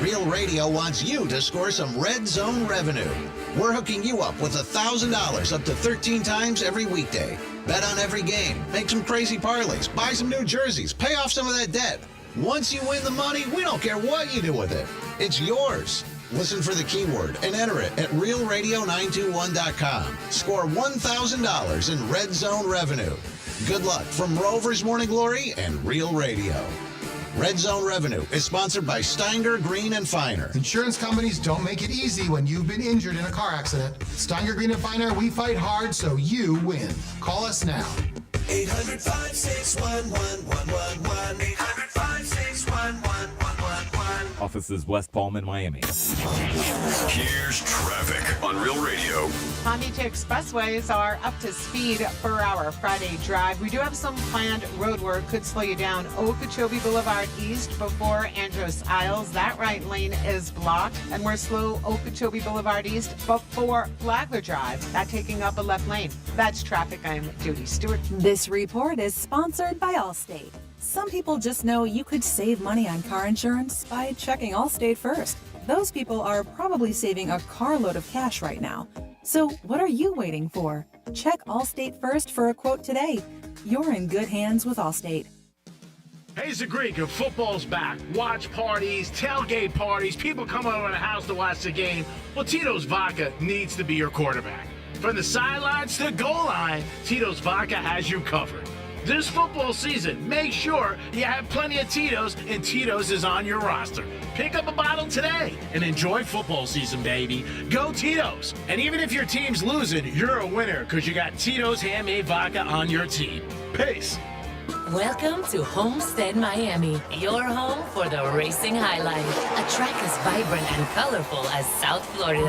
Real Radio wants you to score some Red Zone revenue. We're hooking you up with $1,000 up to 13 times every weekday. Bet on every game, make some crazy parlays, buy some new jerseys, pay off some of that debt. Once you win the money, we don't care what you do with it. It's yours. Listen for the keyword and enter it at realradio921.com. Score $1,000 in Red Zone revenue. Good luck from Rover's Morning Glory and Real Radio. Red Zone Revenue is sponsored by Steinger, Green, and Finer. Insurance companies don't make it easy when you've been injured in a car accident. Steinger, Green, and Finer, we fight hard so you win. Call us now. 800-561-1111. 800-561-1111. Offices West Palm and Miami. Here's traffic on Real Radio. Ponte expressways are up to speed for our Friday drive. We do have some planned road work. Could slow you down. Okeechobee Boulevard East before Andros Isles. That right lane is blocked. And we're slow Okeechobee Boulevard East before Flagler Drive. That taking up a left lane. That's traffic. I'm Judy Stewart. This report is sponsored by Allstate. Some people just know you could save money on car insurance by checking Allstate first. Those people are probably saving a carload of cash right now. So what are you waiting for? Check Allstate first for a quote today. You're in good hands with Allstate. Hey, it's the Greek, and football's back. Watch parties, tailgate parties, people come over to the house to watch the game. Well, Tito's Vodka needs to be your quarterback. From the sidelines to the goal line, Tito's Vodka has you covered. This football season, make sure you have plenty of Tito's, and Tito's is on your roster. Pick up a bottle today and enjoy football season, baby. Go Tito's. And even if your team's losing, you're a winner because you got Tito's handmade vodka on your team. Peace. Welcome to Homestead Miami, your home for the racing highlight. A track as vibrant and colorful as South Florida.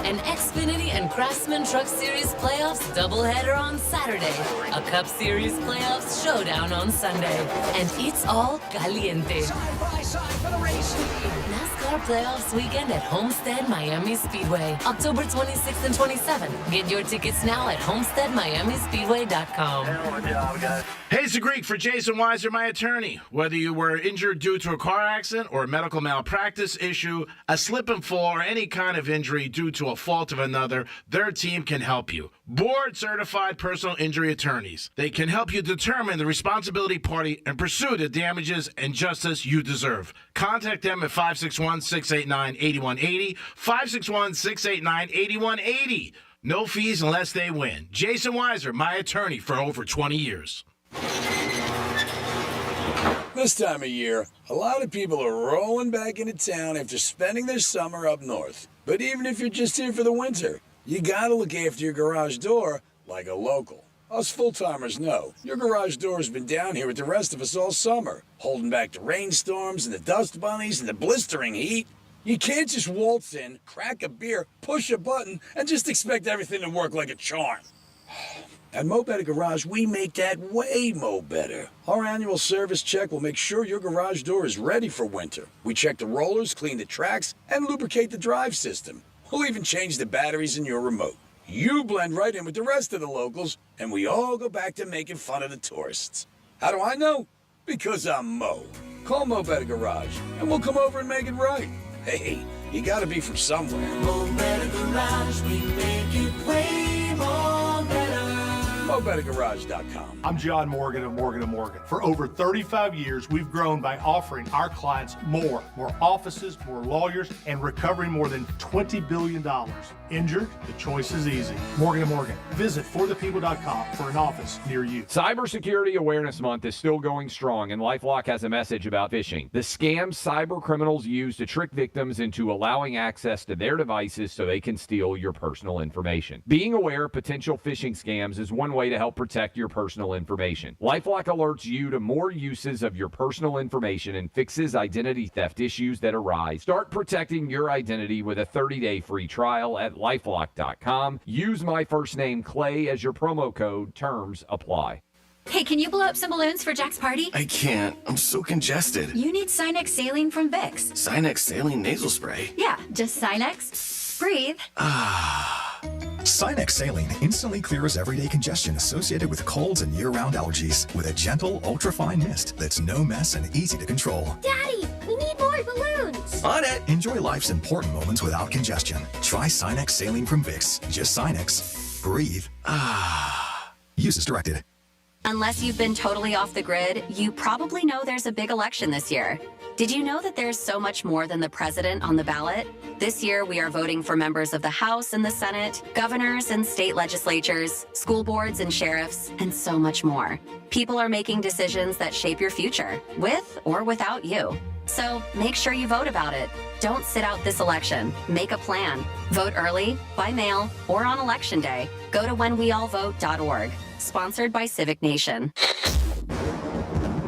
An Xfinity and Craftsman Truck Series playoffs doubleheader on Saturday. A Cup Series playoffs showdown on Sunday. And it's all caliente. Side by side for the racing. NASCAR playoffs weekend at Homestead Miami Speedway. October 26th and 27th. Get your tickets now at homesteadmiamispeedway.com. Hell of a job, guys. Hey, it's the Greek for Jason Weiser, my attorney. Whether you were injured due to a car accident or a medical malpractice issue, a slip and fall, or any kind of injury due to a fault of another, their team can help you. Board-certified personal injury attorneys. They can help you determine the responsibility party and pursue the damages and justice you deserve. Contact them at 561-689-8180, 561-689-8180. No fees unless they win. Jason Weiser, my attorney for over 20 years. This time of year, a lot of people are rolling back into town after spending their summer up north. But even if you're just here for the winter, you gotta look after your garage door like a local. Us full-timers know your garage door has been down here with the rest of us all summer, holding back the rainstorms and the dust bunnies and the blistering heat. You can't just waltz in, crack a beer, push a button, and just expect everything to work like a charm. At Mo Better Garage, we make that way mo better. Our annual service check will make sure your garage door is ready for winter. We check the rollers, clean the tracks, and lubricate the drive system. We'll even change the batteries in your remote. You blend right in with the rest of the locals, and we all go back to making fun of the tourists. How do I know? Because I'm Mo. Call Mo Better Garage, and we'll come over and make it right. Hey, you gotta be from somewhere. Mo Better Garage, we make it way more better. MoBetterGarage.com. I'm John Morgan of Morgan & Morgan. For over 35 years, we've grown by offering our clients more offices, more lawyers, and recovering more than $20 billion. Injured? The choice is easy. Morgan & Morgan. Visit forthepeople.com for an office near you. Cybersecurity Awareness Month is still going strong, and LifeLock has a message about phishing. The scams cyber criminals use to trick victims into allowing access to their devices so they can steal your personal information. Being aware of potential phishing scams is one way to help protect your personal information. LifeLock alerts you to more uses of your personal information and fixes identity theft issues that arise. Start protecting your identity with a 30-day free trial at LifeLock.com. Use my first name, Clay, as your promo code. Terms apply. Hey, can you blow up some balloons for Jack's party? I can't. I'm so congested. You need Sinex Saline from Vicks. Sinex Saline Nasal Spray. Yeah, just Sinex. Breathe. Sinex Saline instantly clears everyday congestion associated with colds and year-round allergies with a gentle, ultra-fine mist that's no mess and easy to control. Daddy, we need more balloons. On it. Enjoy life's important moments without congestion. Try Sinex Saline from Vicks. Just Sinex. Breathe. Use as directed. Unless you've been totally off the grid, you probably know there's a big election this year. Did you know that there's so much more than the president on the ballot? This year, we are voting for members of the House and the Senate, governors and state legislatures, school boards and sheriffs, and so much more. People are making decisions that shape your future, with or without you. So make sure you vote about it. Don't sit out this election. Make a plan. Vote early, by mail, or on Election Day. Go to whenweallvote.org. Sponsored by Civic Nation.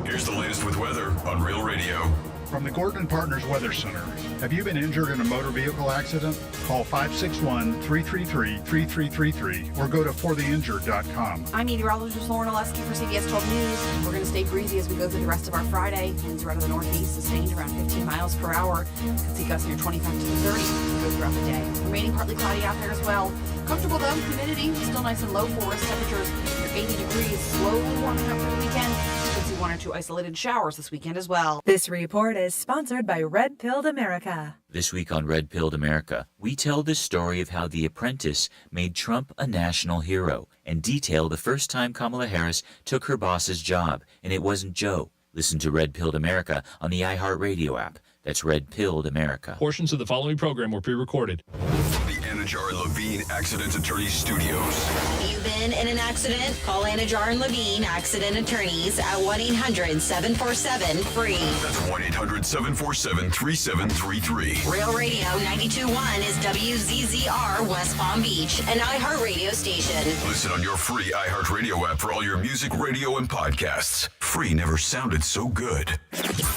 Here's the latest with weather on Real Radio. From the Gordon Partners Weather Center. Have you been injured in a motor vehicle accident? Call 561-333-3333 or go to fortheinjured.com. I'm meteorologist Lauren Oleski for CBS 12 News. We're going to stay breezy as we go through the rest of our Friday. Winds are out of the northeast, sustained around 15 miles per hour. Could see gusts near 25 to 30 as we go throughout the day. Remaining partly cloudy out there as well. Comfortable though, humidity still nice and low for us. Temperatures near 80 degrees, slowly warming up for the weekend. Could see one or two isolated showers this weekend as well. This report is sponsored by Red Pilled America. This week on Red Pilled America, we tell the story of how The Apprentice made Trump a national hero and detail the first time Kamala Harris took her boss's job, and it wasn't Joe. Listen to Red Pilled America on the iHeartRadio app. That's Red Pilled America. Portions of the following program were pre-recorded. From the Anajar and Levine Accident Attorney Studios. You've been in an accident? Call Anajar and Levine Accident Attorneys at 1-800-747-FREE. That's 1-800-747-3733. Real Radio 92.1 is WZZR West Palm Beach, an iHeartRadio station. Listen on your free iHeartRadio app for all your music, radio, and podcasts. Free never sounded so good.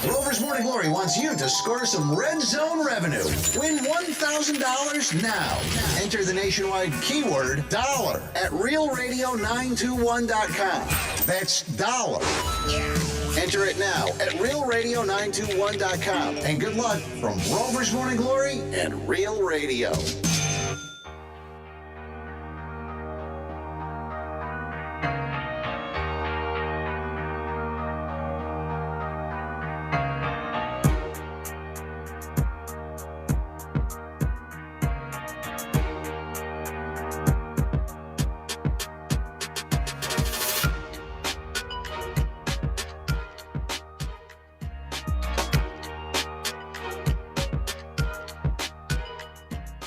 Rover's Morning Glory wants you to score some red zone revenue. Win $1,000 now. Enter the nationwide keyword dollar at realradio921.com. That's dollar. Enter it now at realradio921.com. And good luck from Rover's Morning Glory and Real Radio.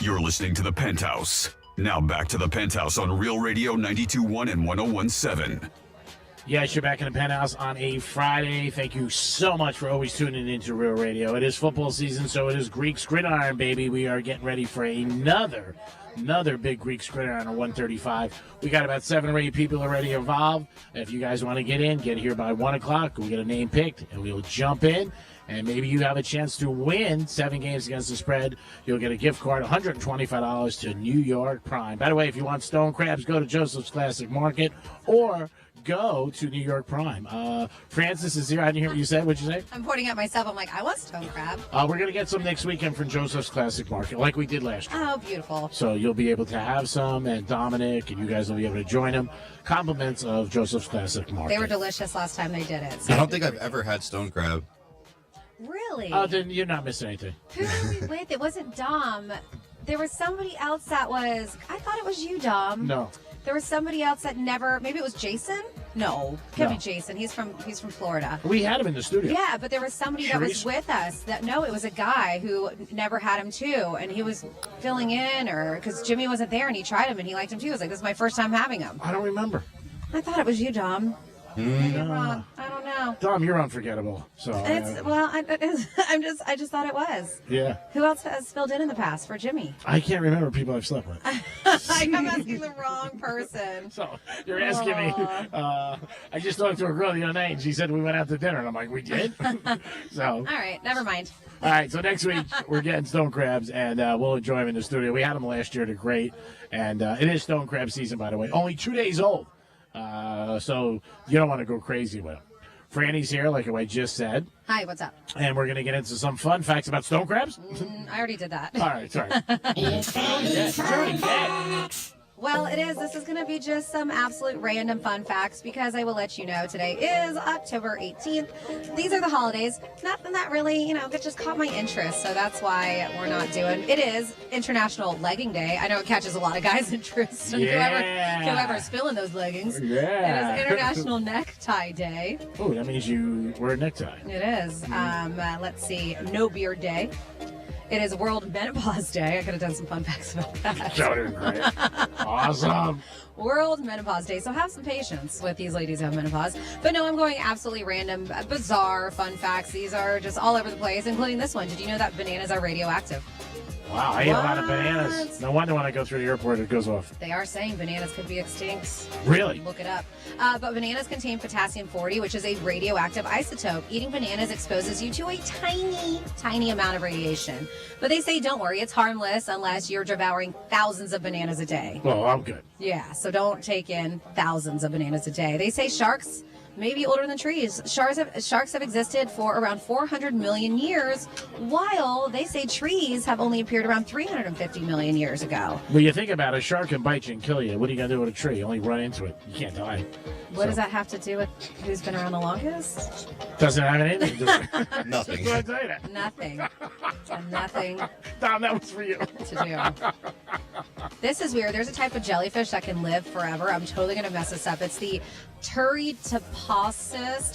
You're listening to The Penthouse. Now back to The Penthouse on Real Radio 92.1 and 101.7. Yes, you're back in the Penthouse on a Friday. Thank you so much for always tuning into Real Radio. It is football season, so it is Greek's Gridiron, baby. We are getting ready for another big Greek's Gridiron on 135. We got about 7 or 8 people already involved. If you guys want to get here by 1 o'clock. We'll get a name picked, and we'll jump in. And maybe you have a chance to win 7 games against the spread. You'll get a gift card, $125 to New York Prime. By the way, if you want stone crabs, go to Joseph's Classic Market or go to New York Prime. Francis is here. I didn't hear what you said. What'd you say? I'm pointing at myself. I'm like, I want stone crab. We're going to get some next weekend from Joseph's Classic Market, like we did last year. Oh, beautiful. So you'll be able to have some, and Dominic, and you guys will be able to join him. Compliments of Joseph's Classic Market. They were delicious last time they did it. So I don't think I've ever had stone crab. Really? Oh, then you're not missing anything. Who were we with? It wasn't Dom. There was somebody else that was. I thought it was you, Dom. No. There was somebody else that never. Maybe it was Jason. No, could be No. Jason. He's from Florida. We had him in the studio. Yeah, but there was somebody that was Sharice? with us. That no, it was a guy who never had him too, and he was filling in, or because Jimmy wasn't there, and he tried him, and he liked him too. He was like, "This is my first time having him." I don't remember. I thought it was you, Dom. Maybe No. wrong. I don't know. Dom, you're unforgettable. So It's well, I just thought it was. yeah. Who else has filled in the past for Jimmy? I can't remember people I've slept with. I'm asking the wrong person. So you're asking me. I just talked to a girl the other night, and she said we went out to dinner, and I'm like, we did. So All right, never mind. all right. So next week we're getting stone crabs, and we'll enjoy them in the studio. We had them last year; they're great, and it is stone crab season, by the way. Only 2 days old, so you don't want to go crazy with them. Franny's here, like I just said, Hi, what's up? and we're gonna get into some fun facts about stone crabs. I already did that. All right, sorry. Well, it is. This is going to be just some absolute random fun facts because I will let you know today is October 18th. These are the holidays. Nothing that really, it just caught my interest. So that's why we're not doing. It is International Legging Day. I know it catches a lot of guys' interest. Yeah. Whoever's filling those leggings. Yeah. It is International Necktie Day. Oh, that means you wear a necktie. It is. Let's see. No Beard Day. It is World Menopause Day. I could have done some fun facts about that. That would have been great. Awesome. World Menopause Day. So have some patience with these ladies who have menopause. But no, I'm going absolutely random, bizarre fun facts. These are just all over the place, including this one. Did you know that bananas are radioactive? Wow, I eat a lot of bananas. No wonder when I go through the airport, it goes off. They are saying bananas could be extinct. Really? Look it up. But bananas contain potassium-40, which is a radioactive isotope. Eating bananas exposes you to a tiny, tiny amount of radiation. But they say, don't worry, it's harmless unless you're devouring thousands of bananas a day. Well, I'm good. Yeah, so don't take in thousands of bananas a day. They say sharks may be older than trees. Sharks have existed for around 400 million years, while they say trees have only appeared around 350 million years ago. Well, you think about it, a shark can bite you and kill you. What are you going to do with a tree? You only run into it. You can't die. What does that have to do with who's been around the longest? Doesn't have anything to do with it. Nothing. Just wanna tell you that. Nothing. Nothing Tom, that was for you. to do. This is weird. There's a type of jellyfish that can live forever. I'm totally going to mess this up. It's the Turritopsis,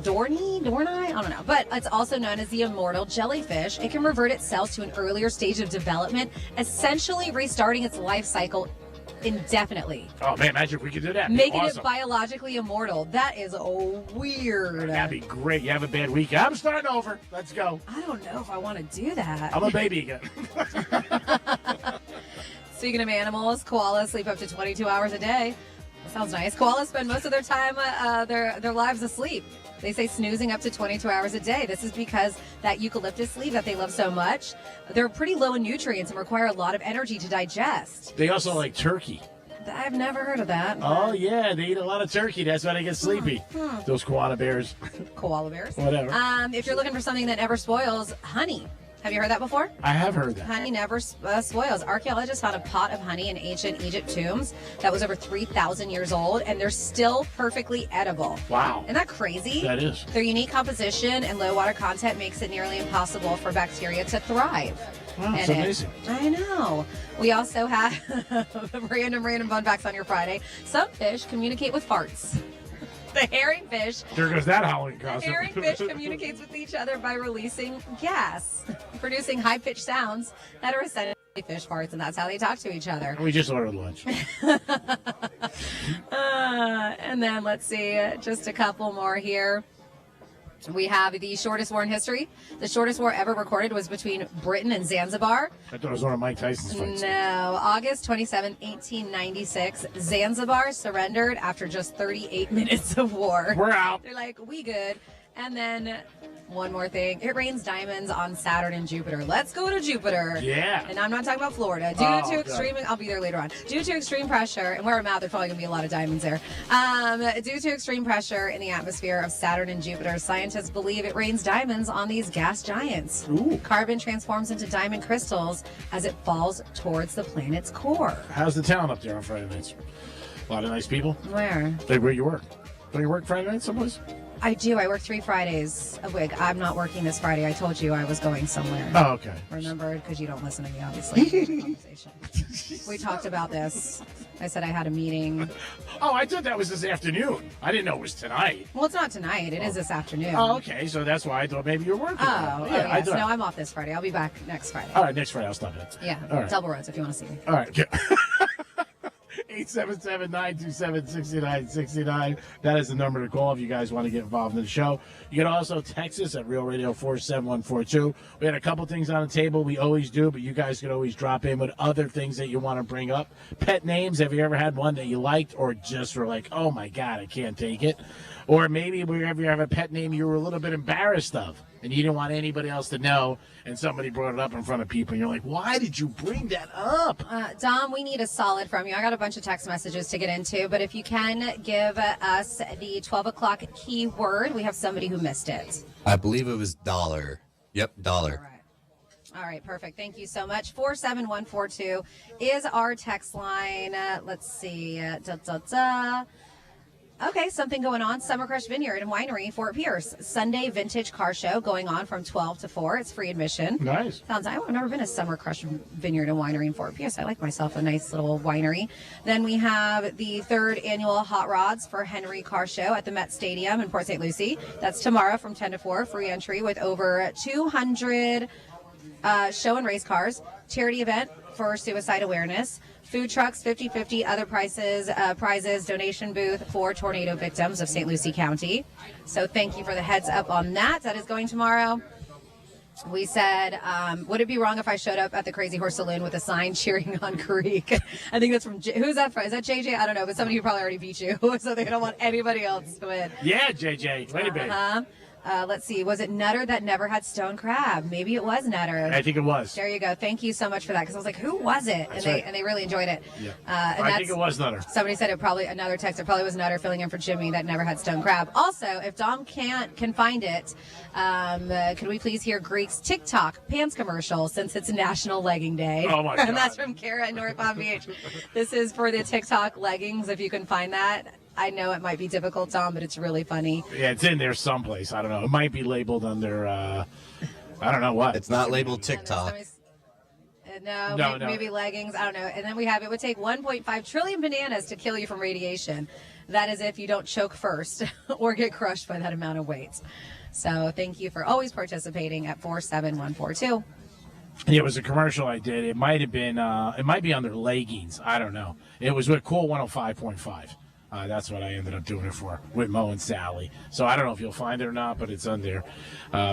Dorni, I don't know. But it's also known as the immortal jellyfish. It can revert its cells to an earlier stage of development, essentially restarting its life cycle indefinitely. Oh, man, imagine if we could do that. Making awesome. it biologically immortal. That is weird. That'd be great. You have a bad week. I'm starting over. Let's go. I don't know if I want to do that. I'm a baby again. Speaking of animals, koalas sleep up to 22 hours a day. That sounds nice. Koalas spend most of their time, their lives asleep. They say snoozing up to 22 hours a day. This is because that eucalyptus leaf that they love so much, they're pretty low in nutrients and require a lot of energy to digest. They also like turkey. I've never heard of that. Oh, yeah. They eat a lot of turkey. That's why they get sleepy. Those koala bears. Koala bears. Whatever. If you're looking for something that never spoils, honey. Have you heard that before? I have heard that. Honey never spoils. Archaeologists found a pot of honey in ancient Egypt tombs that was over 3,000 years old, and they're still perfectly edible. Wow. Isn't that crazy? That is. Their unique composition and low water content makes it nearly impossible for bacteria to thrive. Wow, it's amazing. I know. We also have random fun facts on your Friday. Some fish communicate with farts. The herringfish. There goes that Halloween The costume. herringfish communicates with each other by releasing gas, producing high-pitched sounds that are essentially fish farts, and that's how they talk to each other. We just ordered lunch. And then let's see, just a couple more here. We have the shortest war in history. The shortest war ever recorded was between Britain and Zanzibar. I thought it was one of Mike Tyson's fights. No, August 27, 1896, Zanzibar surrendered after just 38 minutes of war. We're out. They're like, we good. And then one more thing. It rains diamonds on Saturn and Jupiter. Let's go to Jupiter. Yeah. And I'm not talking about Florida. Due Oh, to God. extreme, I'll be there later on. Due to extreme pressure, and where I'm at, there's probably going to be a lot of diamonds there. Due to extreme pressure in the atmosphere of Saturn and Jupiter, scientists believe it rains diamonds on these gas giants. Ooh. Carbon transforms into diamond crystals as it falls towards the planet's core. How's the town up there on Friday nights? A lot of nice people. Where? Like where you work. Don't you work Friday night someplace? I do. I work 3 Fridays a week. I'm not working this Friday. I told you I was going somewhere. Oh, okay. Remember? Because you don't listen to me, obviously. Conversation. We talked about this. I said I had a meeting. Oh, I thought that was this afternoon. I didn't know it was tonight. Well, it's not tonight. It is this afternoon. Oh, okay. So that's why I thought maybe you were working. Oh, yeah, I yes. thought. No, I'm off this Friday. I'll be back next Friday. All right, next Friday I'll stop it. Yeah. All right. Double roads if you want to see me. All right. 877-927-6969. That is the number to call if you guys want to get involved in the show. You can also text us at Real Radio 47142. We had a couple things on the table. We always do, but you guys can always drop in with other things that you want to bring up. Pet names. Have you ever had one that you liked or just were like, oh my God, I can't take it? Or maybe wherever you have a pet name you were a little bit embarrassed of and you didn't want anybody else to know, and somebody brought it up in front of people, and you're like, why did you bring that up? Dom, we need a solid from you. I got a bunch of text messages to get into, but if you can give us the 12 o'clock keyword, we have somebody who missed it. I believe it was dollar. Yep, dollar. All right, perfect. Thank you so much. 47142 is our text line. Let's see. Okay, something going on. Summer Crush Vineyard and Winery, Fort Pierce. Sunday vintage car show going on from 12 to 4. It's free admission. Nice. I've never been to Summer Crush Vineyard and Winery in Fort Pierce. I like myself a nice little winery. Then we have the 3rd annual Hot Rods for Henry Car Show at the Met Stadium in Port St. Lucie. That's tomorrow from 10 to 4. Free entry with over 200 show and race cars. Charity event for suicide awareness. Food trucks, 50-50, other prizes, donation booth for tornado victims of St. Lucie County. So thank you for the heads up on that. That is going tomorrow. We said, would it be wrong if I showed up at the Crazy Horse Saloon with a sign cheering on Creek? I think that's from, who's that from? Is that JJ? I don't know, but somebody who probably already beat you, so they don't want anybody else to win. Yeah, JJ. Wait a minute. Let's see. Was it Nutter that never had stone crab? Maybe it was Nutter. I think it was. There you go. Thank you so much for that. Because I was like, who was it? That's And right. they really enjoyed it. Yeah. And I think it was Nutter. Somebody said it probably, another text, it probably was Nutter filling in for Jimmy that never had stone crab. Also, if Dom can find it, could we please hear Greek's TikTok pants commercial since it's National Legging Day? Oh, my God. And that's from Kara in North Palm Beach. This is for the TikTok leggings, if you can find that. I know it might be difficult, Tom, but it's really funny. Yeah, it's in there someplace. I don't know. It might be labeled under, I don't know what. It's not labeled TikTok. No, maybe leggings. I don't know. And then we have, it would take 1.5 trillion bananas to kill you from radiation. That is if you don't choke first or get crushed by that amount of weight. So thank you for always participating at 47142. It was a commercial I did. It might have been, it might be under leggings. I don't know. It was with Cool 105.5. That's what I ended up doing it for, with Mo and Sally. So I don't know if you'll find it or not, but it's on there.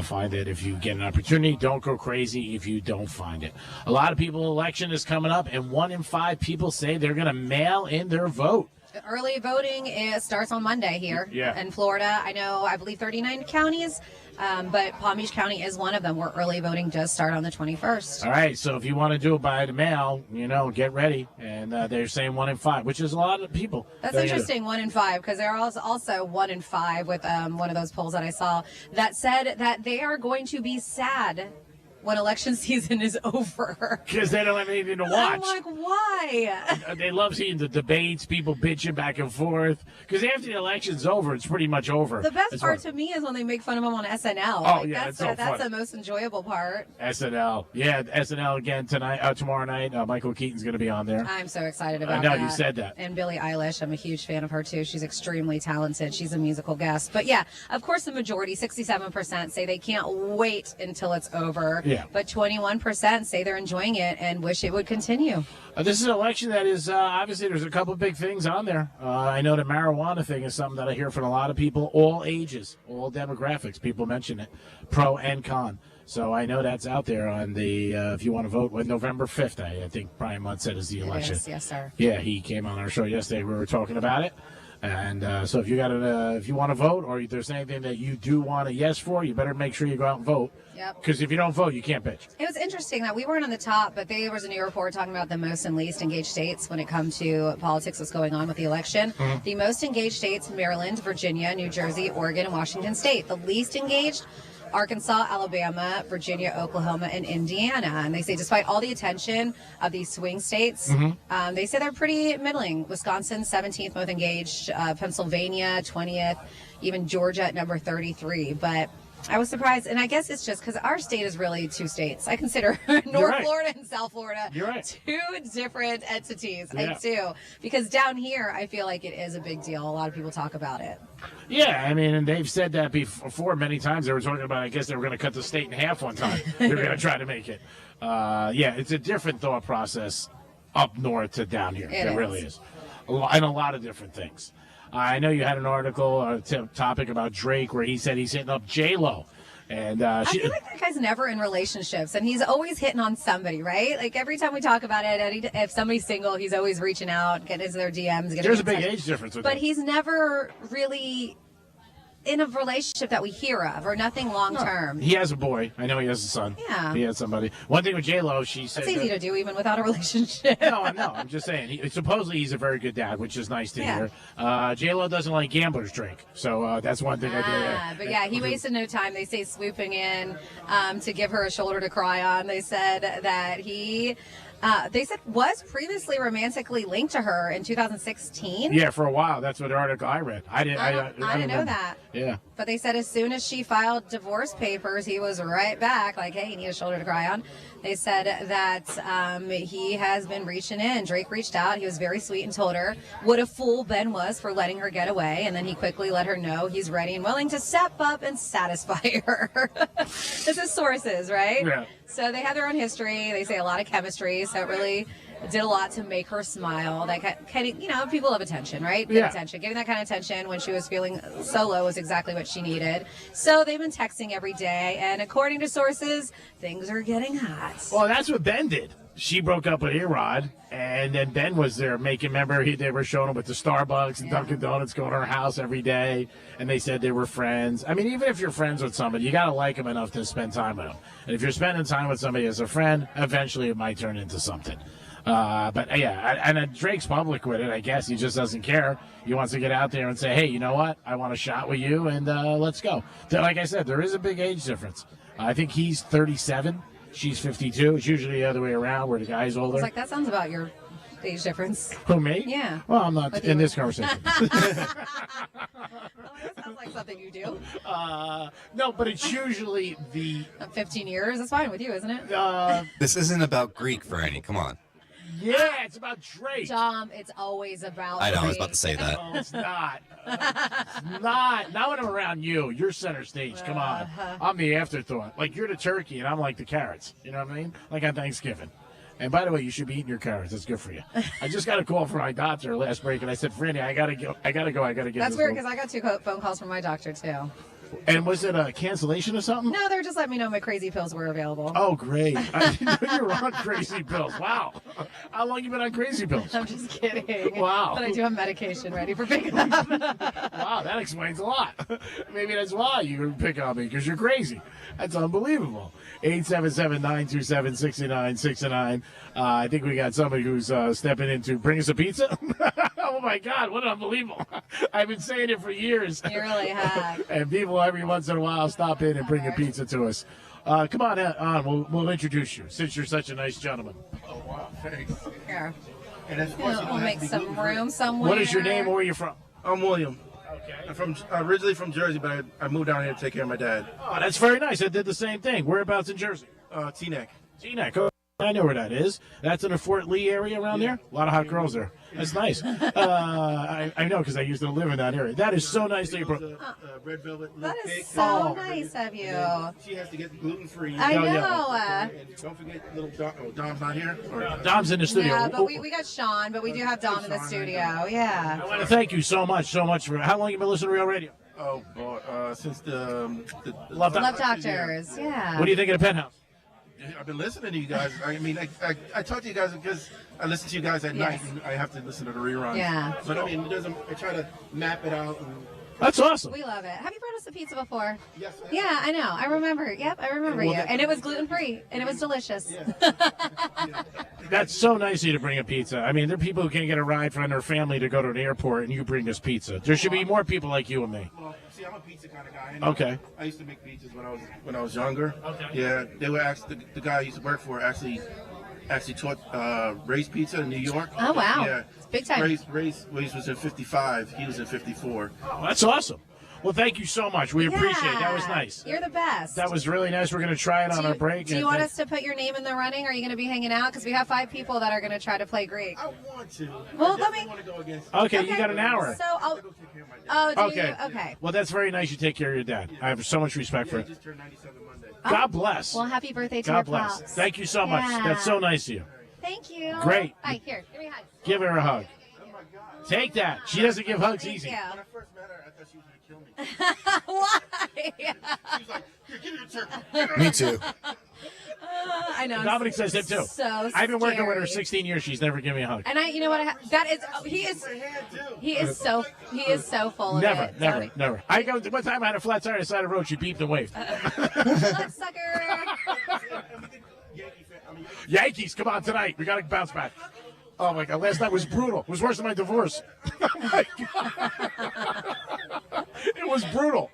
Find it if you get an opportunity. Don't go crazy if you don't find it. A lot of people, election is coming up, and 1 in 5 people say they're going to mail in their vote. Early voting starts on Monday here in Florida. I believe 39 counties, but Palm Beach County is one of them where early voting does start on the 21st. All right, so if you want to do it by the mail, get ready. And they're saying 1 in 5, which is a lot of people. That's interesting, 1 in 5, because there are also 1 in 5 with one of those polls that I saw that said that they are going to be sad when election season is over. Because they don't have anything to watch. I'm like, why? They love seeing the debates, people bitching back and forth. Because after the election's over, it's pretty much over. The best part to me is when they make fun of them on SNL. That's the most enjoyable part. SNL. Yeah, SNL again tomorrow night. Michael Keaton's going to be on there. I'm so excited about that. I that. know, you said that. And Billie Eilish, I'm a huge fan of her too. She's extremely talented. She's a musical guest. But yeah, of course the majority, 67%, say they can't wait until it's over. Yeah. But 21% say they're enjoying it and wish it would continue. This is an election that is, obviously, there's a couple of big things on there. I know the marijuana thing is something that I hear from a lot of people, all ages, all demographics. People mention it, pro and con. So I know that's out there on the, if you want to vote, November 5th, I think Brian Mudd said is the election. It is, yes, sir. Yeah, he came on our show yesterday. We were talking about it. And so if you want to vote, or if there's anything that you do want a yes for, you better make sure you go out and vote. Yep. Because if you don't vote, you can't bitch. It was interesting that we weren't on the top, but there was a new report talking about the most and least engaged states when it comes to politics that's going on with the election. Mm-hmm. The most engaged states, Maryland, Virginia, New Jersey, Oregon, and Washington State. The least engaged, Arkansas, Alabama, Virginia, Oklahoma, and Indiana. And they say despite all the attention of these swing states, they say they're pretty middling. Wisconsin, 17th most engaged, Pennsylvania, 20th, even Georgia at number 33. But I was surprised, and I guess it's just because our state is really 2 states. I consider North Florida and South Florida 2 different entities. Yeah. I do. Because down here, I feel like it is a big deal. A lot of people talk about it. Yeah, I mean, and they've said that before many times. They were talking about, I guess they were going to cut the state in half one time. They were going to try to make it. Yeah, it's a different thought process up north to down here. It really is. And a lot of different things. I know you had an article or topic about Drake where he said he's hitting up J-Lo. And I feel like that guy's never in relationships, and he's always hitting on somebody, right? Like every time we talk about it, if somebody's single, he's always reaching out, getting into their DMs. There's a big age difference with but he's never really in a relationship that we hear of, or nothing long term. He has a boy. I know he has a son. Yeah. He has somebody. One thing with J-Lo, she said... It's easy to do even without a relationship. No, I'm just saying. Supposedly he's a very good dad, which is nice to hear. J-Lo doesn't like gamblers drink. So that's one thing I did. But yeah, he wasted no time. They say swooping in to give her a shoulder to cry on. They said that he... they said was previously romantically linked to her in 2016. Yeah, for a while. That's what the article I read. I didn't know that. Yeah. But they said as soon as she filed divorce papers, he was right back. Like, hey, you need a shoulder to cry on. They said that he has been reaching in. Drake reached out. He was very sweet and told her what a fool Ben was for letting her get away. And then he quickly let her know he's ready and willing to step up and satisfy her. This is sources, right? Yeah. So they have their own history. They say a lot of chemistry. So it really did a lot to make her smile. That kind of, people love attention, right? Good attention. Giving that kind of attention when she was feeling so low was exactly what she needed. So they've been texting every day. And according to sources, things are getting hot. Well, that's what Ben did. She broke up with A-Rod, and then Ben was there making, remember, they were showing him with the Starbucks and Dunkin' Donuts, going to her house every day, and they said they were friends. I mean, even if you're friends with somebody, you got to like them enough to spend time with them. And if you're spending time with somebody as a friend, eventually it might turn into something. But yeah, and Drake's public with it, I guess. He just doesn't care. He wants to get out there and say, hey, you know what? I want a shot with you, and let's go. Like I said, there is a big age difference. I think he's 37. She's 52. It's usually the other way around where the guy's older. It's like, that sounds about your age difference. Who, me? Yeah. Well, I'm not in this conversation. Oh That sounds like something you do. No, but it's usually the 15 years. That's fine with you, isn't it? This isn't about Greek, Franny. Come on. Yeah, it's about Drake. Dom, it's always about. I know, I was Drake. about to say that. No, it's not. It's not. Not when I'm around you. You're center stage. Come on. I'm the afterthought. Like, you're the turkey, and I'm like the carrots. You know what I mean? Like on Thanksgiving. And by the way, you should be eating your carrots. That's good for you. I just got a call from my doctor last break, and I said, Franny, I gotta go. I gotta get. That's this weird over." because I got 2 phone calls from my doctor too. And was it a cancellation or something? No, they were just letting me know my crazy pills were available. Oh, great. I didn't know you were on crazy pills. Wow. How long you been on crazy pills? I'm just kidding. Wow. But I do have medication ready for pickup. Wow, that explains a lot. Maybe that's why you pick on me, because you're crazy. That's unbelievable. 877-927-6969. I think we got somebody who's stepping in to bring us a pizza. Oh, my God, what unbelievable. I've been saying it for years. You really have. And people every once in a while stop in and bring a pizza to us. Come on. We'll introduce you, since you're such a nice gentleman. Oh, wow. Thanks. Here. And of course, We'll make some room somewhere. What is your name and where are you from? I'm William. Okay. I'm from originally from Jersey, but I moved down here to take care of my dad. Oh, that's very nice. I did the same thing. Whereabouts in Jersey? Teaneck. Teaneck. Oh, I know where that is. That's in the Fort Lee area around there. A lot of hot girls there. That's nice. I know because I used to live in that area. That is so nice that you brought. Red velvet. That is so nice of you. She has to get gluten free. I know. And don't forget little Dom's not here. Dom's in the studio. Yeah, but we got Sean, but we do have Dom in the studio. Yeah. I want to thank you so much for how long you been listening to Real Radio? Oh, boy, since the Love Doctors. Yeah. What do you think of the Penthouse? I've been listening to you guys. I mean, I talk to you guys because I listen to you guys at night, and I have to listen to the reruns. Yeah. But I mean, it doesn't. I try to map it out. That's awesome. We love it. Have you brought us a pizza before? Yes. Yeah, I know. I remember. Yep, I remember you. And it was gluten free, and it was delicious. That's so nice of you to bring a pizza. I mean, there are people who can't get a ride from their family to go to an airport, and you bring us pizza. There should be more people like you and me. Well, see, I'm a pizza kind of guy. Anyway. Okay. I used to make pizzas when I was younger. Okay. Yeah, they were actually the guy I used to work for actually taught Ray's Pizza in New York. Oh wow. Yeah. It's big time. Ray's was in 55. He was in 54. Oh, that's awesome. Well, thank you so much. We appreciate it. That was nice. You're the best. That was really nice. We're going to try it on our break. Do you want us to put your name in the running? Are you going to be hanging out? Because we have 5 people that are going to try to play Greek. I want to. Well, I let me. want to go against. Okay, you got an hour. So I'll. Oh, do Okay. you? Okay. Well, that's very nice. You take care of your dad. I have so much respect for He it. just turned 97 Monday. God bless. Well, happy birthday to God your bless. pops. Thank you so much. Yeah. That's so nice of you. Thank you. Great. Hi, here. Give me a hug. Give her a hug. Take that. She doesn't give hugs easy. Thank When I first met her, I thought she was going to kill me. Why? She was like, "Here, give me the turkey." Me too. I know. Dominic says him too. So I've been working with her scary. 16 years. She's never given me a hug. And you know what? That is. He is so full of Never, it. never. I go. One time I had a flat tire on the side of the road. She beeped and waved. Bloodsucker. Yankees, come on tonight. We got to bounce back. Oh my God! Last night was brutal. It was worse than my divorce. Oh my God. It was brutal.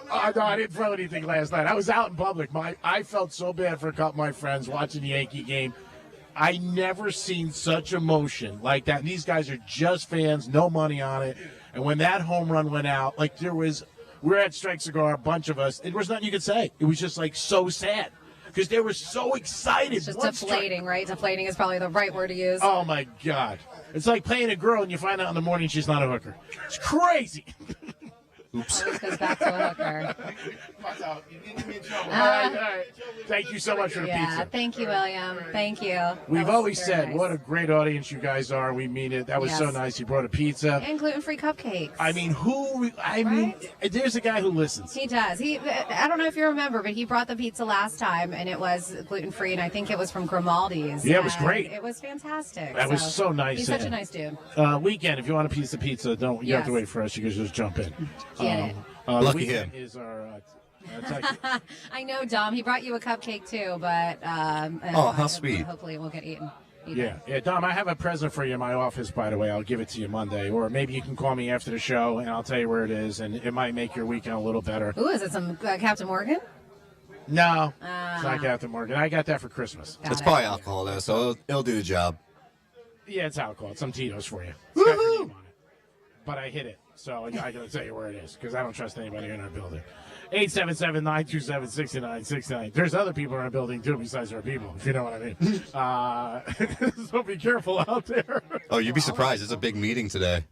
No, I didn't throw anything last night. I was out in public. I felt so bad for a couple of my friends watching the Yankee game. I never seen such emotion like that. And these guys are just fans, no money on it. And when that home run went out, like we're at Strike Cigar, a bunch of us. There was nothing you could say. It was just like so sad. Because they were so excited. It's just deflating, right? Deflating is probably the right word to use. Oh, my God. It's like playing a girl and you find out in the morning she's not a hooker. It's crazy. Oops. Always goes back to a hooker. All right. Thank you so much for the Yeah, pizza. thank you, William. Thank you. We've That was always very said nice. what a great audience you guys are. We mean it. That was so Yes. nice. You brought a pizza. And gluten-free cupcakes. I mean, there's a guy who listens. He does. I don't know if you remember, but he brought the pizza last time, and it was gluten-free, and I think it was from Grimaldi's. Yeah, it was and great. It was fantastic. That was so nice. He's of such a him. nice dude. Weekend, if you want a piece of pizza, you have to Yes. wait for us. You can just jump in. Get it. Lucky Weekend him. Is our, I know, Dom. He brought you a cupcake too, but Oh, how sweet. Hopefully, it won't get eaten. yeah, Dom, I have a present for you in my office, by the way. I'll give it to you Monday. Or maybe you can call me after the show, and I'll tell you where it is, and it might make your weekend a little better. Ooh, is it some Captain Morgan? No, it's not Captain Morgan. I got that for Christmas. It's probably alcohol, though, so it'll do the job. Yeah, it's alcohol. It's some Tito's for you. It's got your name on it. but I hit it. So I got to tell you where it is because I don't trust anybody in our building. 877-927-6969. There's other people in our building, too, besides our people, if you know what I mean. So be careful out there. Oh, you'd be surprised. It's a big meeting today.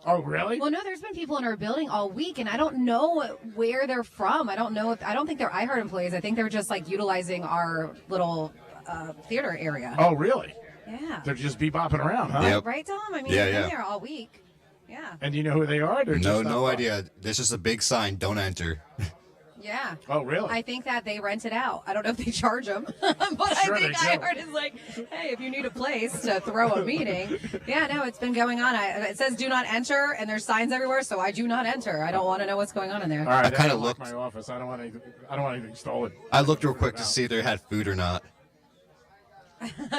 Oh, really? Well, no, there's been people in our building all week, and I don't know where they're from. I don't think they're iHeart employees. I think they're just, like, utilizing our little theater area. Oh, really? Yeah. They're just bebopping around, huh? Yep. Right, Tom? I mean, Yeah, they've been yeah. there all week. Yeah. And do you know who they are? No idea. There's just a big sign, don't enter. Yeah. Oh, really? I think that they rent it out. I don't know if they charge them, but Sure I think they do. iHeart is like, hey, if you need a place to throw a meeting. Yeah, no, it's been going on. It says do not enter, and there's signs everywhere, so I do not enter. I don't want to know what's going on in there. All right, I kinda locked looked- my office. I don't want anything stolen. I looked real quick to see if they had food or not.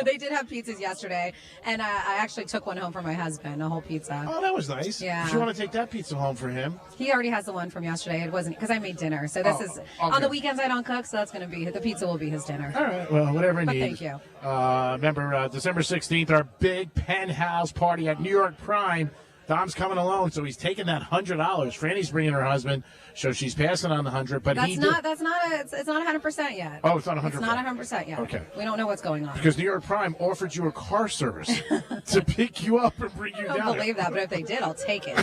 They did have pizzas yesterday, and I actually took one home for my husband, a whole pizza. Oh, that was nice. Yeah. If you want to take that pizza home for him. He already has the one from yesterday. It wasn't because I made dinner. So this is on okay. the weekends I don't cook, so that's going to be the pizza will be his dinner. All right, well, whatever you But need. thank you. Remember, December 16th, our big Penthouse party at New York Prime. Dom's coming alone, so he's taking that $100. Franny's bringing her husband, so she's passing on the 100. But It's not 100% yet. Oh, it's not 100%. It's not 100% yet. Okay. We don't know what's going on. Because New York Prime offered you a car service to pick you up and bring you I down. don't believe that, but if they did, I'll take it.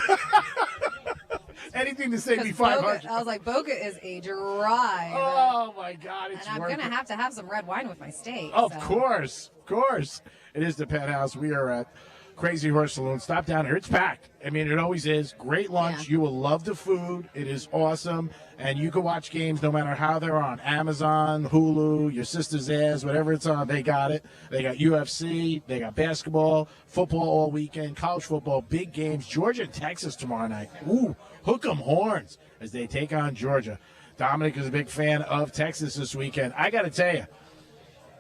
Anything to save me 'Cause $500. I was like, Boca is a drive. Oh my God, it's and I'm worth gonna it. have some red wine with my steak. Of so. course. It is the Penthouse. We are at Crazy Horse Saloon. Stop down here. It's packed. I mean, it always is. Great lunch. Yeah. You will love the food. It is awesome. And you can watch games no matter how they're on. Amazon, Hulu, your sister's ass, whatever it's on, they got it. They got UFC. They got basketball, football all weekend, college football, big games. Georgia and Texas tomorrow night. Ooh, hook 'em horns as they take on Georgia. Dominic is a big fan of Texas this weekend. I got to tell you,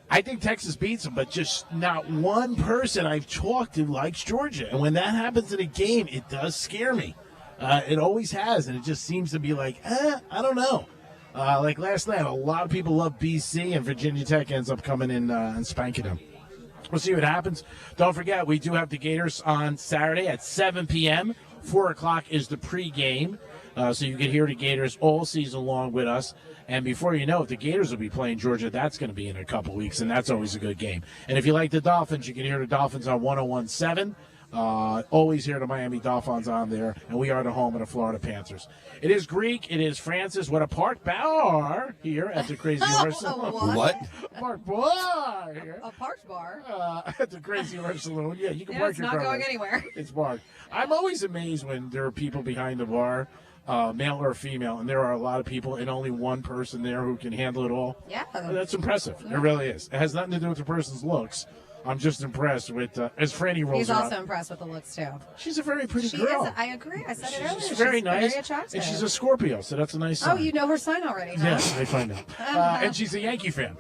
I think Texas beats them, but just not one person I've talked to likes Georgia. And when that happens in a game, it does scare me. It always has, and it just seems to be like, I don't know. Like last night, a lot of people love BC, and Virginia Tech ends up coming in and spanking them. We'll see what happens. Don't forget, we do have the Gators on Saturday at 7 p.m. 4 o'clock is the pregame. So you can hear the Gators all season long with us. And before you know it, the Gators will be playing Georgia. That's going to be in a couple weeks, and that's always a good game. And if you like the Dolphins, you can hear the Dolphins on 101.7. Always hear the Miami Dolphins on there, and we are the home of the Florida Panthers. It is Greek. It is Francis. What a park bar here at the Crazy Horse Saloon. What? Park bar here. A park bar. At the Crazy Horse Saloon. Yeah, you can Yeah, park it's your not car going right. anywhere. It's parked. I'm always amazed when there are people behind the bar, male or female, and there are a lot of people and only one person there who can handle it all. Yeah. That's impressive. It really is. It has nothing to do with the person's looks. I'm just impressed with, as Franny rolls He's her also up. impressed with the looks too. She's a very pretty She girl. is. I agree. I said it earlier. She's very nice. Very attractive. And she's a Scorpio, so that's a nice sign. Oh, you know her sign already, huh? Yes, I find out. And she's a Yankee fan.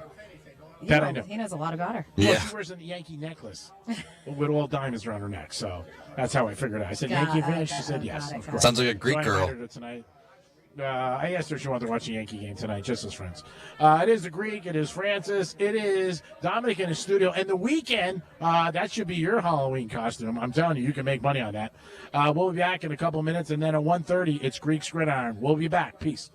That I know. He knows a lot about her. Well, she wears a Yankee necklace with all diamonds around her neck, so that's how I figured out. I said, Yankee fan? She said yes. Of course. Sounds like a Greek So I girl. invited her tonight. I asked her if she wanted to watch a Yankee game tonight, just as friends. It is the Greek. It is Francis. It is Dominic in the studio. And the weekend, that should be your Halloween costume. I'm telling you, you can make money on that. We'll be back in a couple minutes. And then at 1:30, it's Greek's Gridiron. We'll be back. Peace.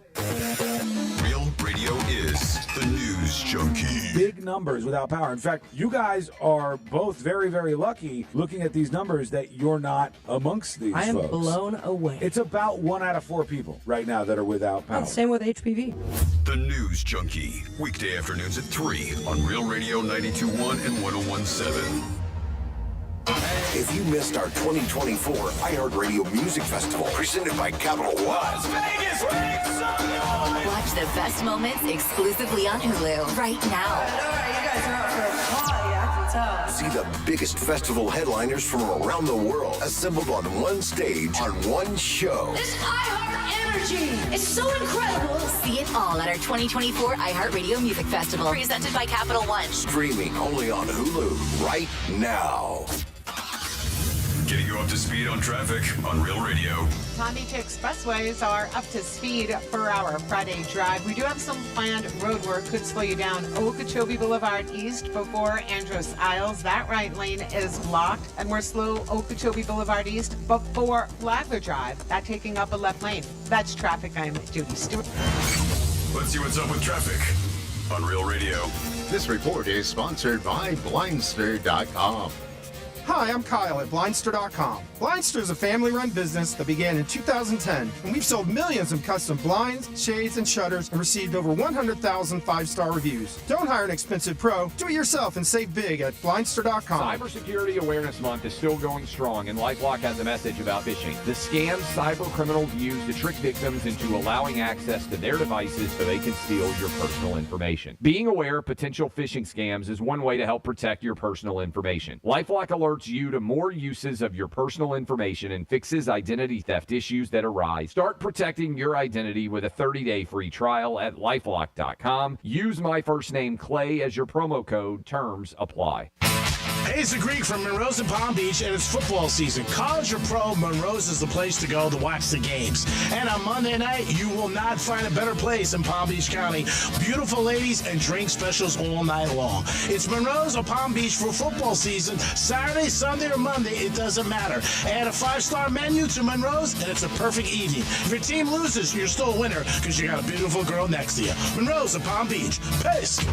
Real Radio is the News Junkie. Big numbers without power. In fact, you guys are both very, very lucky looking at these numbers that you're not amongst these I am folks. blown away. It's about 1 out of 4 people right now that are without power. Same with HPV. The News Junkie. Weekday afternoons at 3 on Real Radio 92.1 and 101.7. If you missed our 2024 iHeartRadio Music Festival presented by Capital One, Watch the best moments exclusively on Hulu right now. You guys are out for a party, I can tell. see the biggest festival headliners from around the world assembled on one stage on one show. This iHeart energy is so incredible. See it all at our 2024 iHeartRadio Music Festival, presented by Capital One. Streaming only on Hulu right now. Getting you up to speed on traffic on Real Radio. Palm Beach expressways are up to speed for our Friday drive. We do have some planned road work. Could slow you down. Okeechobee Boulevard East before Andros Isles. That right lane is blocked. And we're slow Okeechobee Boulevard East before Flagler Drive. That taking up a left lane. That's traffic. I'm Judy Stewart. Let's see what's up with traffic on Real Radio. This report is sponsored by Blindster.com. Hi, I'm Kyle at Blindster.com. Blindster is a family-run business that began in 2010, and we've sold millions of custom blinds, shades, and shutters and received over 100,000 five-star reviews. Don't hire an expensive pro. Do it yourself and save big at Blindster.com. Cybersecurity Awareness Month is still going strong, and LifeLock has a message about phishing. The scams cyber criminals use to trick victims into allowing access to their devices so they can steal your personal information. Being aware of potential phishing scams is one way to help protect your personal information. LifeLock alerts you to more uses of your personal information and fixes identity theft issues that arise. Start protecting your identity with a 30-day free trial at lifelock.com. Use my first name Clay as your promo code. Terms apply. Hey, it's the Greek from Monroe's in Palm Beach, and it's football season. College or pro, Monroe's is the place to go to watch the games. And on Monday night, you will not find a better place in Palm Beach County. Beautiful ladies and drink specials all night long. It's Monroe's of Palm Beach for football season. Saturday, Sunday, or Monday, it doesn't matter. Add a 5-star menu to Monroe's, and it's a perfect evening. If your team loses, you're still a winner because you got a beautiful girl next to you. Monroe's of Palm Beach. Peace.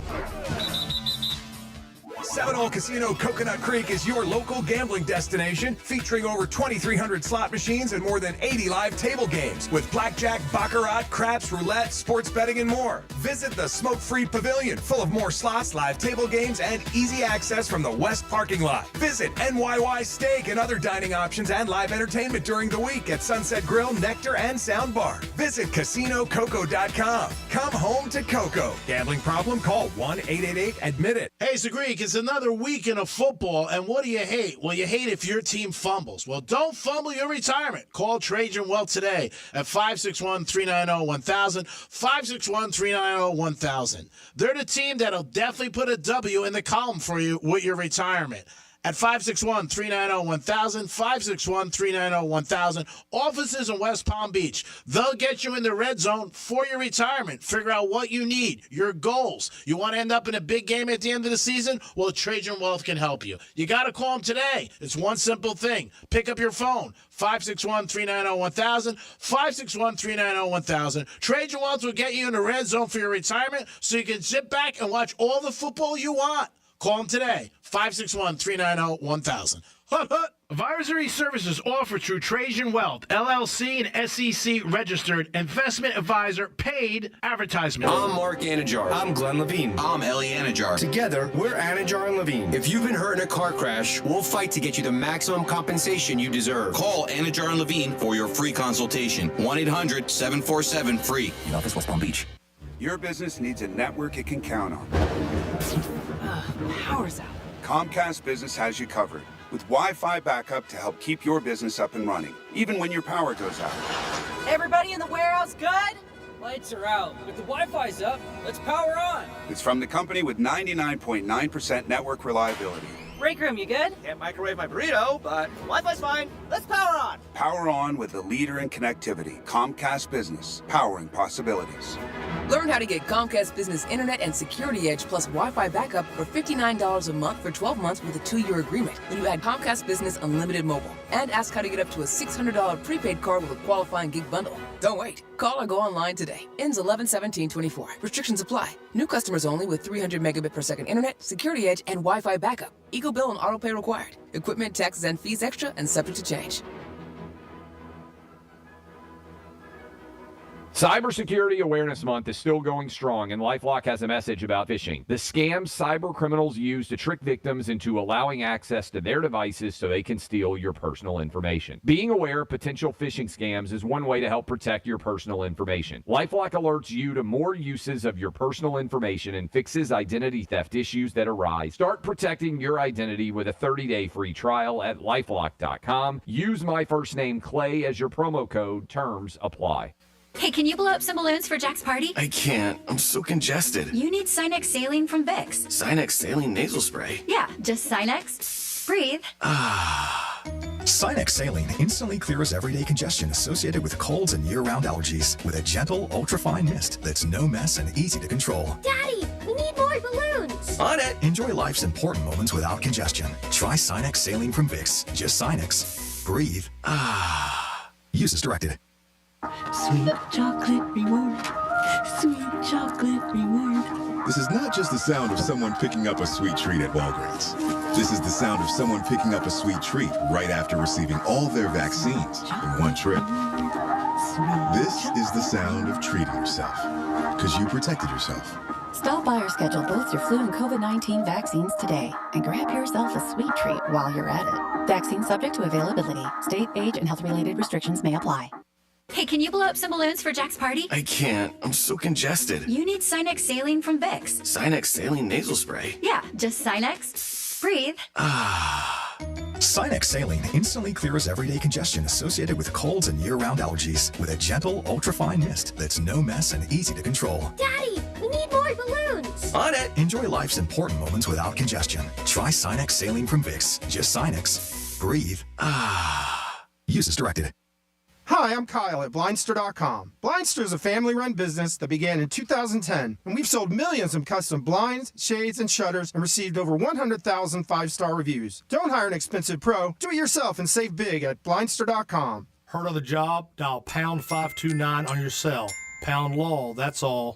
Seminole Casino Coconut Creek is your local gambling destination, featuring over 2,300 slot machines and more than 80 live table games with blackjack, baccarat, craps, roulette, sports betting, and more. Visit the smoke-free pavilion, full of more slots, live table games, and easy access from the west parking lot. Visit NYY Steak and other dining options and live entertainment during the week at Sunset Grill, Nectar, and Sound Bar. Visit CasinoCoco.com. Come home to Coco. Gambling problem? Call 1-888-ADMIT-IT. Hey, it's the Greek. It's another weekend of football, and what do you hate? Well, you hate if your team fumbles. Well, don't fumble your retirement. Call Trajan Wealth today at 561-390-1000, 561-390-1000. They're the team that'll definitely put a W in the column for you with your retirement. At 561-390-1000, 561-390-1000. Offices in West Palm Beach. They'll get you in the red zone for your retirement. Figure out what you need, your goals. You want to end up in a big game at the end of the season? Well, Trajan Wealth can help you. You got to call them today. It's one simple thing. Pick up your phone. 561-390-1000, 561-390-1000. Trajan Wealth will get you in the red zone for your retirement so you can sit back and watch all the football you want. Call them today, 561-390-1000. Hut, hut. Advisory services offered through Trajan Wealth, LLC, and SEC registered investment advisor, paid advertisement. I'm Mark Anajar. I'm Glenn Levine. I'm Ellie Anajar. Together, we're Anajar and Levine. If you've been hurt in a car crash, we'll fight to get you the maximum compensation you deserve. Call Anajar and Levine for your free consultation. 1-800-747-FREE. In office, West Palm Beach. Your business needs a network it can count on. Power's out. Comcast Business has you covered with Wi-Fi backup to help keep your business up and running, even when your power goes out. Everybody in the warehouse good? Lights are out, but the Wi-Fi's up. Let's power on. It's from the company with 99.9% network reliability. Break room, you good? Can't microwave my burrito, but Wi-Fi's fine. Let's power on. Power on with the leader in connectivity, Comcast Business, powering possibilities. Learn how to get Comcast Business Internet and Security Edge plus Wi-Fi backup for $59 a month for 12 months with a 2-year agreement when you add Comcast Business Unlimited Mobile. And ask how to get up to a $600 prepaid card with a qualifying gig bundle. Don't wait. Call or go online today. Ends 11/17/24. Restrictions apply. New customers only with 300 megabit per second internet, Security Edge, and Wi-Fi backup. Eagle bill and auto pay required. Equipment, taxes, and fees extra and subject to change. Cybersecurity Awareness Month is still going strong, and LifeLock has a message about phishing. The scams cyber criminals use to trick victims into allowing access to their devices so they can steal your personal information. Being aware of potential phishing scams is one way to help protect your personal information. LifeLock alerts you to more uses of your personal information and fixes identity theft issues that arise. Start protecting your identity with a 30-day free trial at lifelock.com. Use my first name Clay as your promo code. Terms apply. Hey, can you blow up some balloons for Jack's party? I can't. I'm so congested. You need Sinex Saline from Vicks. Sinex Saline Nasal Spray? Yeah, just Sinex. Breathe. Sinex Saline instantly clears everyday congestion associated with colds and year-round allergies with a gentle, ultra-fine mist that's no mess and easy to control. Daddy, we need more balloons. On it! Enjoy life's important moments without congestion. Try Sinex Saline from Vicks. Just Sinex. Breathe. Use as directed. Sweet chocolate reward. Sweet chocolate reward. This is not just the sound of someone picking up a sweet treat at Walgreens. This is the sound of someone picking up a sweet treat right after receiving all their vaccines in one trip. This is the sound of treating yourself, because you protected yourself. Stop by or schedule both your flu and COVID-19 vaccines today and grab yourself a sweet treat while you're at it. Vaccine subject to availability. State, age, and health-related restrictions may apply. Hey, can you blow up some balloons for Jack's party? I can't. I'm so congested. You need Sinex Saline from Vicks. Sinex Saline nasal spray. Yeah, just Sinex. Breathe. Sinex Saline instantly clears everyday congestion associated with colds and year-round allergies with a gentle, ultra-fine mist that's no mess and easy to control. Daddy, we need more balloons. On it! Enjoy life's important moments without congestion. Try Sinex Saline from Vicks. Just Sinex. Breathe. Use as directed. Hi, I'm Kyle at Blindster.com. Blindster is a family-run business that began in 2010, and we've sold millions of custom blinds, shades, and shutters and received over 100,000 five-star reviews. Don't hire an expensive pro. Do it yourself and save big at Blindster.com. Heard of the job? Dial pound 529 on your cell. Pound law, that's all.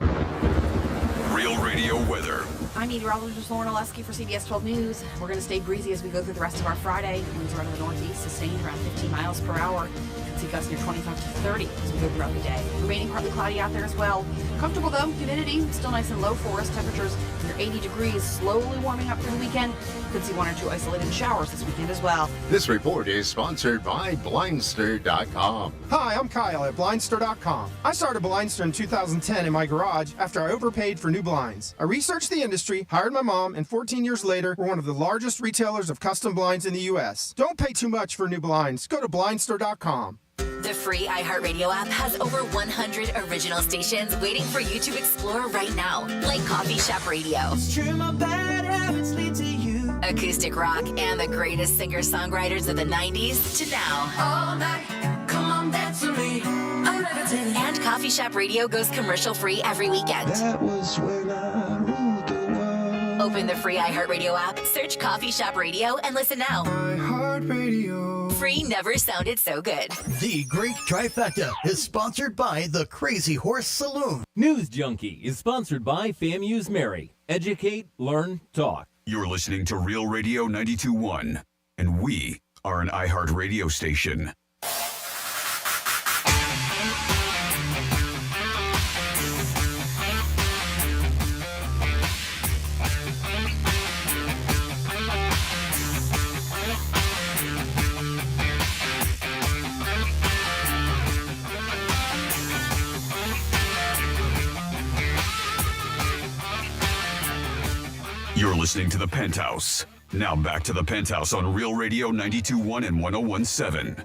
Real Radio weather. I'm meteorologist Lauren Oleski for CBS 12 News. We're going to stay breezy as we go through the rest of our Friday. Winds around the northeast, sustained around 15 miles per hour. See gusts near 25 to 30 as we go throughout the day. Remaining partly cloudy out there as well. Comfortable though, humidity still nice and low for us. Temperatures near 80 degrees, slowly warming up through the weekend. Could see one or two isolated showers this weekend as well. This report is sponsored by Blindster.com. Hi, I'm Kyle at Blindster.com. I started Blindster in 2010 in my garage after I overpaid for new blinds. I researched the industry, hired my mom, and 14 years later, we're one of the largest retailers of custom blinds in the U.S. Don't pay too much for new blinds. Go to Blindster.com. The free iHeartRadio app has over 100 original stations waiting for you to explore right now, like Coffee Shop Radio, acoustic rock, and the greatest singer-songwriters of the 90s to now. All night, come on, dance with me. And Coffee Shop Radio goes commercial-free every weekend. That was when I ruled the world. Open the free iHeartRadio app, search Coffee Shop Radio, and listen now. iHeartRadio. Free never sounded so good. The Greek Trifecta is sponsored by the Crazy Horse Saloon. News Junkie is sponsored by FAMU's Mary. Educate, learn, talk. You're listening to Real Radio 92.1, and we are an iHeart radio station. You're listening to The Penthouse. Now back to The Penthouse on Real Radio 92.1 and 101.7.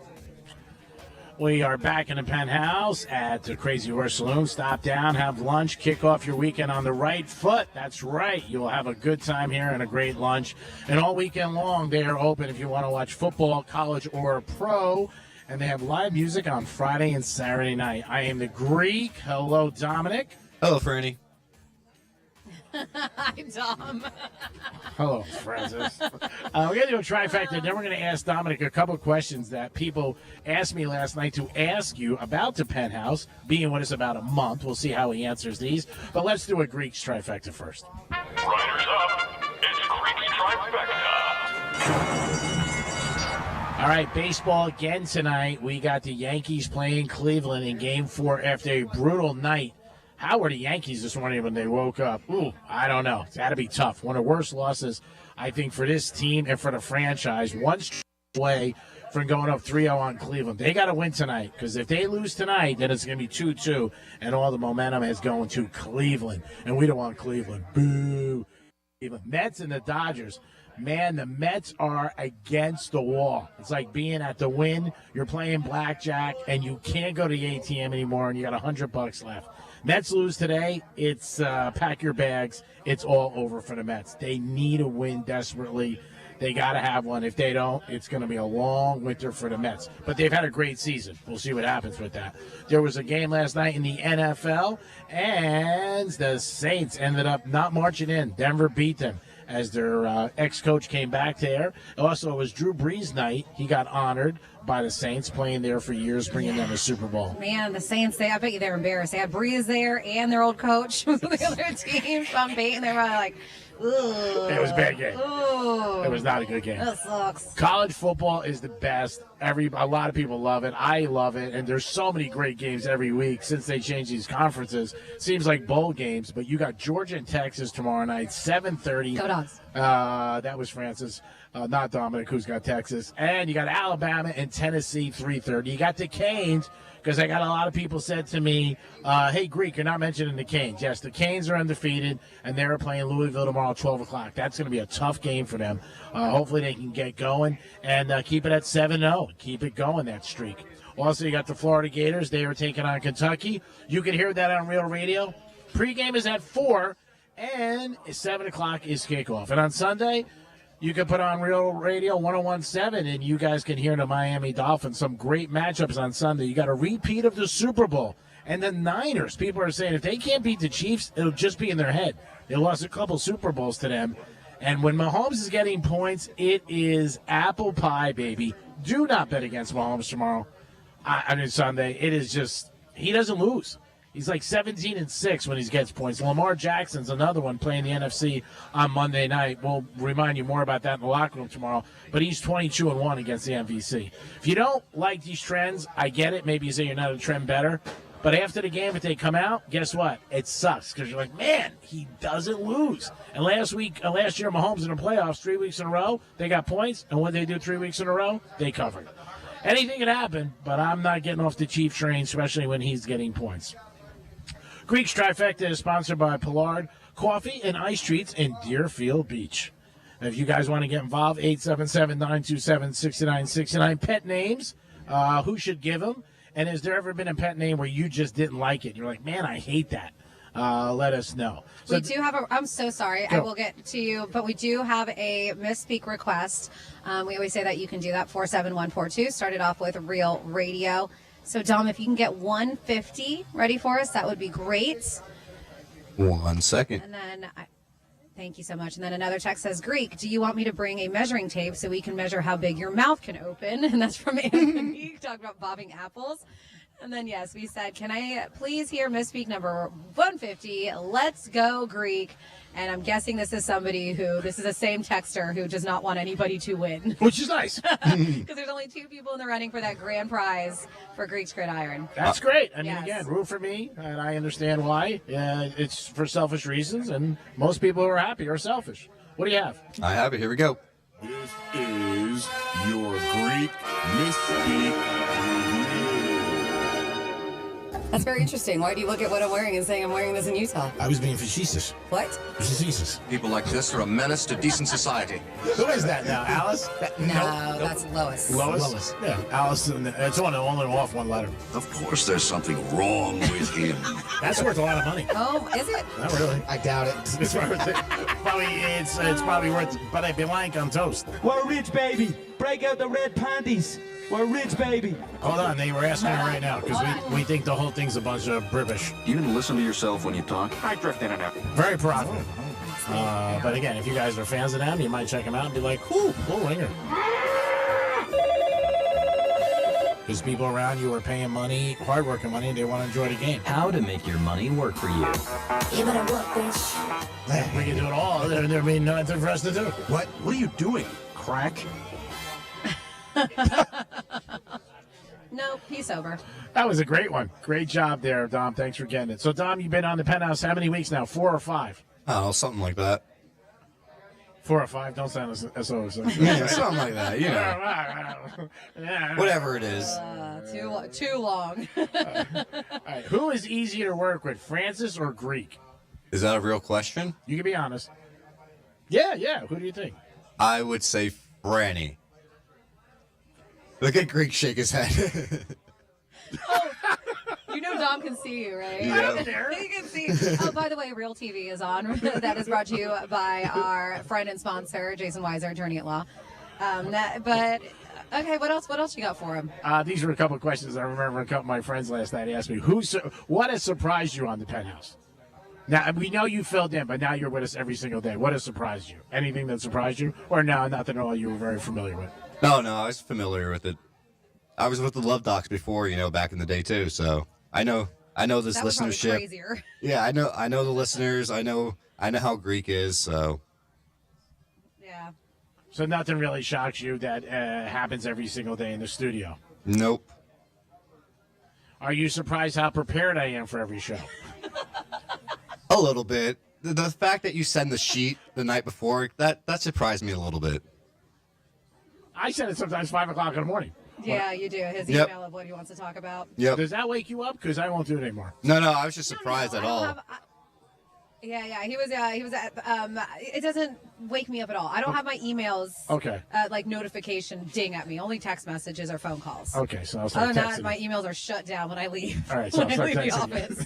We are back in the Penthouse at the Crazy Horse Saloon. Stop down, have lunch, kick off your weekend on the right foot. That's right. You'll have a good time here and a great lunch. And all weekend long, they are open if you want to watch football, college, or pro. And they have live music on Friday and Saturday night. I am the Greek. Hello, Dominic. Hello, Franny. Hi, Dom. Hello, Francis. We're going to do a trifecta. Then we're going to ask Dominic a couple of questions that people asked me last night to ask you about the Penthouse, being with us about a month. We'll see how he answers these. But let's do a Greek trifecta first. Riders up. It's Greek's Trifecta. All right, baseball again tonight. We got the Yankees playing Cleveland in Game 4 after a brutal night. How were the Yankees this morning when they woke up? Ooh, I don't know. It's got to be tough. One of the worst losses, I think, for this team and for the franchise. One away from going up 3-0 on Cleveland. They got to win tonight, because if they lose tonight, then it's going to be 2-2, and all the momentum is going to Cleveland. And we don't want Cleveland. Boo. Cleveland. Mets and the Dodgers. Man, the Mets are against the wall. It's like being at the Wynn. You're playing blackjack, and you can't go to the ATM anymore, and you got $100 left. Mets lose today. It's pack your bags. It's all over for the Mets. They need a win desperately. They got to have one. If they don't, it's going to be a long winter for the Mets. But they've had a great season. We'll see what happens with that. There was a game last night in the NFL, and the Saints ended up not marching in. Denver beat them as their ex-coach came back there. Also, it was Drew Brees' night. He got honored by the Saints, playing there for years, bringing them a Super Bowl. Man, the Saints, I bet you they're embarrassed. They had Breeze there and their old coach from the other team, Sean Payton. They were like, ooh. It was a bad game. Ooh. It was not a good game. That sucks. College football is the best. A lot of people love it. I love it. And there's so many great games every week since they changed these conferences. Seems like bowl games, but you got Georgia and Texas tomorrow night, 7:30. Go Dogs. That was Francis, not Dominic, who's got Texas. And you got Alabama and Tennessee, 3:30. You got the Canes, because I got a lot of people said to me, hey, Greek, you're not mentioning the Canes. Yes, the Canes are undefeated, and they're playing Louisville tomorrow at 12 o'clock. That's going to be a tough game for them. Hopefully they can get going and keep it at 7-0. Keep it going, that streak. Also, you got the Florida Gators. They are taking on Kentucky. You can hear that on Real Radio. Pregame is at 4, and 7 o'clock is kickoff. And on Sunday, you can put on Real Radio 101.7, and you guys can hear the Miami Dolphins. Some great matchups on Sunday. You got a repeat of the Super Bowl. And the Niners, people are saying if they can't beat the Chiefs, it'll just be in their head. They lost a couple Super Bowls to them. And when Mahomes is getting points, it is apple pie, baby. Do not bet against Mahomes tomorrow. Sunday. It is just, he doesn't lose. He's like 17-6 when he gets points. Lamar Jackson's another one playing the NFC on Monday night. We'll remind you more about that in the locker room tomorrow. But he's 22-1 against the MVC. If you don't like these trends, I get it. Maybe you say you're not a trend better. But after the game, if they come out, guess what? It sucks because you're like, man, he doesn't lose. And last year, Mahomes in the playoffs, 3 weeks in a row, they got points. And what they do 3 weeks in a row, they covered. Anything can happen, but I'm not getting off the Chief train, especially when he's getting points. Greek's Trifecta is sponsored by Pollard Coffee and Ice Treats in Deerfield Beach. If you guys want to get involved, 877-927-6969. Pet names, who should give them? And has there ever been a pet name where you just didn't like it? You're like, man, I hate that. Let us know. So we do have I'm so sorry. I will get to you, but we do have a misspeak request. We always say that you can do that. 47142. Started off with Real Radio. So, Dom, if you can get 150 ready for us, that would be great. 1 second. And then, thank you so much. And then another text says, Greek, do you want me to bring a measuring tape so we can measure how big your mouth can open? And that's from Anthony, talking about bobbing apples. And then, yes, we said, can I please hear misspeak number 150? Let's go, Greek. And I'm guessing this is the same texter who does not want anybody to win. Which is nice. Because there's only 2 people in the running for that grand prize for Greek's Gridiron. That's great. I mean, yes. Again, root for me, and I understand why. It's for selfish reasons, and most people who are happy are selfish. What do you have? I have it. Here we go. This is your Greek Misspeak Review. That's very interesting. Why do you look at what I'm wearing and saying I'm wearing this in Utah? I was being facetious. What? Facetious. People like this are a menace to decent society. Who is that now? Alice? No, that's Lois. Lois? Yeah, Alice. It's only off one letter. Of course there's something wrong with him. That's worth a lot of money. Oh, is it? Not really. I doubt it. It's probably worth, but I blank on toast. We're rich, baby. Break out the red panties. We're rich, baby. Hold on, they were asking her right now because we think the whole thing's a bunch of bribbish. You even listen to yourself when you talk? I drift in and out. Very provocative. But again, if you guys are fans of them, you might check them out and be like, ooh, cool ringer. Because people around you are paying money, hard-working money, and they want to enjoy the game. How to make your money work for you. You better work this. We can do it all. There may nothing for us to do. What are you doing? Crack? No, he's over. That was a great one. Great job there, Dom. Thanks for getting it. So, Dom, you've been on the Penthouse how many weeks now? 4 or 5? Oh, something like that. 4 or 5? Don't sound as so. Yeah, something like that, you know. Whatever it is. Too long. All right. Who is easier to work with, Francis or Greek? Is that a real question? You can be honest. Yeah. Who do you think? I would say Franny. Look at Greek shake his head. You know Dom can see you, right? Yeah. He can see. Oh, by the way, Real TV is on. That is brought to you by our friend and sponsor, Jason Weiser, attorney at law. But okay, what else you got for him? These were a couple of questions I remember a couple of my friends last night asked me. What has surprised you on the Penthouse? Now, we know you filled in, but now you're with us every single day. What has surprised you? Anything that surprised you? Or no, nothing at all you were very familiar with? No, I was familiar with it. I was with the Love Docs before, back in the day too. So I know this That was probably listenership. crazier. Yeah, I know the listeners. I know how Greek is. So Yeah. So nothing really shocks you that happens every single day in the studio? nope. Are you surprised how prepared I am for every show? A little bit. The fact that you send the sheet the night before that surprised me a little bit. I send it sometimes 5 o'clock in the morning. Yeah, you do. His Yep. email of what he wants to talk about. Yep. Does that wake you up? Because I won't do it anymore. No, I was just surprised No, at I don't all. have- Yeah, he was at, it doesn't wake me up at all. I don't have my emails, Okay. like notification ding at me. Only text messages or phone calls. Okay, so I'll Other start than that, texting. my emails are shut down when I leave. All right, so when I'll I start leave the texting office.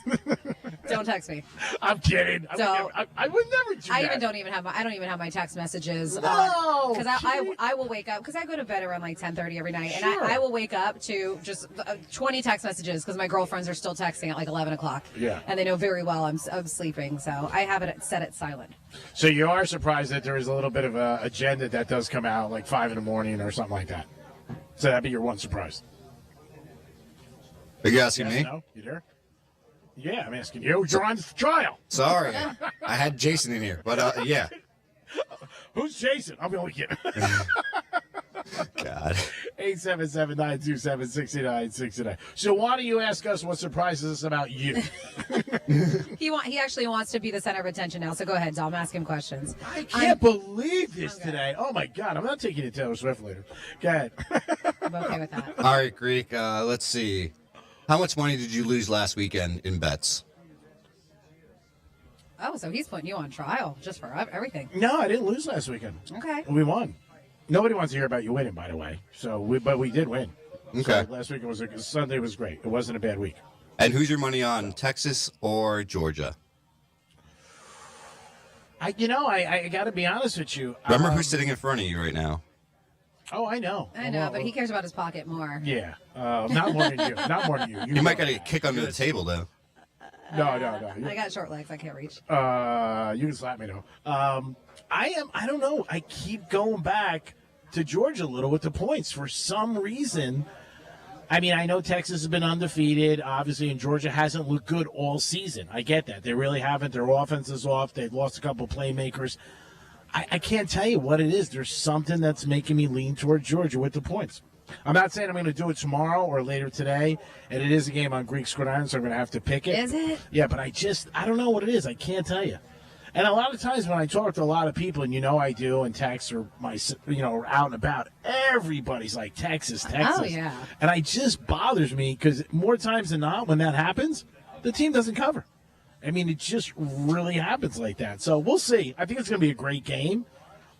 Don't text me. I'm kidding. So- I would never do I that. even don't even have I don't even have my text messages No, because I will wake up because I go to bed around like 10:30 every night, and Sure. I will wake up to just 20 text messages because my girlfriends are still texting at like 11 o'clock. Yeah. And they know very well I'm sleeping, so I have it set at silent. So you are surprised that there is a little bit of an agenda that does come out like 5 in the morning or something like that. So that'd be your one surprise. Are you asking Yes, me? no? You there? Yeah, I'm asking you. You're on trial. Sorry, I had Jason in here, but yeah. Who's Jason? I'm only kidding. God. 877-927-6969. So why don't you ask us what surprises us about you? He actually wants to be the center of attention now. So go ahead, Dom. Ask him questions. I can't believe this today. Oh, my God. I'm not taking you to Taylor Swift later. Go ahead. I'm okay with that. All right, Greek. Let's see. How much money did you lose last weekend in bets? Oh, so he's putting you on trial just for everything. No, I didn't lose last weekend. Okay. We won. Nobody wants to hear about you winning, by the way. But we did win. Okay. So last week Sunday was great. It wasn't a bad week. And who's your money on, Texas or Georgia? I got to be honest with you. Remember who's sitting in front of you right now? Oh, I know. I know, but he cares about his pocket more. Yeah. Not more than you. Not more than you. You might get a kick under the table, though. No. I got short legs. I can't reach. You can slap me, though. I don't know. I keep going back to Georgia a little with the points for some reason. I mean, I know Texas has been undefeated, obviously, and Georgia hasn't looked good all season. I get that. They really haven't. Their offense is off. They've lost a couple playmakers. I can't tell you what it is. There's something that's making me lean toward Georgia with the points. I'm not saying I'm going to do it tomorrow or later today, and it is a game on Greek Gridiron, so I'm going to have to pick it. Is it? Yeah, but I don't know what it is. I can't tell you. And a lot of times when I talk to a lot of people, and I do, and texts or out and about, everybody's like, Texas. Oh, yeah. And it just bothers me because more times than not, when that happens, the team doesn't cover. I mean, it just really happens like that. So we'll see. I think it's going to be a great game.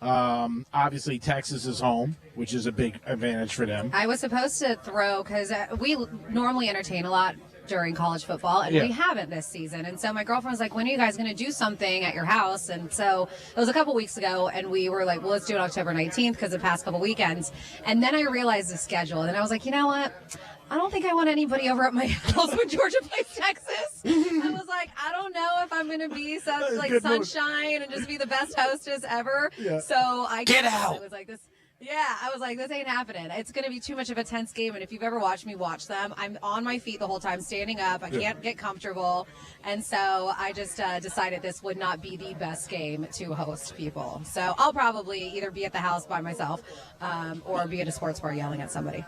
Obviously, Texas is home, which is a big advantage for them. I was supposed to throw because we normally entertain a lot during college football, and Yeah. we haven't this season. And so my girlfriend was like, when are you guys going to do something at your house? And so it was a couple weeks ago, and we were like, well, let's do it October 19th because the past couple weekends. And then I realized the schedule, and then I was like, you know what? I don't think I want anybody over at my house when Georgia plays Texas. I was like, I don't know if I'm going to be Good move. sunshine and just be the best hostess ever. Yeah. So I Get out. I was like, this ain't happening. It's going to be too much of a tense game. And if you've ever watched me watch them, I'm on my feet the whole time, standing up. I can't get comfortable. And so I just decided this would not be the best game to host people. So I'll probably either be at the house by myself or be at a sports bar yelling at somebody.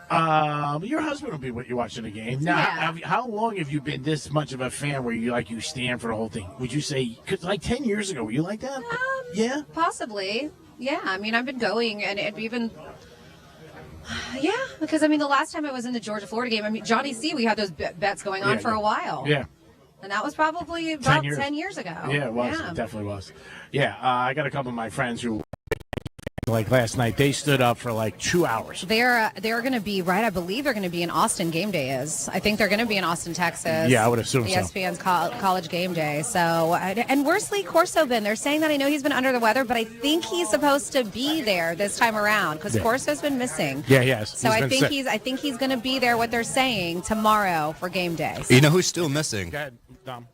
Your husband will be with you watching the game. Now, Yeah. how long have you been this much of a fan where you stand for the whole thing? Would you say, cause like 10 years ago, were you like that? Yeah. Possibly. Yeah, I mean, I've been going, and even, because I mean, the last time I was in the Georgia-Florida game, I mean, Johnny C, we had those bets going on for a while. Yeah. And that was probably about 10 years. 10 years ago. Yeah, it was. It definitely was. Yeah, I got a couple of my friends who like last night. They stood up for like 2 hours. They're going to be right. I believe they're going to be in Austin. Game day is. I think they're going to be in Austin, Texas. Yeah, I would assume so. ESPN's college game day. So, and where's Lee Corso been? They're saying that I know he's been under the weather, but I think he's supposed to be there this time around because Corso's been missing. Yeah, yes. So I think he's going to be there. What they're saying tomorrow for game day. You know who's still missing? Go ahead, Dom.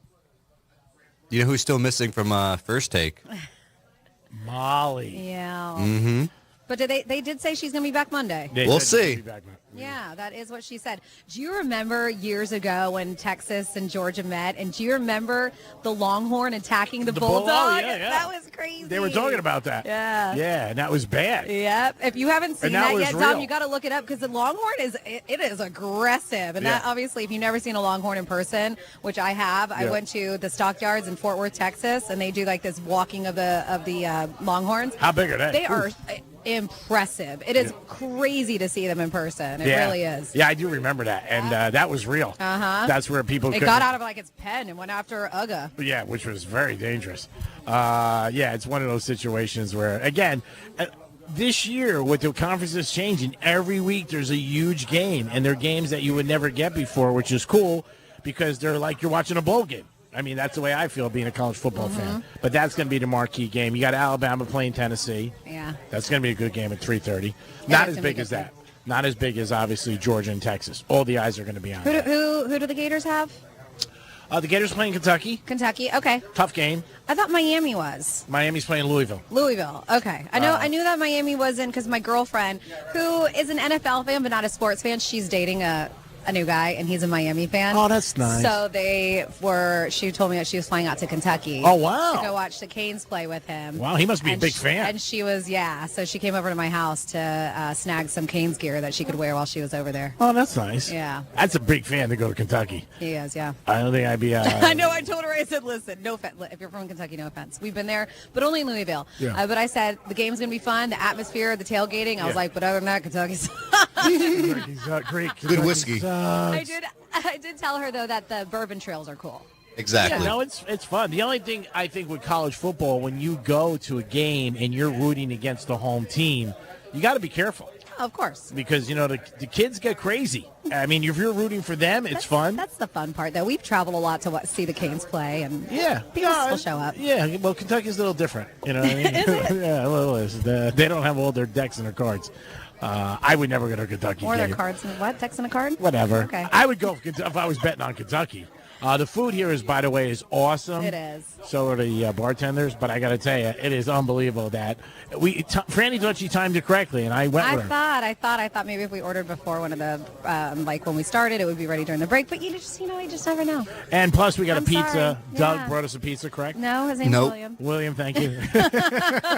You know who's still missing from First Take? Molly. Yeah. Mm-hmm. But they did say she's going to be back Monday. We'll see. Yeah, that is what she said. Do you remember years ago when Texas and Georgia met? And do you remember the Longhorn attacking the Bulldog? Oh, yeah. That was crazy. They were talking about that. Yeah. Yeah, and that was bad. Yep. If you haven't seen that that yet, was Dom, real. you got to look it up because the Longhorn is aggressive. And that obviously, if you've never seen a Longhorn in person, which I have, I went to the Stockyards in Fort Worth, Texas, and they do like this walking of the Longhorns. How big are they? They are impressive. It is crazy to see them in person. It really is. Yeah, I do remember that, and that was real. That's where people. It got out of like its pen and went after Uga. Yeah, which was very dangerous. Yeah, it's one of those situations where, again, this year with the conferences changing, every week there's a huge game, and they're games that you would never get before, which is cool because they're like you're watching a bowl game. I mean, that's the way I feel being a college football fan. But that's going to be the marquee game. You got Alabama playing Tennessee. Yeah. That's going to be a good game at 3:30. Not as big as that. Not as big as, obviously, Georgia and Texas. All the eyes are going to be on it. Who do the Gators have? The Gators playing Kentucky. Kentucky. Okay. Tough game. I thought Miami was. Miami's playing Louisville. Louisville. Okay. I knew that Miami wasn't because my girlfriend, who is an NFL fan but not a sports fan, she's dating a new guy, and he's a Miami fan. Oh, that's nice. So she told me that she was flying out to Kentucky. Oh, wow. To go watch the Canes play with him. Wow, he must be a big fan. And she was, so she came over to my house to snag some Canes gear that she could wear while she was over there. Oh, that's nice. Yeah. That's a big fan to go to Kentucky. He is, yeah. I don't think I'd be... I know, I told her, I said, listen, no offense. If you're from Kentucky, no offense. We've been there, but only in Louisville. Yeah. But I said, the game's going to be fun, the atmosphere, the tailgating. I was like, but other than that, Kentucky's... Kentucky's great. Good whiskey. I did tell her, though, that the bourbon trails are cool. Exactly. Yeah, no, it's fun. The only thing I think with college football, when you go to a game and you're rooting against the home team, you got to be careful. Of course. Because, the kids get crazy. I mean, if you're rooting for them, it's fun. That's the fun part, though. We've traveled a lot to see the Canes play, and people still show up. Yeah, well, Kentucky's a little different. You know what I mean? Is it? Yeah, a little is. They don't have all their decks and their cards. I would never go to a Kentucky Or game. their cards. What? Decks and a card? Whatever. Okay. I would go if I was betting on Kentucky. The food here is, by the way, is awesome. It is. So are the bartenders, but I got to tell you, it is unbelievable that Franny thought she timed it correctly, and I went with her. I thought maybe if we ordered before one of the, like when we started, it would be ready during the break. But you just never know. And plus, we got I'm a pizza. sorry. Doug Yeah. brought us a pizza, correct? No, his name's Nope. William. William, thank you.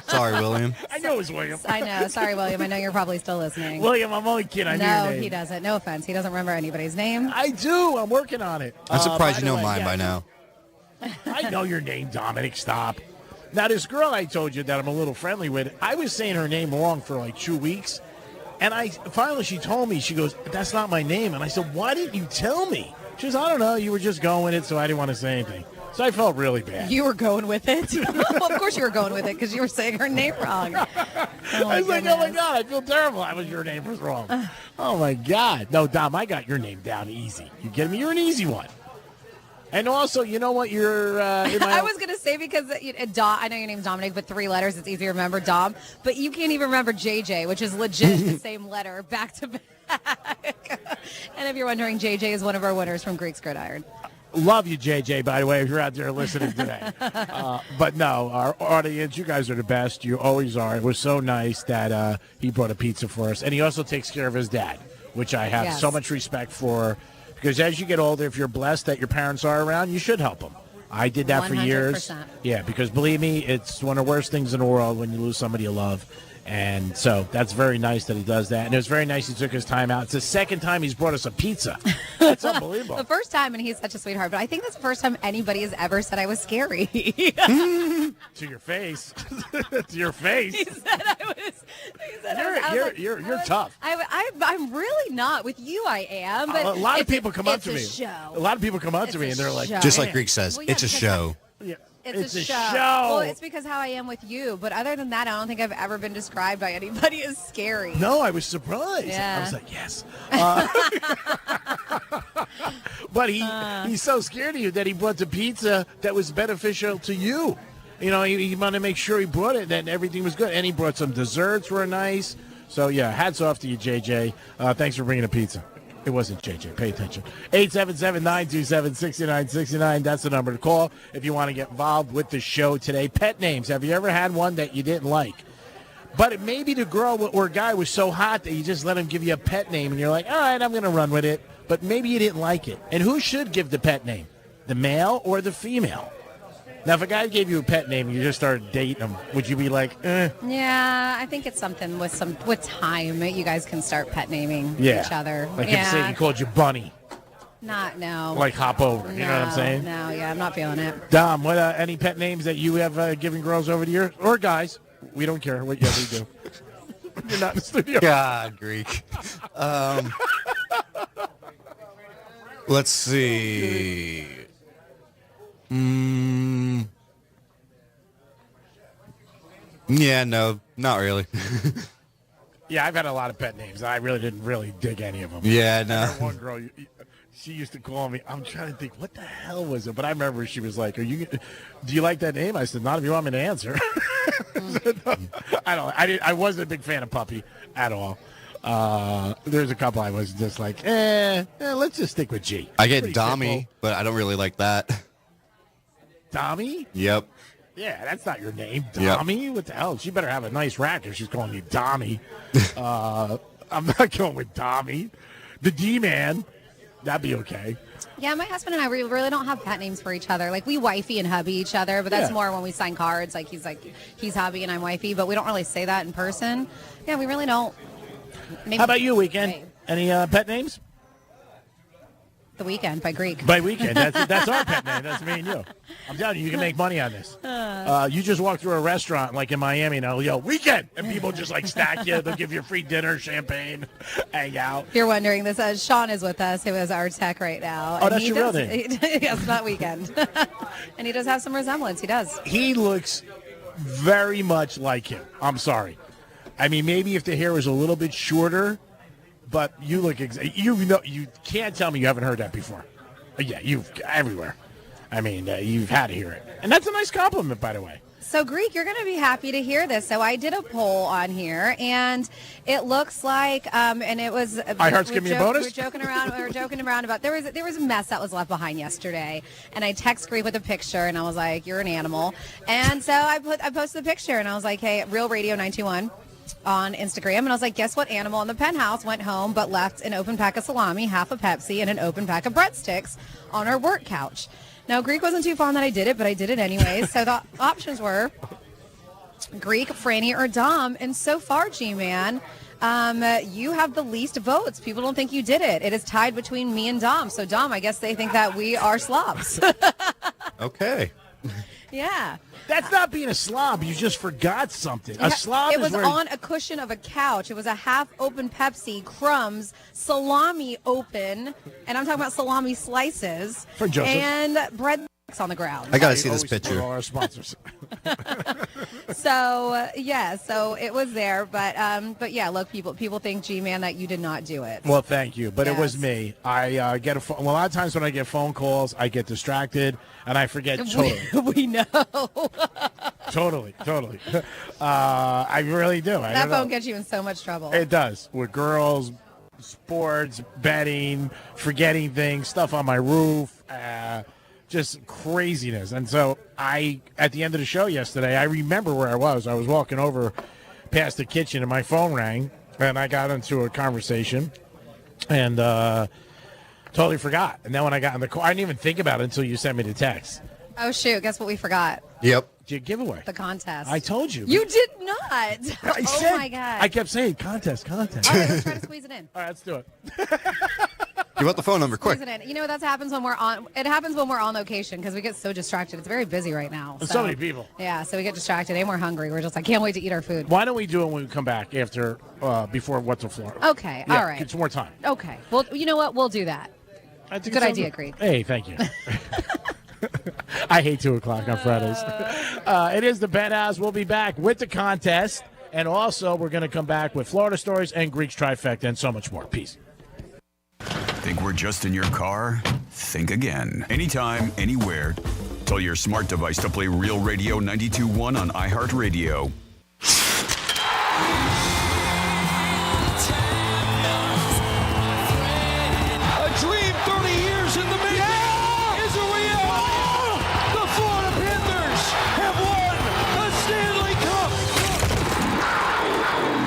Sorry, William. I know it was William. I know. Sorry, William. I know you're probably still listening. William, I'm only kidding. I knew your No, name. he doesn't. No offense. He doesn't remember anybody's name. I do. I'm working on it. I'm surprised you know by the way, mine by now. I know your name, Dominic. Stop. Now, this girl I told you that I'm a little friendly with, I was saying her name wrong for like 2 weeks. And finally she told me, she goes, that's not my name. And I said, why didn't you tell me? She goes, I don't know. You were just going with it, so I didn't want to say anything. So I felt really bad. You were going with it? Well, of course you were going with it because you were saying her name wrong. I was like, oh, my God, I feel terrible. Your name was wrong. Oh, my God. No, Dom, I got your name down easy. You get me? You're an easy one. And also, you know what? You're. I was going to say because I know your name's Dominic, but 3 letters, it's easy to remember, Dom. But you can't even remember JJ, which is legit the same letter back to back. And if you're wondering, JJ is one of our winners from Greek's Gridiron. Love you, JJ, by the way, if you're out there listening today. But no, our audience, you guys are the best. You always are. It was so nice that he brought a pizza for us. And he also takes care of his dad, which I have so much respect for. Because as you get older, if you're blessed that your parents are around, you should help them. I did that for years. 100%. Yeah, because believe me, it's one of the worst things in the world when you lose somebody you love. And so that's very nice that he does that. And it was very nice he took his time out. It's the second time he's brought us a pizza. That's unbelievable. The first time, and he's such a sweetheart, but I think that's the first time anybody has ever said I was scary. To your face. To your face. He said I was. You're tough. I'm really not. With you, I am. But A lot of people come up to me. It's a show. A lot of people come up to me and they're like, Just like Greek says, Well, yeah, it's a show. Yeah. It's a show. Well, it's because how I am with you. But other than that, I don't think I've ever been described by anybody as scary. No, I was surprised. Yeah. I was like, yes. But he's so scared of you that he brought the pizza that was beneficial to you. You know, he wanted to make sure he brought it, that everything was good. And he brought some desserts were nice. So, yeah, hats off to you, JJ. Thanks for bringing the pizza. It wasn't JJ. Pay attention. 877-927-6969. That's the number to call if you want to get involved with the show today. Pet names. Have you ever had one that you didn't like? But maybe the girl or guy was so hot that you just let him give you a pet name, and you're like, all right, I'm going to run with it. But maybe you didn't like it. And who should give the pet name? The male or the female? Now, if a guy gave you a pet name and you just started dating him, would you be like, eh? Yeah, I think it's something with time. You guys can start pet naming Yeah. each other. Like yeah. if, say, he called you Bunny. No. Like hop over. You know what I'm saying? No, yeah, I'm not feeling it. Dom, what any pet names that you have given girls over the years? Or guys? We don't care what you ever do. You're not in the studio. God, Greek. Let's see. Yeah, no, not really. Yeah, I've had a lot of pet names. I really didn't dig any of them. Yeah, I no. remember one girl, she used to call me. I'm trying to think, what the hell was it? But I remember she was like, do you like that name? I said, not if you want me to answer. I wasn't a big fan of Puppy at all. There's a couple I was just like, let's just stick with G. I get Pretty Dommy, simple. but I don't really like that. Dommy? Yep. Yeah, that's not your name. Yep. Dommy? What the hell? She better have a nice rack if she's calling you Dommy. I'm not going with Dommy. The D-Man, that'd be okay. Yeah, my husband and I really don't have pet names for each other. Like, we wifey and hubby each other, but that's more when we sign cards. Like, he's hubby and I'm wifey, but we don't really say that in person. Yeah, we really don't. Maybe How about you, Weekend? Any pet names? The Weekend by Greek. By Weekend. That's our pet name. That's me and you. I'm telling you, you can make money on this. You just walk through a restaurant like in Miami and I'll yell, Weekend! And people just like stack you. They'll give you free dinner, champagne, hang out. If you're wondering, this Sean is with us, who is our tech right now. Oh, that's your real name? Yes, not Weekend. And he does have some resemblance. He does. He looks very much like him. I'm sorry. I mean, maybe if the hair was a little bit shorter, but you look you can't tell me you haven't heard that before. Yeah, you've everywhere. I mean, you've had to hear it. And that's a nice compliment, by the way. So, Greek, you're going to be happy to hear this. So I did a poll on here, and it looks like, and it was. iHeart's give me a bonus? We were joking around about there was a mess that was left behind yesterday, and I text Greek with a picture, and I was like, "You're an animal," and so I posted the picture, and I was like, "Hey, Real Radio 921." On Instagram, and I was like, guess what animal in the penthouse went home but left an open pack of salami, half a Pepsi, and an open pack of breadsticks on our work couch. Now, Greek wasn't too fond that I did it, but I did it anyways. So the options were Greek, Franny, or Dom. And so far, G-Man, you have the least votes. People don't think you did it. It is tied between me and Dom. So, Dom, I guess they think that we are slobs. Okay. Yeah. That's not being a slob. You just forgot something. A slob It was is where on a cushion of a couch. It was a half-open Pepsi, crumbs, salami open, and I'm talking about salami slices. For Joseph. And bread on the ground. I got to see this picture. Our sponsors. So so it was there, but yeah, look, people think, G-Man, that you did not do it. Well, thank you, but Yes. it was me. I get a lot of times when I get phone calls, I get distracted and I forget totally. We know. Totally. I really do. I That don't know. phone gets you in so much trouble. It does with girls, sports, betting, forgetting things, stuff on my roof. Just craziness. And so at the end of the show yesterday, I remember where I was. I was walking over past the kitchen and my phone rang and I got into a conversation and totally forgot. And then when I got in the car, I didn't even think about it until you sent me the text. Oh, shoot. Guess what we forgot? Yep. Your giveaway. The contest. I told you. You did not. Oh my God. I kept saying contest. All right, let's try to squeeze it in. All right, let's do it. Give out the phone number, quick. Squeeze it in. You know, that happens when we're on. It happens when we're on location because we get so distracted. It's very busy right now. So many people. Yeah, so we get distracted and we're hungry. We're just like, can't wait to eat our food. Why don't we do it when we come back after, before What's the Floor? Okay, Yeah, all right. Get some more time. Okay. Well, you know what? We'll do that. I think Good it sounds idea, Greek. Hey, thank you. I hate 2 o'clock on Fridays. It is the Penthouse. We'll be back with the contest. And also, we're going to come back with Florida Stories and Greek's Trifecta and so much more. Peace. Think we're just in your car? Think again. Anytime, anywhere. Tell your smart device to play Real Radio 92.1 on iHeartRadio. A dream 30 years in the making is a reality. The Florida Panthers have won the Stanley Cup.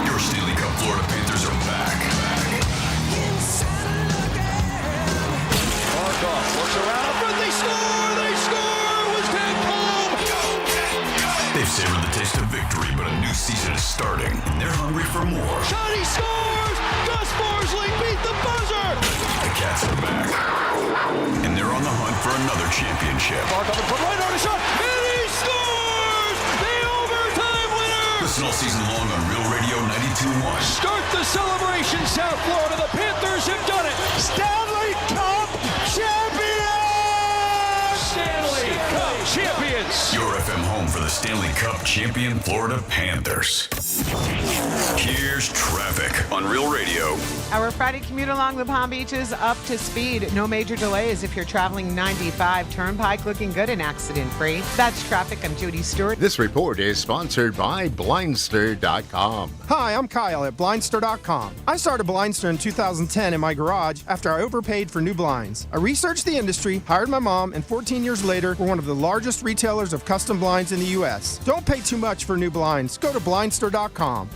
Your Stanley Cup Florida Panthers are back. Markov looks around, but they score! They score! It was Ted Cole! They've savored the taste of victory, but a new season is starting, and they're hungry for more. Johnny scores! Gus Barsling beat the buzzer! The Cats are back, and they're on the hunt for another championship. Markov put right on a shot, and he scores! The overtime winner! Listen all season long on Real Radio 92.1. Start the celebration, South Florida. The Panthers have done it. Stanley Cup champions! Stanley Cup champions! Your FM home for the Stanley Cup champion Florida Panthers. Here's traffic on Real Radio. Our Friday commute along the Palm Beach is up to speed. No major delays if you're traveling 95 Turnpike, looking good and accident-free. That's traffic. I'm Judy Stewart. This report is sponsored by Blindster.com. Hi, I'm Kyle at Blindster.com. I started Blindster in 2010 in my garage after I overpaid for new blinds. I researched the industry, hired my mom, and 14 years later, we're one of the largest retailers of custom blinds in the U.S. Don't pay too much for new blinds. Go to Blindster.com.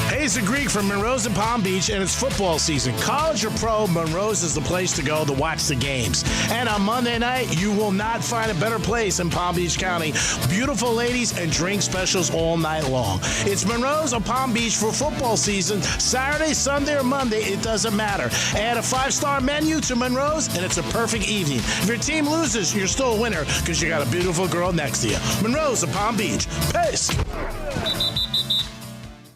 Hey, it's the Greek from Monroe's in Palm Beach, and it's football season. College or pro, Monroe's is the place to go to watch the games. And on Monday night, you will not find a better place in Palm Beach County. Beautiful ladies and drink specials all night long. It's Monroe's of Palm Beach for football season. Saturday, Sunday, or Monday, it doesn't matter. Add a 5-star menu to Monroe's, and it's a perfect evening. If your team loses, you're still a winner because you got a beautiful girl next to you. Monroe's of Palm Beach. Peace.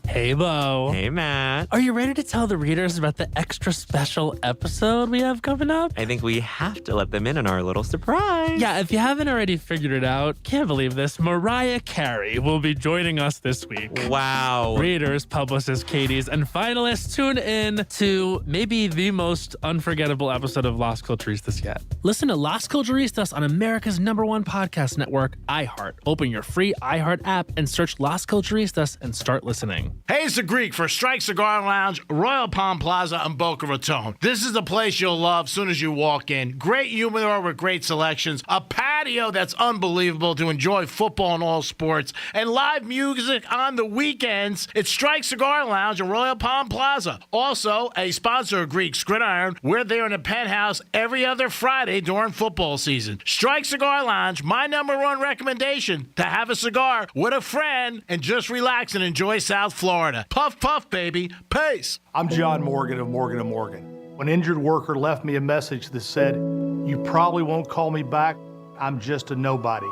Hey, Bo. Hey, Matt. Are you ready to tell the readers about the extra special episode we have coming up? I think we have to let them in on our little surprise. Yeah, if you haven't already figured it out, can't believe this, Mariah Carey will be joining us this week. Wow. Readers, publicists, Katie's, and finalists tune in to maybe the most unforgettable episode of Las Culturistas yet. Listen to Las Culturistas on America's #1 podcast network, iHeart. Open your free iHeart app and search Las Culturistas and start listening. Hey, it's the Greek for Strike Cigar Lounge, Royal Palm Plaza, and Boca Raton. This is the place you'll love as soon as you walk in. Great humidor with great selections, a patio that's unbelievable to enjoy football and all sports, and live music on the weekends. It's Strike Cigar Lounge and Royal Palm Plaza. Also, a sponsor of Greek's Gridiron. We're there in the Penthouse every other Friday during football season. Strike Cigar Lounge, my #1 recommendation, to have a cigar with a friend and just relax and enjoy South Florida. Puff, puff, baby. Peace. I'm John Morgan of Morgan & Morgan. When injured worker left me a message that said, "You probably won't call me back. I'm just a nobody."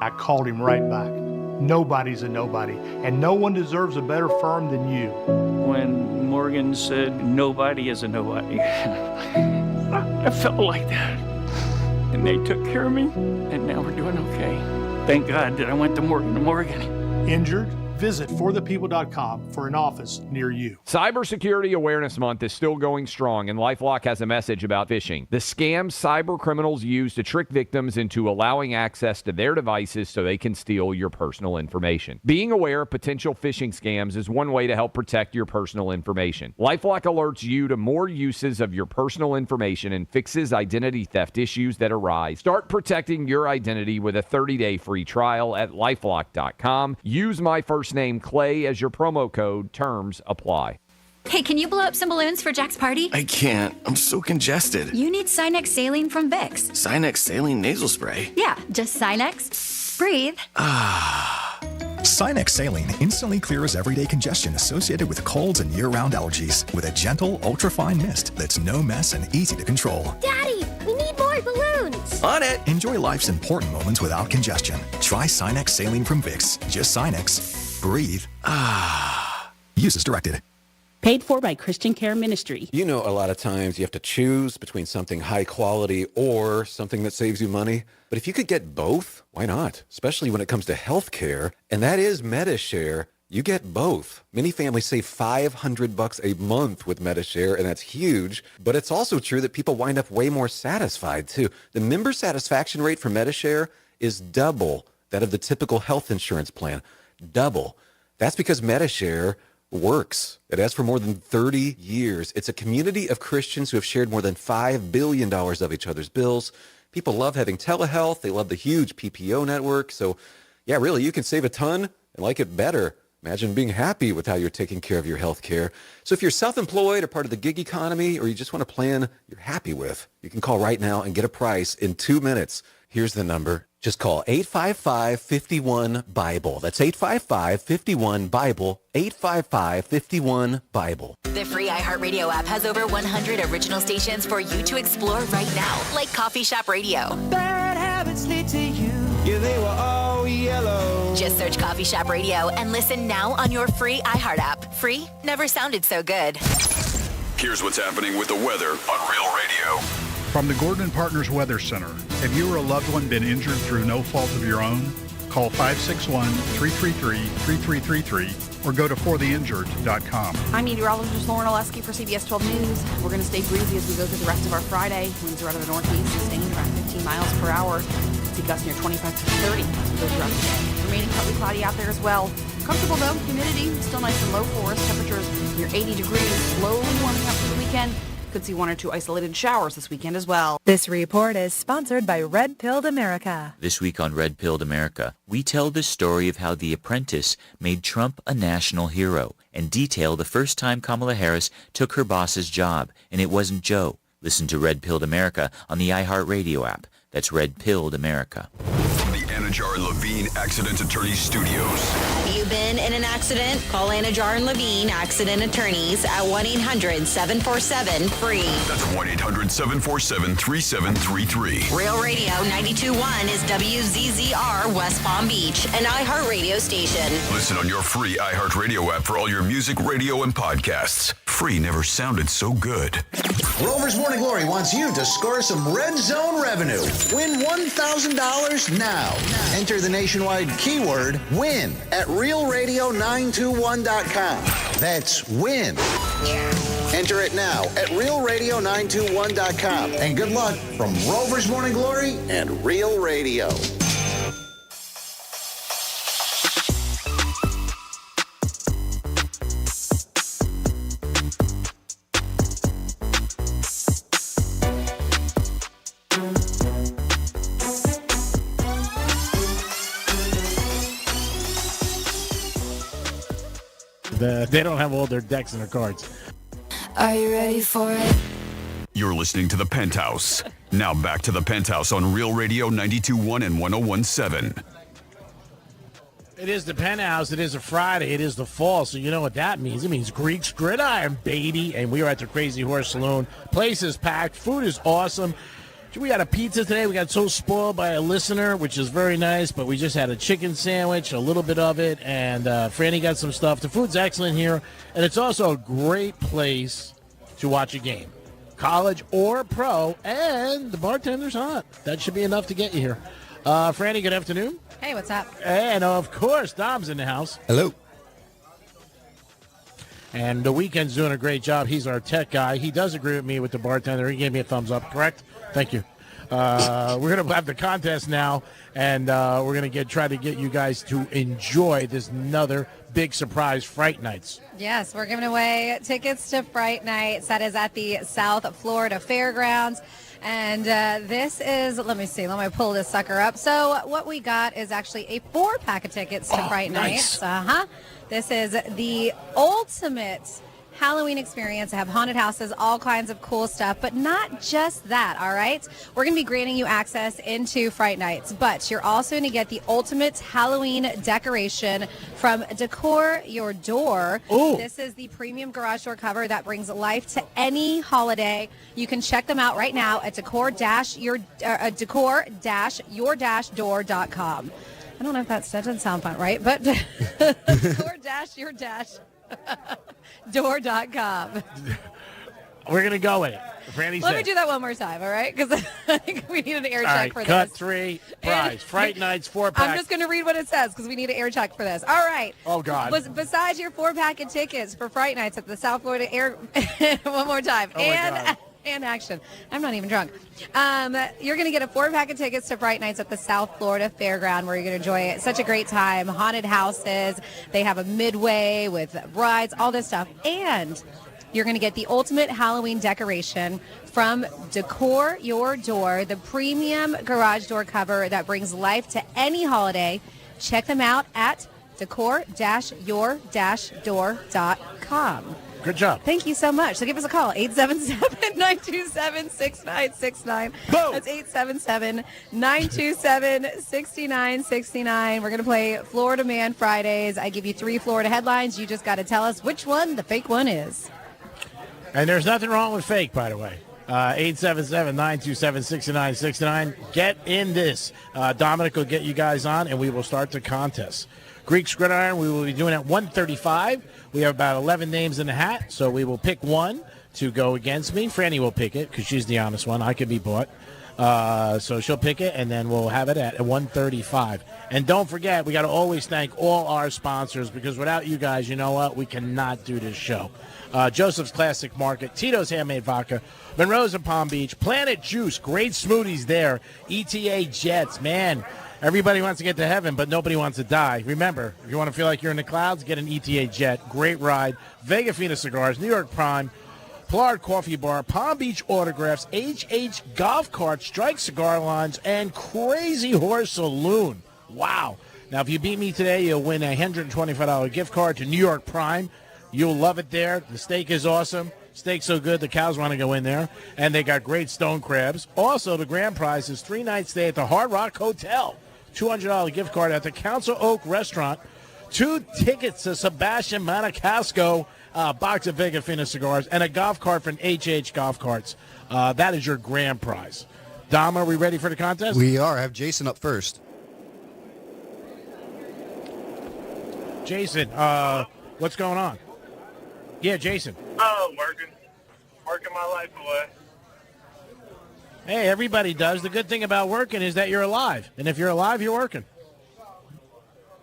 I called him right back. Nobody's a nobody, and no one deserves a better firm than you. When Morgan said, "Nobody is a nobody," I felt like that. And they took care of me, and now we're doing okay. Thank God that I went to Morgan & Morgan. Injured? Visit forthepeople.com for an office near you. Cybersecurity Awareness Month is still going strong, and LifeLock has a message about phishing. The scams cyber criminals use to trick victims into allowing access to their devices so they can steal your personal information. Being aware of potential phishing scams is one way to help protect your personal information. LifeLock alerts you to more uses of your personal information and fixes identity theft issues that arise. Start protecting your identity with a 30-day free trial at LifeLock.com. Use my first name Clay as your promo code. Terms apply. Hey, can you blow up some balloons for Jack's party? I can't. I'm so congested. You need Sinex Saline from Vicks. Sinex Saline Nasal Spray? Yeah, just Sinex. Breathe. Sinex Saline instantly clears everyday congestion associated with colds and year-round allergies with a gentle, ultra-fine mist that's no mess and easy to control. Daddy, we need more balloons. On it. Enjoy life's important moments without congestion. Try Sinex Saline from Vicks. Just Sinex. Breathe. Use as directed. Paid for by Christian Care Ministry. You know, a lot of times you have to choose between something high quality or something that saves you money. But if you could get both, why not? Especially when it comes to health care. And that is MediShare. You get both. Many families save $500 a month with MediShare, and that's huge. But it's also true that people wind up way more satisfied, too. The member satisfaction rate for MediShare is double that of the typical health insurance plan. Double. That's because MediShare works. It has for more than 30 years. It's a community of Christians who have shared more than $5 billion of each other's bills. People love having telehealth. They love the huge PPO network. So, yeah, really, you can save a ton and like it better. Imagine being happy with how you're taking care of your health care. So if you're self-employed or part of the gig economy, or you just want a plan you're happy with, you can call right now and get a price in 2 minutes. Here's the number. Just call 855-51-BIBLE. That's 855-51-BIBLE. 855-51-BIBLE. The free iHeartRadio app has over 100 original stations for you to explore right now, like Coffee Shop Radio. Bad habits lead to you. Yeah, they were all yellow. Just search Coffee Shop Radio and listen now on your free iHeart app. Free never sounded so good. Here's what's happening with the weather on Real Radio. From the Gordon Partners Weather Center, have you or a loved one been injured through no fault of your own? Call 561-333-3333 or go to fortheinjured.com. I'm meteorologist Lauren Oleski for CBS 12 News. We're going to stay breezy as we go through the rest of our Friday. Winds are out of the northeast, sustained around 15 miles per hour. See gusts near 25 to 30 as we go throughout the day. Remaining partly cloudy out there as well. Comfortable though, humidity still nice and low for us. Temperatures near 80 degrees, slowly warming up for the weekend. Could see 1 or 2 isolated showers this weekend as well. This report is sponsored by Red Pilled America. This week on Red Pilled America, we tell the story of how The Apprentice made Trump a national hero and detail the first time Kamala Harris took her boss's job, and it wasn't Joe. Listen to Red Pilled America on the iHeartRadio app. That's Red Pilled America. From the Anajar and Levine Accident Attorneys Studios. Have you been in an accident? Call Anajar and Levine Accident Attorneys at 1-800-747-FREE. That's 1-800-747-3733. Real Radio 92.1 is WZZR West Palm Beach, an iHeartRadio station. Listen on your free iHeartRadio app for all your music, radio, and podcasts. Free never sounded so good. Rover's Morning Glory wants you to score some Red Zone revenue. Win $1,000 now. Enter the nationwide keyword WIN at realradio921.com. That's WIN. Enter it now at realradio921.com. And good luck from Rover's Morning Glory and Real Radio. They don't have all their decks and their cards. Are you ready for it? You're listening to The Penthouse. Now back to The Penthouse on Real Radio 92.1 and 101.7. It is the Penthouse. It is a Friday. It is the fall. So you know what that means. It means Greek's Gridiron, baby. And we are at the Crazy Horse Saloon. Place is packed. Food is awesome. We got a pizza today. We got so spoiled by a listener, which is very nice, but we just had a chicken sandwich, a little bit of it, and Franny got some stuff. The food's excellent here, and it's also a great place to watch a game, college or pro, and the bartender's hot. That should be enough to get you here. Franny, good afternoon. Hey, what's up? And, of course, Dom's in the house. Hello. And the Weekend's doing a great job. He's our tech guy. He does agree with me with the bartender. He gave me a thumbs up, correct? Thank you. We're going to have the contest now, and we're going to try to get you guys to enjoy this another big surprise, Fright Nights. Yes, we're giving away tickets to Fright Nights. That is at the South Florida Fairgrounds. And this is, let me pull this sucker up. So what we got is actually a 4-pack of tickets to Fright nice. Nights. This is the ultimate Halloween experience. I have haunted houses, all kinds of cool stuff, but not just that, all right? We're going to be granting you access into Fright Nights, but you're also going to get the ultimate Halloween decoration from Decor Your Door. Ooh. This is the premium garage door cover that brings life to any holiday. You can check them out right now at decor-your-door.com. I don't know if that doesn't sound fun, right? But decor-your-door.com. Door.com. We're going to go with it. Franny Let said. me do that one more time, all right? Because I think we need an air All check right, for cut this. 3, prize. Fright Nights, 4-pack. I'm just going to read what it says because we need an air check for this. All right. Oh, God. Besides your 4-pack of tickets for Fright Nights at the South Florida Air, one more time, Oh, my God. and action. I'm not even drunk. You're going to get a 4-pack of tickets to Fright Nights at the South Florida Fairground where you're going to enjoy it. Such a great time. Haunted houses. They have a midway with rides, all this stuff. And you're going to get the ultimate Halloween decoration from Decor Your Door, the premium garage door cover that brings life to any holiday. Check them out at decor-your-door.com. Good job. Thank you so much. So give us a call, 877-927-6969. That's 877-927-6969. We're going to play Florida Man Fridays. I give you 3 Florida headlines. You just got to tell us which one the fake one is. And there's nothing wrong with fake, by the way. 877-927-6969. Get in this. Dominic will get you guys on, and we will start the contest. Greek Gridiron, we will be doing at 1:35. We have about 11 names in the hat, so we will pick one to go against me. Franny will pick it because she's the honest one. I could be bought. So she'll pick it, and then we'll have it at 1:35. And don't forget, we got to always thank all our sponsors because without you guys, you know what? We cannot do this show. Joseph's Classic Market, Tito's Handmade Vodka, Monroe's in Palm Beach, Planet Juice, great smoothies there, ETA Jets, man. Everybody wants to get to heaven, but nobody wants to die. Remember, if you want to feel like you're in the clouds, get an ETA Jet. Great ride. Vega Fina Cigars, New York Prime, Pollard Coffee Bar, Palm Beach Autographs, HH Golf Cart, Strike Cigar Lines, and Crazy Horse Saloon. Wow. Now, if you beat me today, you'll win a $125 gift card to New York Prime. You'll love it there. The steak is awesome. Steak's so good, the cows want to go in there. And they got great stone crabs. Also, the grand prize is 3-night stay at the Hard Rock Hotel. $200 gift card at the Council Oak Restaurant. 2 tickets to Sebastian Maniscalco, box of Vega Fina cigars, and a golf cart from HH Golf Carts. That is your grand prize. Dom, are we ready for the contest? We are. I have Jason up first. Jason, what's going on? Yeah, Jason. Oh, working my life away. Hey, everybody does. The good thing about working is that you're alive. And if you're alive, you're working.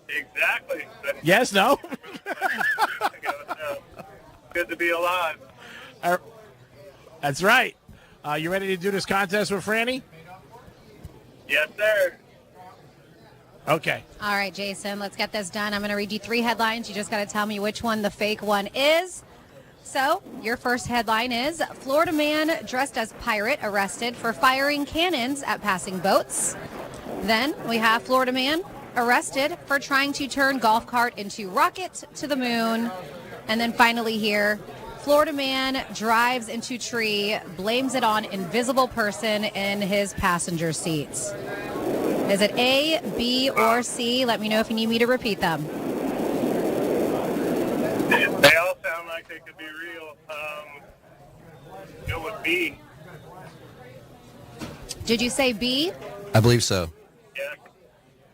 Exactly. Yes, no? Good to be alive. That's right. You ready to do this contest with Franny? Yes, sir. Okay. All right, Jason, let's get this done. I'm going to read you 3 headlines. You just got to tell me which one the fake one is. So, your first headline is, Florida man dressed as pirate arrested for firing cannons at passing boats. Then we have Florida man arrested for trying to turn golf cart into rocket to the moon. And then finally here, Florida man drives into tree, blames it on invisible person in his passenger seats. Is it A, B, or C? Let me know if you need me to repeat them. They all sound like they could be real. Go with B. Did you say B? I believe so.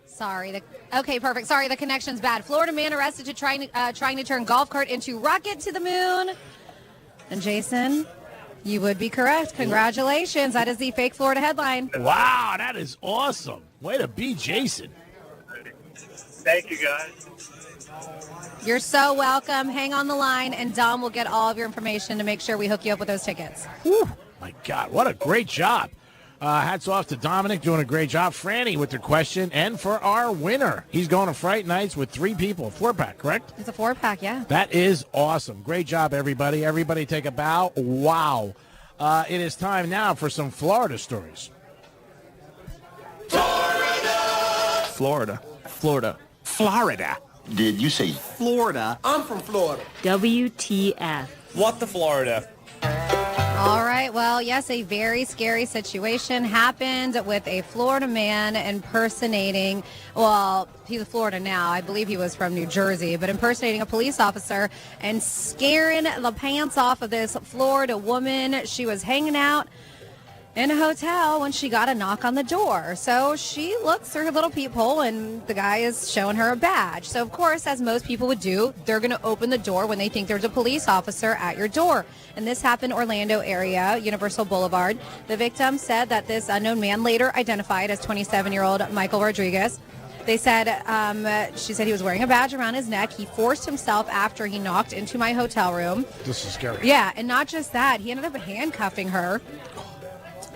Sorry. Okay, perfect. Sorry, the connection's bad. Florida man arrested to trying to turn golf cart into rocket to the moon. And Jason, you would be correct. Congratulations. That is the fake Florida headline. Wow, that is awesome. Way to be Jason. Thank you, guys. You're so welcome. Hang on the line, and Dom will get all of your information to make sure we hook you up with those tickets. Whew, my God, what a great job. Hats off to Dominic, doing a great job. Franny with the question, and for our winner. He's going to Fright Nights with 3 people. 4-pack, correct? It's a 4-pack, yeah. That is awesome. Great job, everybody. Everybody take a bow. Wow. It is time now for some Florida stories. Florida. Florida. Did you say Florida? I'm from Florida. WTF. What the Florida? All right. Well, yes, a very scary situation happened with a Florida man impersonating, well, he's in Florida now. I believe he was from New Jersey, but impersonating a police officer and scaring the pants off of this Florida woman. She was hanging out in a hotel when she got a knock on the door. So she looks through her little peephole and the guy is showing her a badge. So, of course, as most people would do, they're going to open the door when they think there's a police officer at your door. And this happened Orlando area, Universal Boulevard. The victim said that this unknown man, later identified as 27-year-old Michael Rodriguez, they said, she said he was wearing a badge around his neck. He forced himself after he knocked into my hotel room. This is scary. Yeah, and not just that, he ended up handcuffing her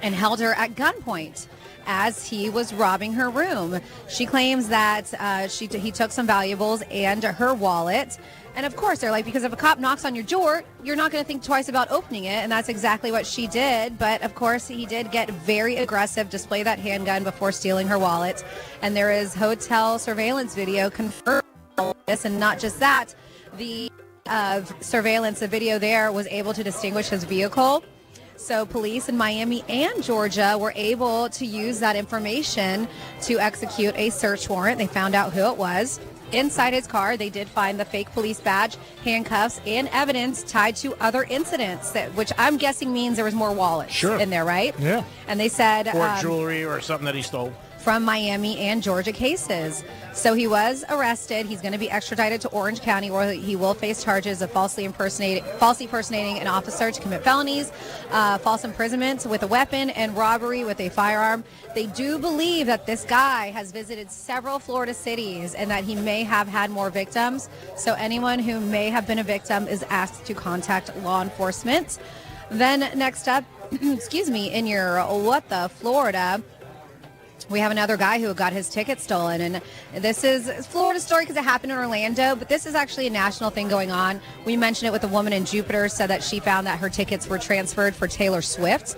and held her at gunpoint as he was robbing her room. She claims that he took some valuables and her wallet. And of course, they're like, because if a cop knocks on your door, you're not going to think twice about opening it. And that's exactly what she did. But of course, he did get very aggressive, display that handgun before stealing her wallet. And there is hotel surveillance video confirming this. And not just that, the surveillance, the video there was able to distinguish his vehicle. So police in Miami and Georgia were able to use that information to execute a search warrant. They found out who it was. Inside his car, they did find the fake police badge, handcuffs, and evidence tied to other incidents, which I'm guessing means there was more wallets in there, right? Yeah. And they said... Or jewelry or something that he stole. From Miami and Georgia cases. So he was arrested. He's going to be extradited to Orange County, where he will face charges of falsely impersonating an officer to commit felonies, false imprisonment with a weapon, and robbery with a firearm. They do believe that this guy has visited several Florida cities and that he may have had more victims. So anyone who may have been a victim is asked to contact law enforcement. Then next up, in your What the Florida, we have another guy who got his ticket stolen, and this is a Florida story because it happened in Orlando, but this is actually a national thing going on. We mentioned it with a woman in Jupiter, said that she found that her tickets were transferred for Taylor Swift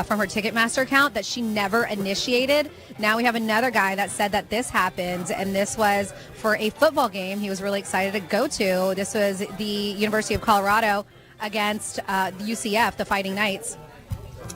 from her Ticketmaster account that she never initiated. Now we have another guy that said that this happened, and this was for a football game he was really excited to go to. This was the University of Colorado against the UCF, the Fighting Knights.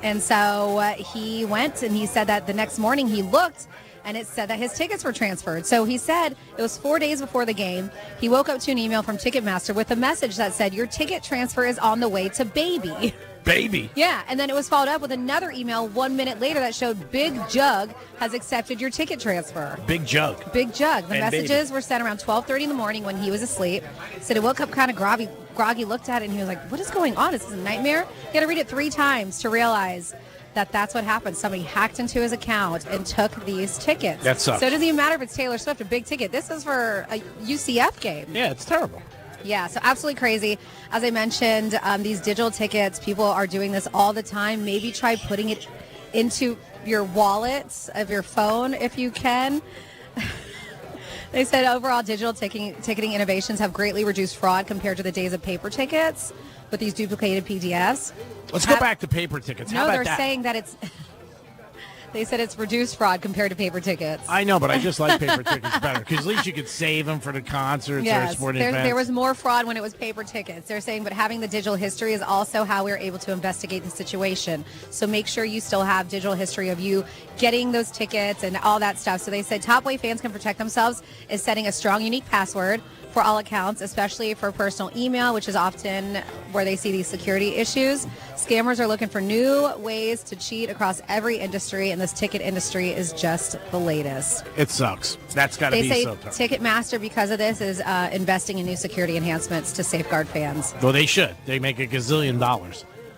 And so he went, and he said that the next morning he looked, and it said that his tickets were transferred. So he said it was 4 days before the game. He woke up to an email from Ticketmaster with a message that said, "Your ticket transfer is on the way to baby." Baby. Yeah, and then it was followed up with another email 1 minute later that showed Big Jug has accepted your ticket transfer. Big Jug. Big Jug. The And messages baby. were sent around 12:30 in the morning when he was asleep. Said he woke up kind of groggy, looked at it, and he was like, what is going on? Is this a nightmare? He had to read it 3 times to realize that that's what happened. Somebody hacked into his account and took these tickets. That sucks. So it doesn't even matter if it's Taylor Swift, a big ticket. This is for a UCF game. Yeah, it's terrible. Yeah, so absolutely crazy. As I mentioned, these digital tickets, people are doing this all the time. Maybe try putting it into your wallet of your phone if you can. They said overall digital ticketing innovations have greatly reduced fraud compared to the days of paper tickets with these duplicated PDFs. Let's go back to paper tickets. How No, about they're that? saying that it's... They said it's reduced fraud compared to paper tickets. I know, but I just like paper tickets better because at least you could save them for the concerts or Yes, sporting events. there was more fraud when it was paper tickets. They're saying, but having the digital history is also how we're able to investigate the situation. So make sure you still have digital history of you getting those tickets and all that stuff. So they said top way fans can protect themselves is setting a strong, unique password for all accounts, especially for personal email, which is often where they see these security issues. Scammers are looking for new ways to cheat across every industry, and this ticket industry is just the latest. It sucks. That's got to They be say so tough. Ticketmaster, because of this, is investing in new security enhancements to safeguard fans. Well, they should. They make $1 gazillion,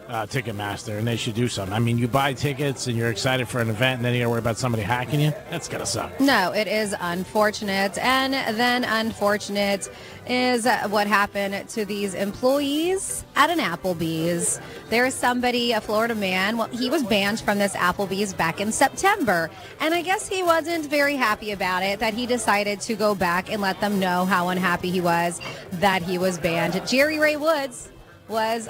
Ticketmaster, and they should do something. I mean, you buy tickets and you're excited for an event, and then you got to worry about somebody hacking you. That's got to suck. No, it is unfortunate. And then unfortunate is what happened to these employees at an Applebee's. There's somebody, a Florida man, well, he was banned from this Applebee's back in September. And I guess he wasn't very happy about it, that he decided to go back and let them know how unhappy he was that he was banned. Jerry Ray Woods was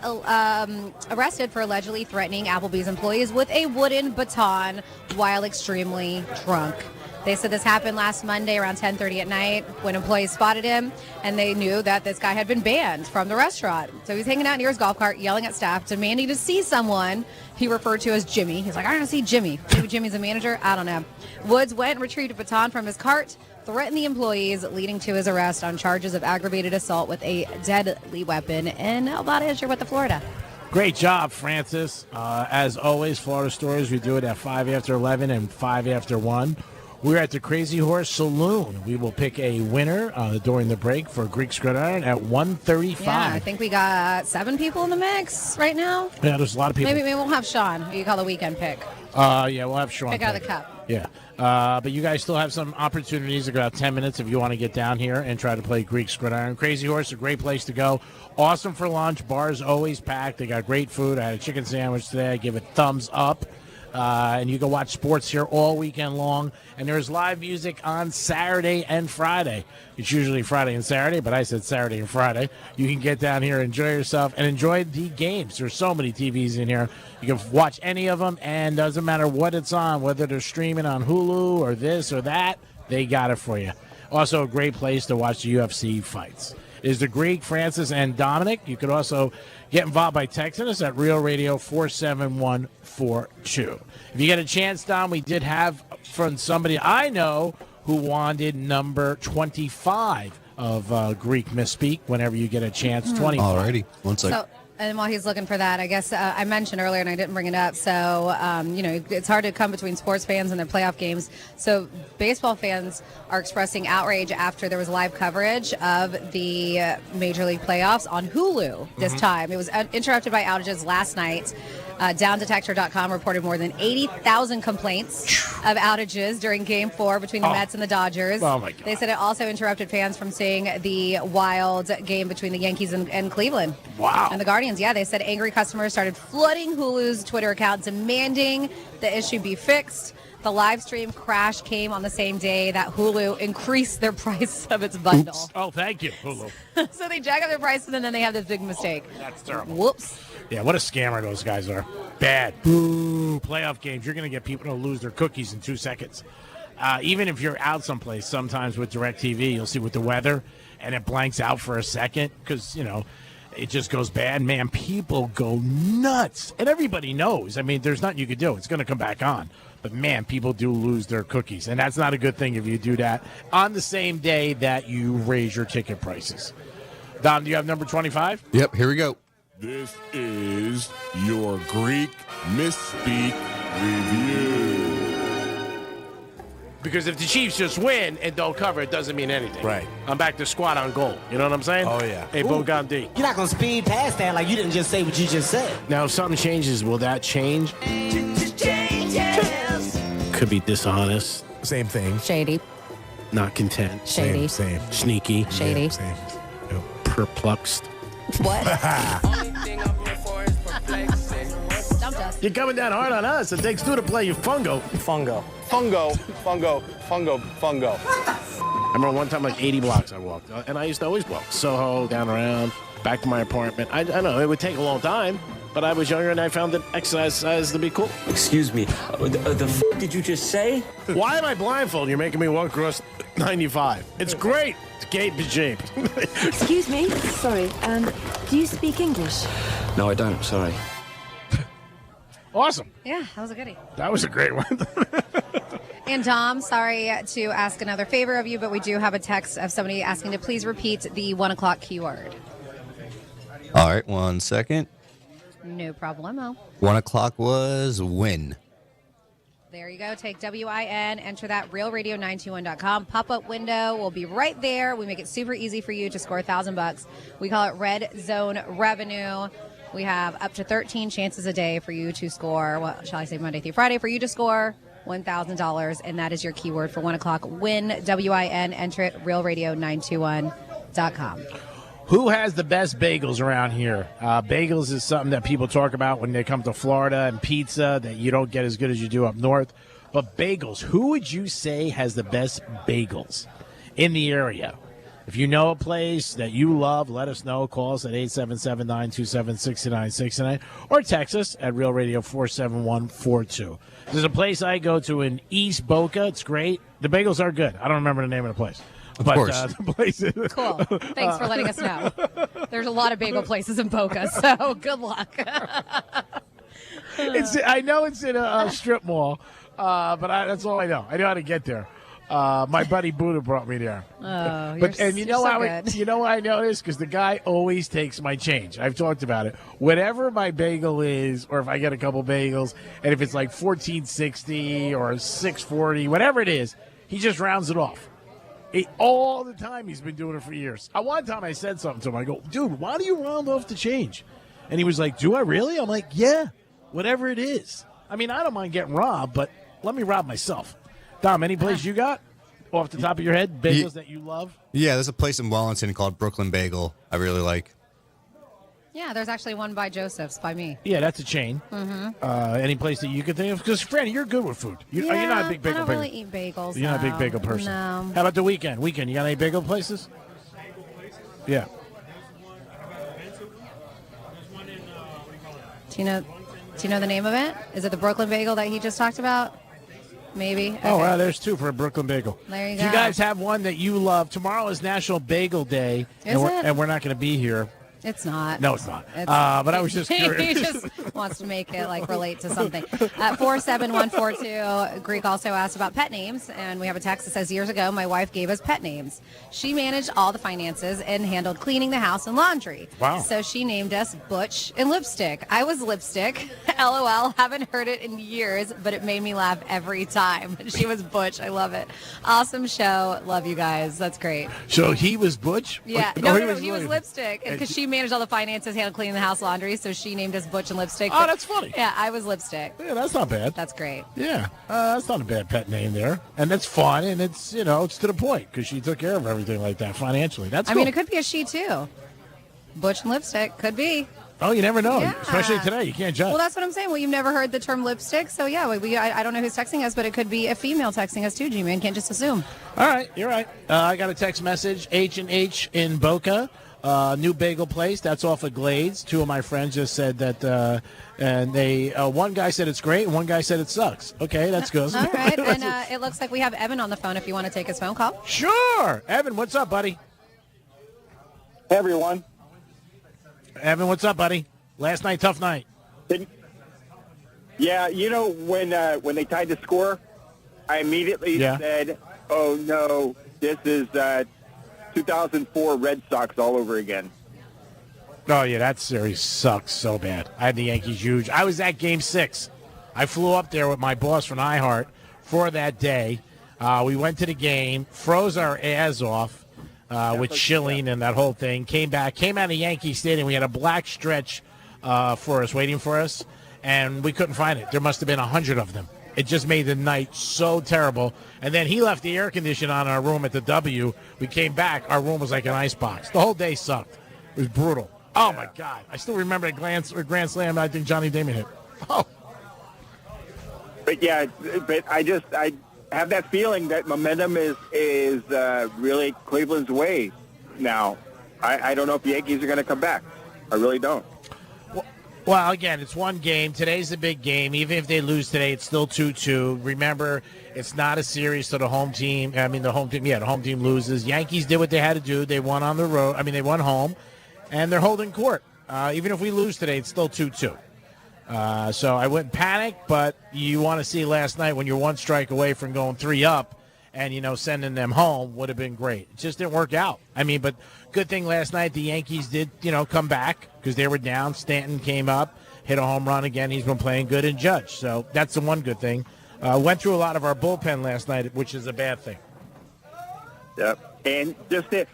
arrested for allegedly threatening Applebee's employees with a wooden baton while extremely drunk. They said this happened last Monday around 10:30 at night when employees spotted him, and they knew that this guy had been banned from the restaurant. So he's hanging out near his golf cart, yelling at staff, demanding to see someone he referred to as Jimmy. He's like, I want to see Jimmy. Maybe Jimmy's a manager? I don't know. Woods went and retrieved a baton from his cart, threatened the employees, leading to his arrest on charges of aggravated assault with a deadly weapon. And how about it? You're with the Florida. Great job, Francis. As always, Florida Stories, we do it at 5 after 11 and 5 after 1. We're at the Crazy Horse Saloon. We will pick a winner during the break for Greek Gridiron at 1:35. Yeah, I think we got 7 people in the mix right now. Yeah, there's a lot of people. Maybe we'll have Sean, who you call the weekend pick. Yeah, we'll have Sean. Pick out of the cup. Yeah. But you guys still have some opportunities. You've got 10 minutes if you want to get down here and try to play Greek Gridiron. Crazy Horse, a great place to go. Awesome for lunch. Bar's always packed. They got great food. I had a chicken sandwich today. I give it thumbs up. And you can watch sports here all weekend long. And there's live music on Saturday and Friday. It's usually Friday and Saturday, but I said Saturday and Friday. You can get down here, enjoy yourself, and enjoy the games. There's so many TVs in here. You can watch any of them, and doesn't matter what it's on, whether they're streaming on Hulu or this or that, they got it for you. Also, a great place to watch the UFC fights is the Greek, Francis, and Dominic. You could also get involved by texting us at Real Radio 47142. If you get a chance, Dom, we did have from somebody I know who wanted number 25 of Greek Misspeak whenever you get a chance. 25. Alrighty. One second. So, and while he's looking for that, I guess I mentioned earlier, and I didn't bring it up, so, it's hard to come between sports fans and their playoff games. So baseball fans are expressing outrage after there was live coverage of the Major League playoffs on Hulu this time. It was interrupted by outages last night. Downdetector.com reported more than 80,000 complaints of outages during Game 4 between the Mets and the Dodgers. Oh, my God. They said it also interrupted fans from seeing the wild game between the Yankees and Cleveland. Wow. And the Guardians. Yeah, they said angry customers started flooding Hulu's Twitter account, demanding the issue be fixed. The live stream crash came on the same day that Hulu increased their price of its bundle. Oops. Oh, thank you, Hulu. So they jack up their prices, and then they have this big mistake. That's terrible. Whoops. Yeah, what a scammer those guys are. Bad. Boo. Playoff games, you're going to get people to lose their cookies in 2 seconds. Even if you're out someplace, sometimes with DirecTV, you'll see with the weather, and it blanks out for a second because, it just goes bad. Man, people go nuts. And everybody knows. I mean, there's nothing you could do. It's going to come back on. But, man, people do lose their cookies. And that's not a good thing if you do that on the same day that you raise your ticket prices. Dom, do you have number 25? Yep, here we go. This is your Greek Misspeak Review. Because if the Chiefs just win and don't cover, it doesn't mean anything. Right. I'm back to squat on goal. You know what I'm saying? Oh, yeah. Hey, Bogandi. You're not going to speed past that like you didn't just say what you just said. Now, if something changes, will that change? Could be dishonest. Same thing. Shady. Not content. Shady. Same. Sneaky. Shady. Yeah, same. Yep. Perplexed. What? Stumped us. You're coming down hard on us. It takes 2 to play you fungo. Fungo. I remember one time, like 80 blocks I walked. And I used to always walk. Soho, down around, back to my apartment. I know, it would take a long time. But I was younger and I found that exercise to be cool. Excuse me. The f did you just say? Why am I blindfolded? You're making me walk across 95. It's great. It's gate shaped. Excuse me. Sorry. Do you speak English? No, I don't. Sorry. Awesome. Yeah, that was a goodie. That was a great one. And Dom, sorry to ask another favor of you, but we do have a text of somebody asking to please repeat the 1 o'clock keyword. All right, 1 second. No problemo. 1 o'clock was win. There you go. Take WIN, enter that realradio921.com pop-up window. We'll be right there. We make it super easy for you to score $1,000. We call it Red Zone Revenue. We have up to 13 chances a day for you to score, what shall I say, Monday through Friday, for you to score $1,000. And that is your keyword for 1 o'clock. Win, WIN, enter it, realradio921.com. Who has the best bagels around here? Bagels is something that people talk about when they come to Florida, and pizza that you don't get as good as you do up north. But bagels, who would you say has the best bagels in the area? If you know a place that you love, let us know. Call us at 877-927-6969 or text us at Real Radio 47142. There's a place I go to in East Boca. It's great. The bagels are good. I don't remember the name of the place. Of course. The place is, Cool. Thanks for letting us know. There's a lot of bagel places in Boca, so good luck. I know it's in a strip mall, but that's all I know. I know how to get there. My buddy Buddha brought me there. Oh, You know why I know this? Because the guy always takes my change. I've talked about it. Whatever my bagel is, or if I get a couple bagels, and if it's like $14.60 or $6.40, whatever it is, he just rounds it off. All the time. He's been doing it for years. One time I said something to him. I go, dude, why do you round off the change? And he was like, do I really? I'm like, yeah, whatever it is. I mean, I don't mind getting robbed, but let me rob myself. Dom, any place you got off the top of your head, bagels that you love? Yeah, there's a place in Wellington called Brooklyn Bagel I really like. Yeah, there's actually one by Joseph's by me. Yeah, that's a chain. Mm-hmm. Any place that you could think of? Because, Franny, you're good with food. You're not a big bagel I don't person. really eat bagels. You're not a big bagel person. No. How about the weekend? You got any bagel places? Yeah. Do you know the name of it? Is it the Brooklyn Bagel that he just talked about? Maybe. Okay. Oh, wow, there's two for a Brooklyn Bagel. There you If go. you guys have one that you love, tomorrow is National Bagel Day. Is it? And we're not going to be here. It's not. No, it's not. But I was just curious. He just wants to make it relate to something. 47142. Greek also asked about pet names, and we have a text that says, years ago, my wife gave us pet names. She managed all the finances and handled cleaning the house and laundry. Wow. So she named us Butch and Lipstick. I was Lipstick. LOL. Haven't heard it in years, but it made me laugh every time. She was Butch. I love it. Awesome show. Love you guys. That's great. So he was Butch? Yeah. Or- No, or he was Lipstick. Because she managed all the finances, handled cleaning the house, laundry, so she named us Butch and Lipstick. Oh, that's funny. Yeah, I was Lipstick. Yeah, that's not bad. That's great. Yeah, that's not a bad pet name there. And that's fun, and it's, it's to the point, because she took care of everything like that financially. That's I cool. mean, it could be a she, too. Butch and Lipstick. Could be. Oh, you never know, Yeah. especially today. You can't judge. Well, that's what I'm saying. Well, you've never heard the term lipstick, so yeah, I don't know who's texting us, but it could be a female texting us, too, G-Man. Can't just assume. All right, you're right. I got a text message, H&H in Boca. New bagel place that's off of Glades. Two of my friends just said that, and they one guy said it's great and one guy said it sucks. Okay, that's good. All right, and it looks like we have Evan on the phone if you want to take his phone call. Sure, Evan, what's up, buddy? Hey, everyone. Evan, what's up, buddy? Last night, tough night. Yeah, when they tied the score, I immediately said, "Oh no, this is 2004 Red Sox all over again." Oh, yeah, that series sucks so bad. I had the Yankees huge. I was at Game 6. I flew up there with my boss from iHeart for that day. We went to the game, froze our ass off with chilling and that whole thing. Came out of Yankee Stadium. We had a black stretch for us, waiting for us, and we couldn't find it. There must have been 100 of them. It just made the night so terrible. And then he left the air conditioner on in our room at the W. We came back. Our room was like an icebox. The whole day sucked. It was brutal. Oh, my God. I still remember the grand slam I think Johnny Damon hit. Oh. But I have that feeling that momentum is really Cleveland's way now. I don't know if the Yankees are going to come back. I really don't. Well, again, it's one game. Today's the big game. Even if they lose today, it's still 2-2. Remember, it's not a series to the home team. The home team loses. Yankees did what they had to do. They won on the road. They won home, and they're holding court. Even if we lose today, it's still 2-2. So I wouldn't panic, but you want to see last night when you're one strike away from going 3 up and, sending them home would have been great. It just didn't work out. But good thing last night the Yankees did, come back because they were down. Stanton came up, hit a home run again. He's been playing good, and Judge. So that's the one good thing. Went through a lot of our bullpen last night, which is a bad thing. Yep. And just if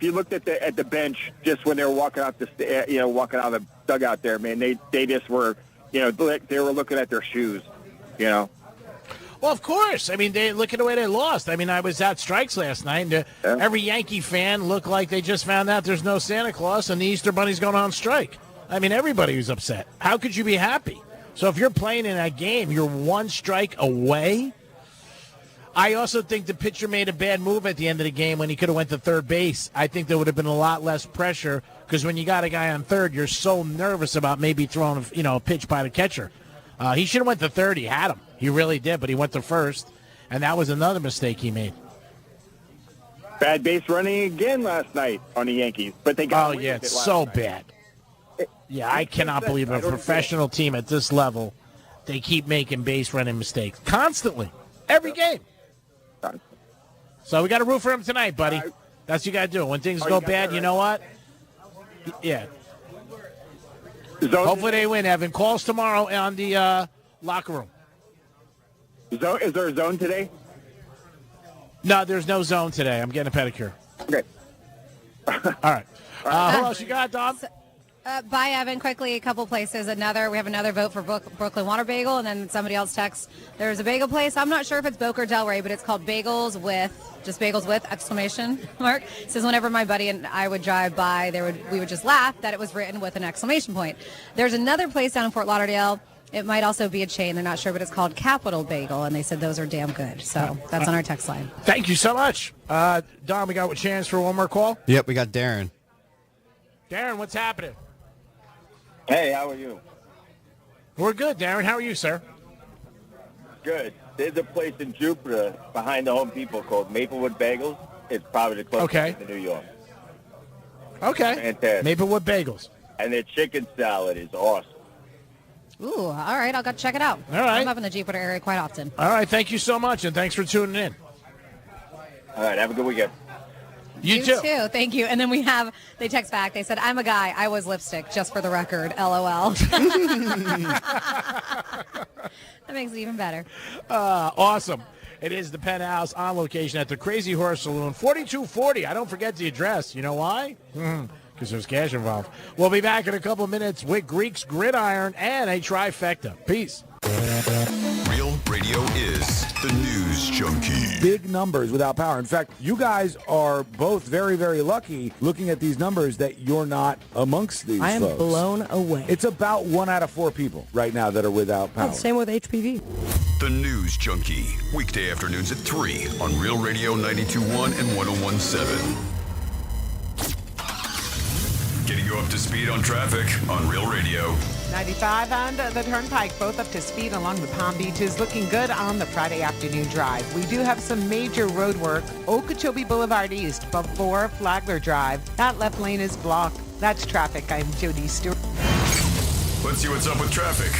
you looked at the bench just when they were walking out walking out of the dugout there, man, they just were, they were looking at their shoes, Well, of course. They look at the way they lost. I was at Strikes last night, and every Yankee fan looked like they just found out there's no Santa Claus and the Easter Bunny's going on strike. Everybody was upset. How could you be happy? So if you're playing in that game, you're one strike away. I also think the pitcher made a bad move at the end of the game when he could have went to third base. I think there would have been a lot less pressure because when you got a guy on third, you're so nervous about maybe throwing a pitch by the catcher. He should have went to third. He had him. He really did, but he went to first, and that was another mistake he made. Bad base running again last night on the Yankees, but they got away with it last so night. bad. Yeah, I cannot believe a professional team at this level, they keep making base running mistakes constantly, every game. So we got to root for him tonight, buddy. That's what you got to do. When things go bad, you know what? Yeah. Hopefully they win, Evan. Calls tomorrow on the locker room. Is there a zone today? No, there's no zone today. I'm getting a pedicure. Okay. All right. Who else you got, Dom? Bye, Evan. Quickly, a couple places. We have another vote for Brooklyn Water Bagel, and then somebody else texts. There's a bagel place. I'm not sure if it's Boca or Delray, but it's called Bagels with exclamation mark. It says whenever my buddy and I would drive by, we would just laugh that it was written with an exclamation point. There's another place down in Fort Lauderdale. It might also be a chain. They're not sure, but it's called Capital Bagel, and they said those are damn good. So that's on our text line. Thank you so much. Dom, we got a chance for one more call? Yep, we got Darren. Darren, what's happening? Hey, how are you? We're good, Darren. How are you, sir? Good. There's a place in Jupiter behind the Home Depot called Maplewood Bagels. It's probably the closest Okay. to New York. Okay. Fantastic. Maplewood Bagels. And their chicken salad is awesome. Ooh, all right. I'll go check it out. All right. I'm up in the Jupiter area quite often. All right. Thank you so much, and thanks for tuning in. All right. Have a good weekend. You too. Thank you. And then they text back. They said, I'm a guy. I was lipstick, just for the record. LOL. That makes it even better. Awesome. It is the Penthouse on location at the Crazy Horse Saloon, 4240. I don't forget the address. You know why? Because there's cash involved. We'll be back in a couple of minutes with Greek's Gridiron and a trifecta. Peace. Real Radio is the News Junkie. Big numbers without power. In fact, you guys are both very, very lucky looking at these numbers that you're not amongst these I am folks. blown away. It's about 1 out of 4 people right now that are without power. Same with HPV. The News Junkie. Weekday afternoons at 3 on Real Radio 92.1 and 101.7. Getting you up to speed on traffic on Real Radio. 95 and the Turnpike, both up to speed along the Palm Beaches. Looking good on the Friday afternoon drive. We do have some major road work. Okeechobee Boulevard East before Flagler Drive. That left lane is blocked. That's traffic. I'm Jody Stewart. Let's see what's up with traffic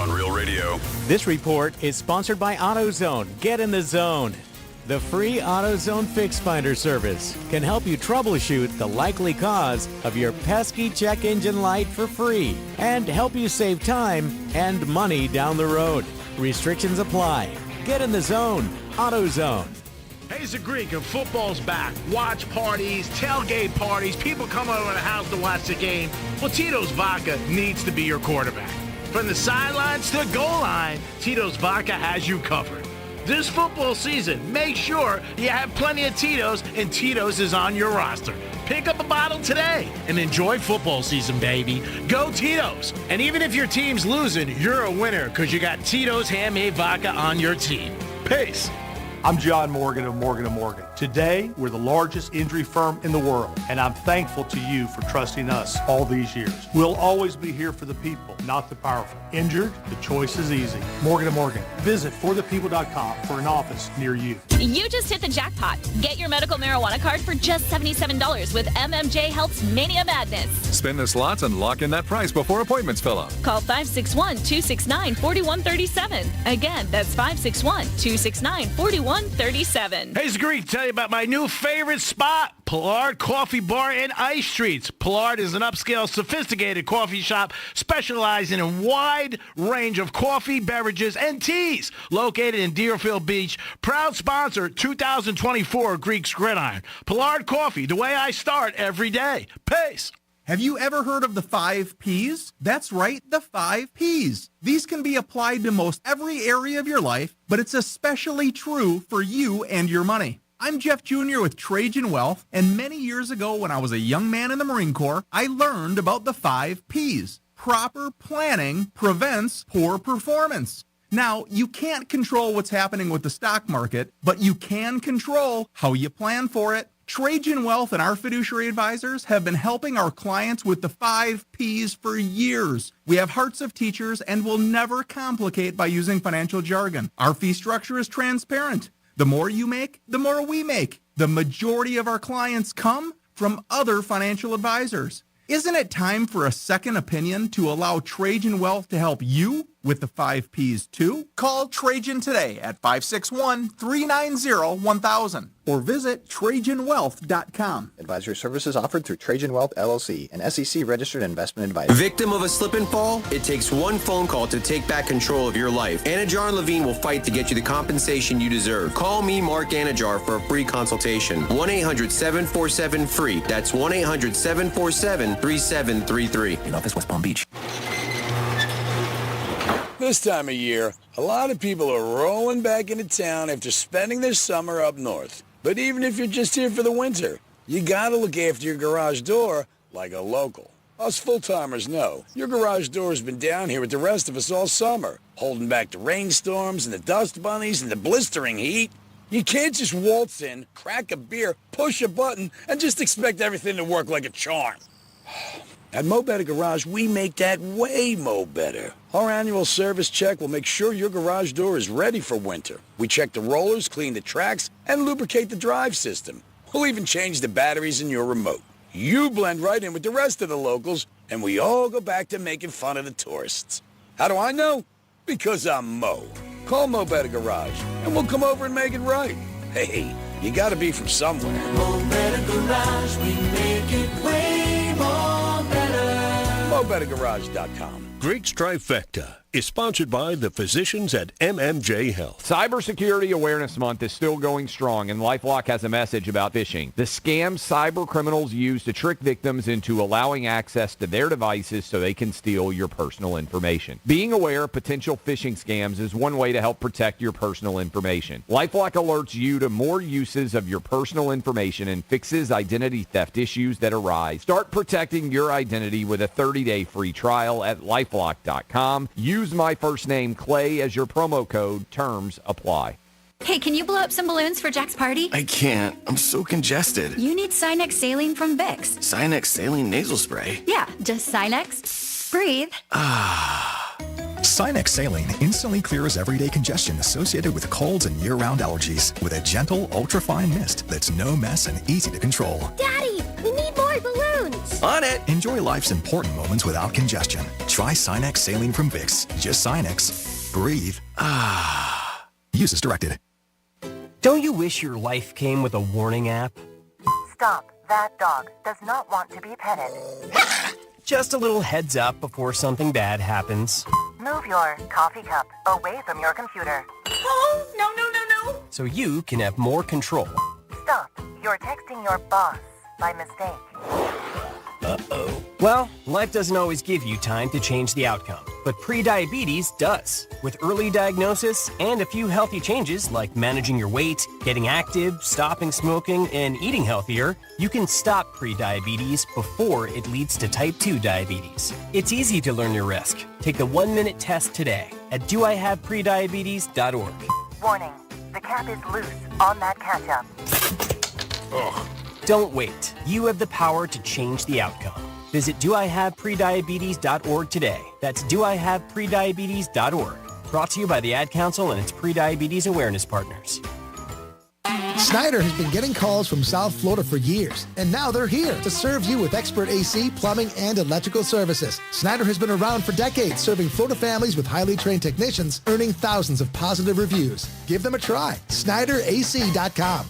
on Real Radio. This report is sponsored by AutoZone. Get in the zone. The free AutoZone Fix Finder service can help you troubleshoot the likely cause of your pesky check engine light for free and help you save time and money down the road. Restrictions apply. Get in the zone. AutoZone. Hey, it's a Greek, and football's back. Watch parties, tailgate parties, people come over to the house to watch the game. Well, Tito's Vodka needs to be your quarterback. From the sidelines to the goal line, Tito's Vodka has you covered. This football season, make sure you have plenty of Tito's, and Tito's is on your roster. Pick up a bottle today and enjoy football season, baby. Go Tito's. And even if your team's losing, you're a winner because you got Tito's handmade vodka on your team. Peace. I'm John Morgan of Morgan & Morgan. Today, we're the largest injury firm in the world, and I'm thankful to you for trusting us all these years. We'll always be here for the people, not the powerful. Injured? The choice is easy. Morgan & Morgan. Visit forthepeople.com for an office near you. You just hit the jackpot. Get your medical marijuana card for just $77 with MMJ Health's Mania Madness. Spin the slots and lock in that price before appointments fill up. Call 561-269-4137. Again, that's 561-269-4137. Hey, it's Greek. Tell you about my new favorite spot, Pollard Coffee Bar and Ice Treats. Pollard is an upscale, sophisticated coffee shop specializing in a wide range of coffee, beverages, and teas. Located in Deerfield Beach, proud sponsor 2024 Greek's Gridiron. Pollard Coffee, the way I start every day. Peace. Have you ever heard of the 5 Ps? That's right, the 5 Ps. These can be applied to most every area of your life, but it's especially true for you and your money. I'm Jeff Jr. with Trajan Wealth, and many years ago when I was a young man in the Marine Corps, I learned about the 5 Ps. Proper planning prevents poor performance. Now, you can't control what's happening with the stock market, but you can control how you plan for it. Trajan Wealth and our fiduciary advisors have been helping our clients with the 5 Ps for years. We have hearts of teachers and will never complicate by using financial jargon. Our fee structure is transparent. The more you make, the more we make. The majority of our clients come from other financial advisors. Isn't it time for a second opinion to allow Trajan Wealth to help you with the 5 Ps too? Call Trajan today at 561-390-1000 or visit TrajanWealth.com. Advisory services offered through Trajan Wealth, LLC, an SEC-registered investment advisor. Victim of a slip and fall? It takes one phone call to take back control of your life. Anajar Levine will fight to get you the compensation you deserve. Call me, Mark Anajar, for a free consultation. 1-800-747-FREE. That's 1-800-747-3733. In office, West Palm Beach. This time of year, a lot of people are rolling back into town after spending their summer up north. But even if you're just here for the winter, you gotta look after your garage door like a local. Us full-timers know your garage door has been down here with the rest of us all summer, holding back the rainstorms and the dust bunnies and the blistering heat. You can't just waltz in, crack a beer, push a button, and just expect everything to work like a charm. At Mo Better Garage, we make that way mo better. Our annual service check will make sure your garage door is ready for winter. We check the rollers, clean the tracks, and lubricate the drive system. We'll even change the batteries in your remote. You blend right in with the rest of the locals, and we all go back to making fun of the tourists. How do I know? Because I'm Mo. Call Mo Better Garage, and we'll come over and make it right. Hey, you gotta be from somewhere. Mo Better Garage, we make it way more better. MoBetterGarage.com. Greek's Trifecta is sponsored by the physicians at MMJ Health. Cybersecurity Awareness Month is still going strong, and LifeLock has a message about phishing. The scams cyber criminals use to trick victims into allowing access to their devices so they can steal your personal information. Being aware of potential phishing scams is one way to help protect your personal information. LifeLock alerts you to more uses of your personal information and fixes identity theft issues that arise. Start protecting your identity with a 30-day free trial at LifeLock.com. Use my first name, Clay, as your promo code. Terms apply. Hey, can you blow up some balloons for Jack's party? I can't. I'm so congested. You need Sinex Saline from Vicks. Sinex Saline Nasal Spray? Yeah, just Sinex. Breathe. Sinex Saline instantly clears everyday congestion associated with colds and year-round allergies with a gentle, ultra-fine mist that's no mess and easy to control. Daddy, we need more balloons. On it. Enjoy life's important moments without congestion. Try Sinex Saline from Vicks. Just Sinex. Breathe. Use as directed. Don't you wish your life came with a warning app? Stop. That dog does not want to be petted. Just a little heads up before something bad happens. Move your coffee cup away from your computer. Oh, no. So you can have more control. Stop. You're texting your boss by mistake. Uh-oh. Well, life doesn't always give you time to change the outcome, but prediabetes does. With early diagnosis and a few healthy changes like managing your weight, getting active, stopping smoking, and eating healthier, you can stop prediabetes before it leads to type 2 diabetes. It's easy to learn your risk. Take the 1-minute test today at doihaveprediabetes.org. Warning. The cap is loose on that ketchup. Ugh. Don't wait. You have the power to change the outcome. Visit doihaveprediabetes.org today. That's doihaveprediabetes.org. Brought to you by the Ad Council and its prediabetes awareness partners. Snyder has been getting calls from South Florida for years, and now they're here to serve you with expert AC, plumbing, and electrical services. Snyder has been around for decades, serving Florida families with highly trained technicians, earning thousands of positive reviews. Give them a try. SnyderAC.com.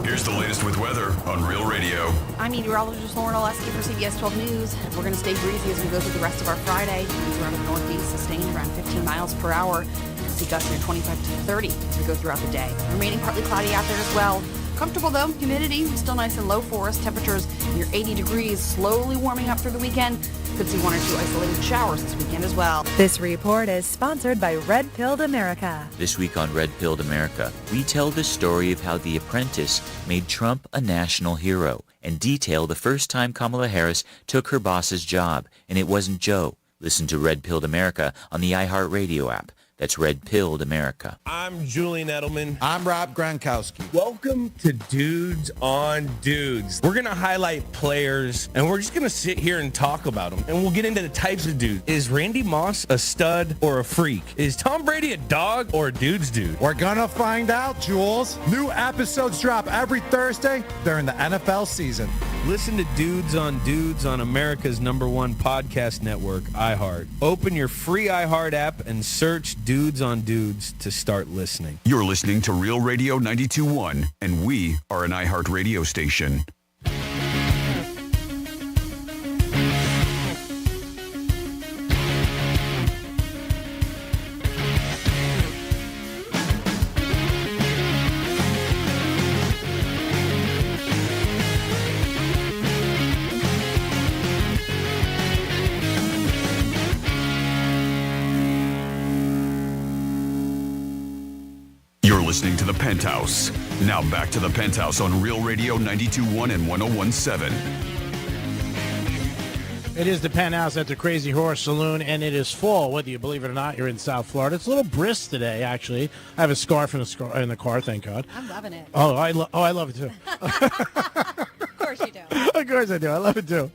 Here's the latest with weather on Real Radio. I'm meteorologist Lauren Oleski for CBS 12 News. We're going to stay breezy as we go through the rest of our Friday. Winds around the northeast sustained around 15 miles per hour. See gusts near 25 to 30 as we go throughout the day. Remaining partly cloudy out there as well. Comfortable though, humidity still nice and low for us. Temperatures near 80 degrees, slowly warming up through the weekend. Could see 1 or 2 isolated showers this weekend as well. This report is sponsored by Red Pilled America. This week on Red Pilled America, we tell the story of how The Apprentice made Trump a national hero and detail the first time Kamala Harris took her boss's job, and it wasn't Joe. Listen to Red Pilled America on the iHeartRadio app. That's Red Pilled America. I'm Julian Edelman. I'm Rob Gronkowski. Welcome to Dudes on Dudes. We're going to highlight players, and we're just going to sit here and talk about them. And we'll get into the types of dudes. Is Randy Moss a stud or a freak? Is Tom Brady a dog or a dude's dude? We're going to find out, Jules. New episodes drop every Thursday during the NFL season. Listen to Dudes on America's #1 podcast network, iHeart. Open your free iHeart app and search Dudes on Dudes to start listening. You're listening to Real Radio 92.1, and we are an iHeart radio station. Listening to the Penthouse. Now back to the Penthouse on Real Radio 92.1 and 101.7. It is the Penthouse at the Crazy Horse Saloon, and it is fall. Whether you believe it or not, you're in South Florida. It's a little brisk today, actually. I have a scarf in the car, thank God. I'm loving it. Oh, I love it too. Of course you do. Of course I do. I love it too.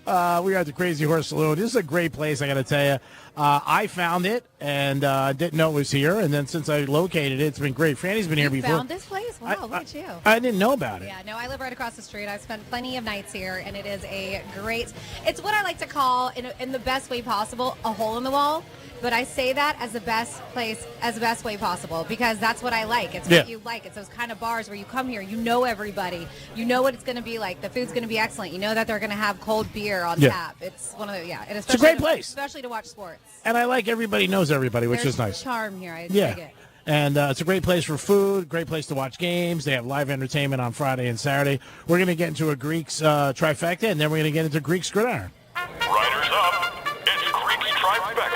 We are at the Crazy Horse Saloon. This is a great place, I got to tell you. I found it and didn't know it was here, and then since I located it, it's been great. Franny's been here before. You found this place? Wow, look at you. I didn't know about it. Yeah, no, I live right across the street. I've spent plenty of nights here, and it is a great, it's what I like to call, in the best way possible, a hole in the wall. But I say that as the best place, as the best way possible, because that's what I like. It's what you like. It's those kind of bars where you come here, you know everybody. You know what it's going to be like. The food's going to be excellent. You know that they're going to have cold beer on tap. It's one of the, and it's a great place. Especially to watch sports. And I like everybody knows everybody, which There's is nice. Charm here. I dig it. And it's a great place for food, great place to watch games. They have live entertainment on Friday and Saturday. We're going to get into a Greek's trifecta, and then we're going to get into Greek's gridiron. Riders up. It's Greek's trifecta.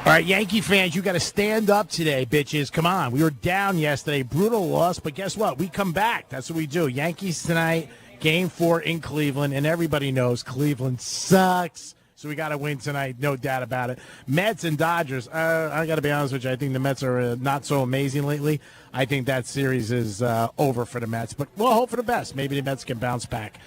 All right, Yankee fans, you got to stand up today, bitches. Come on. We were down yesterday. Brutal loss, but guess what? We come back. That's what we do. Yankees tonight, Game 4 in Cleveland, and everybody knows Cleveland sucks. So we got to win tonight, no doubt about it. Mets and Dodgers, I got to be honest with you, I think the Mets are not so amazing lately. I think that series is over for the Mets, but we'll hope for the best. Maybe the Mets can bounce back.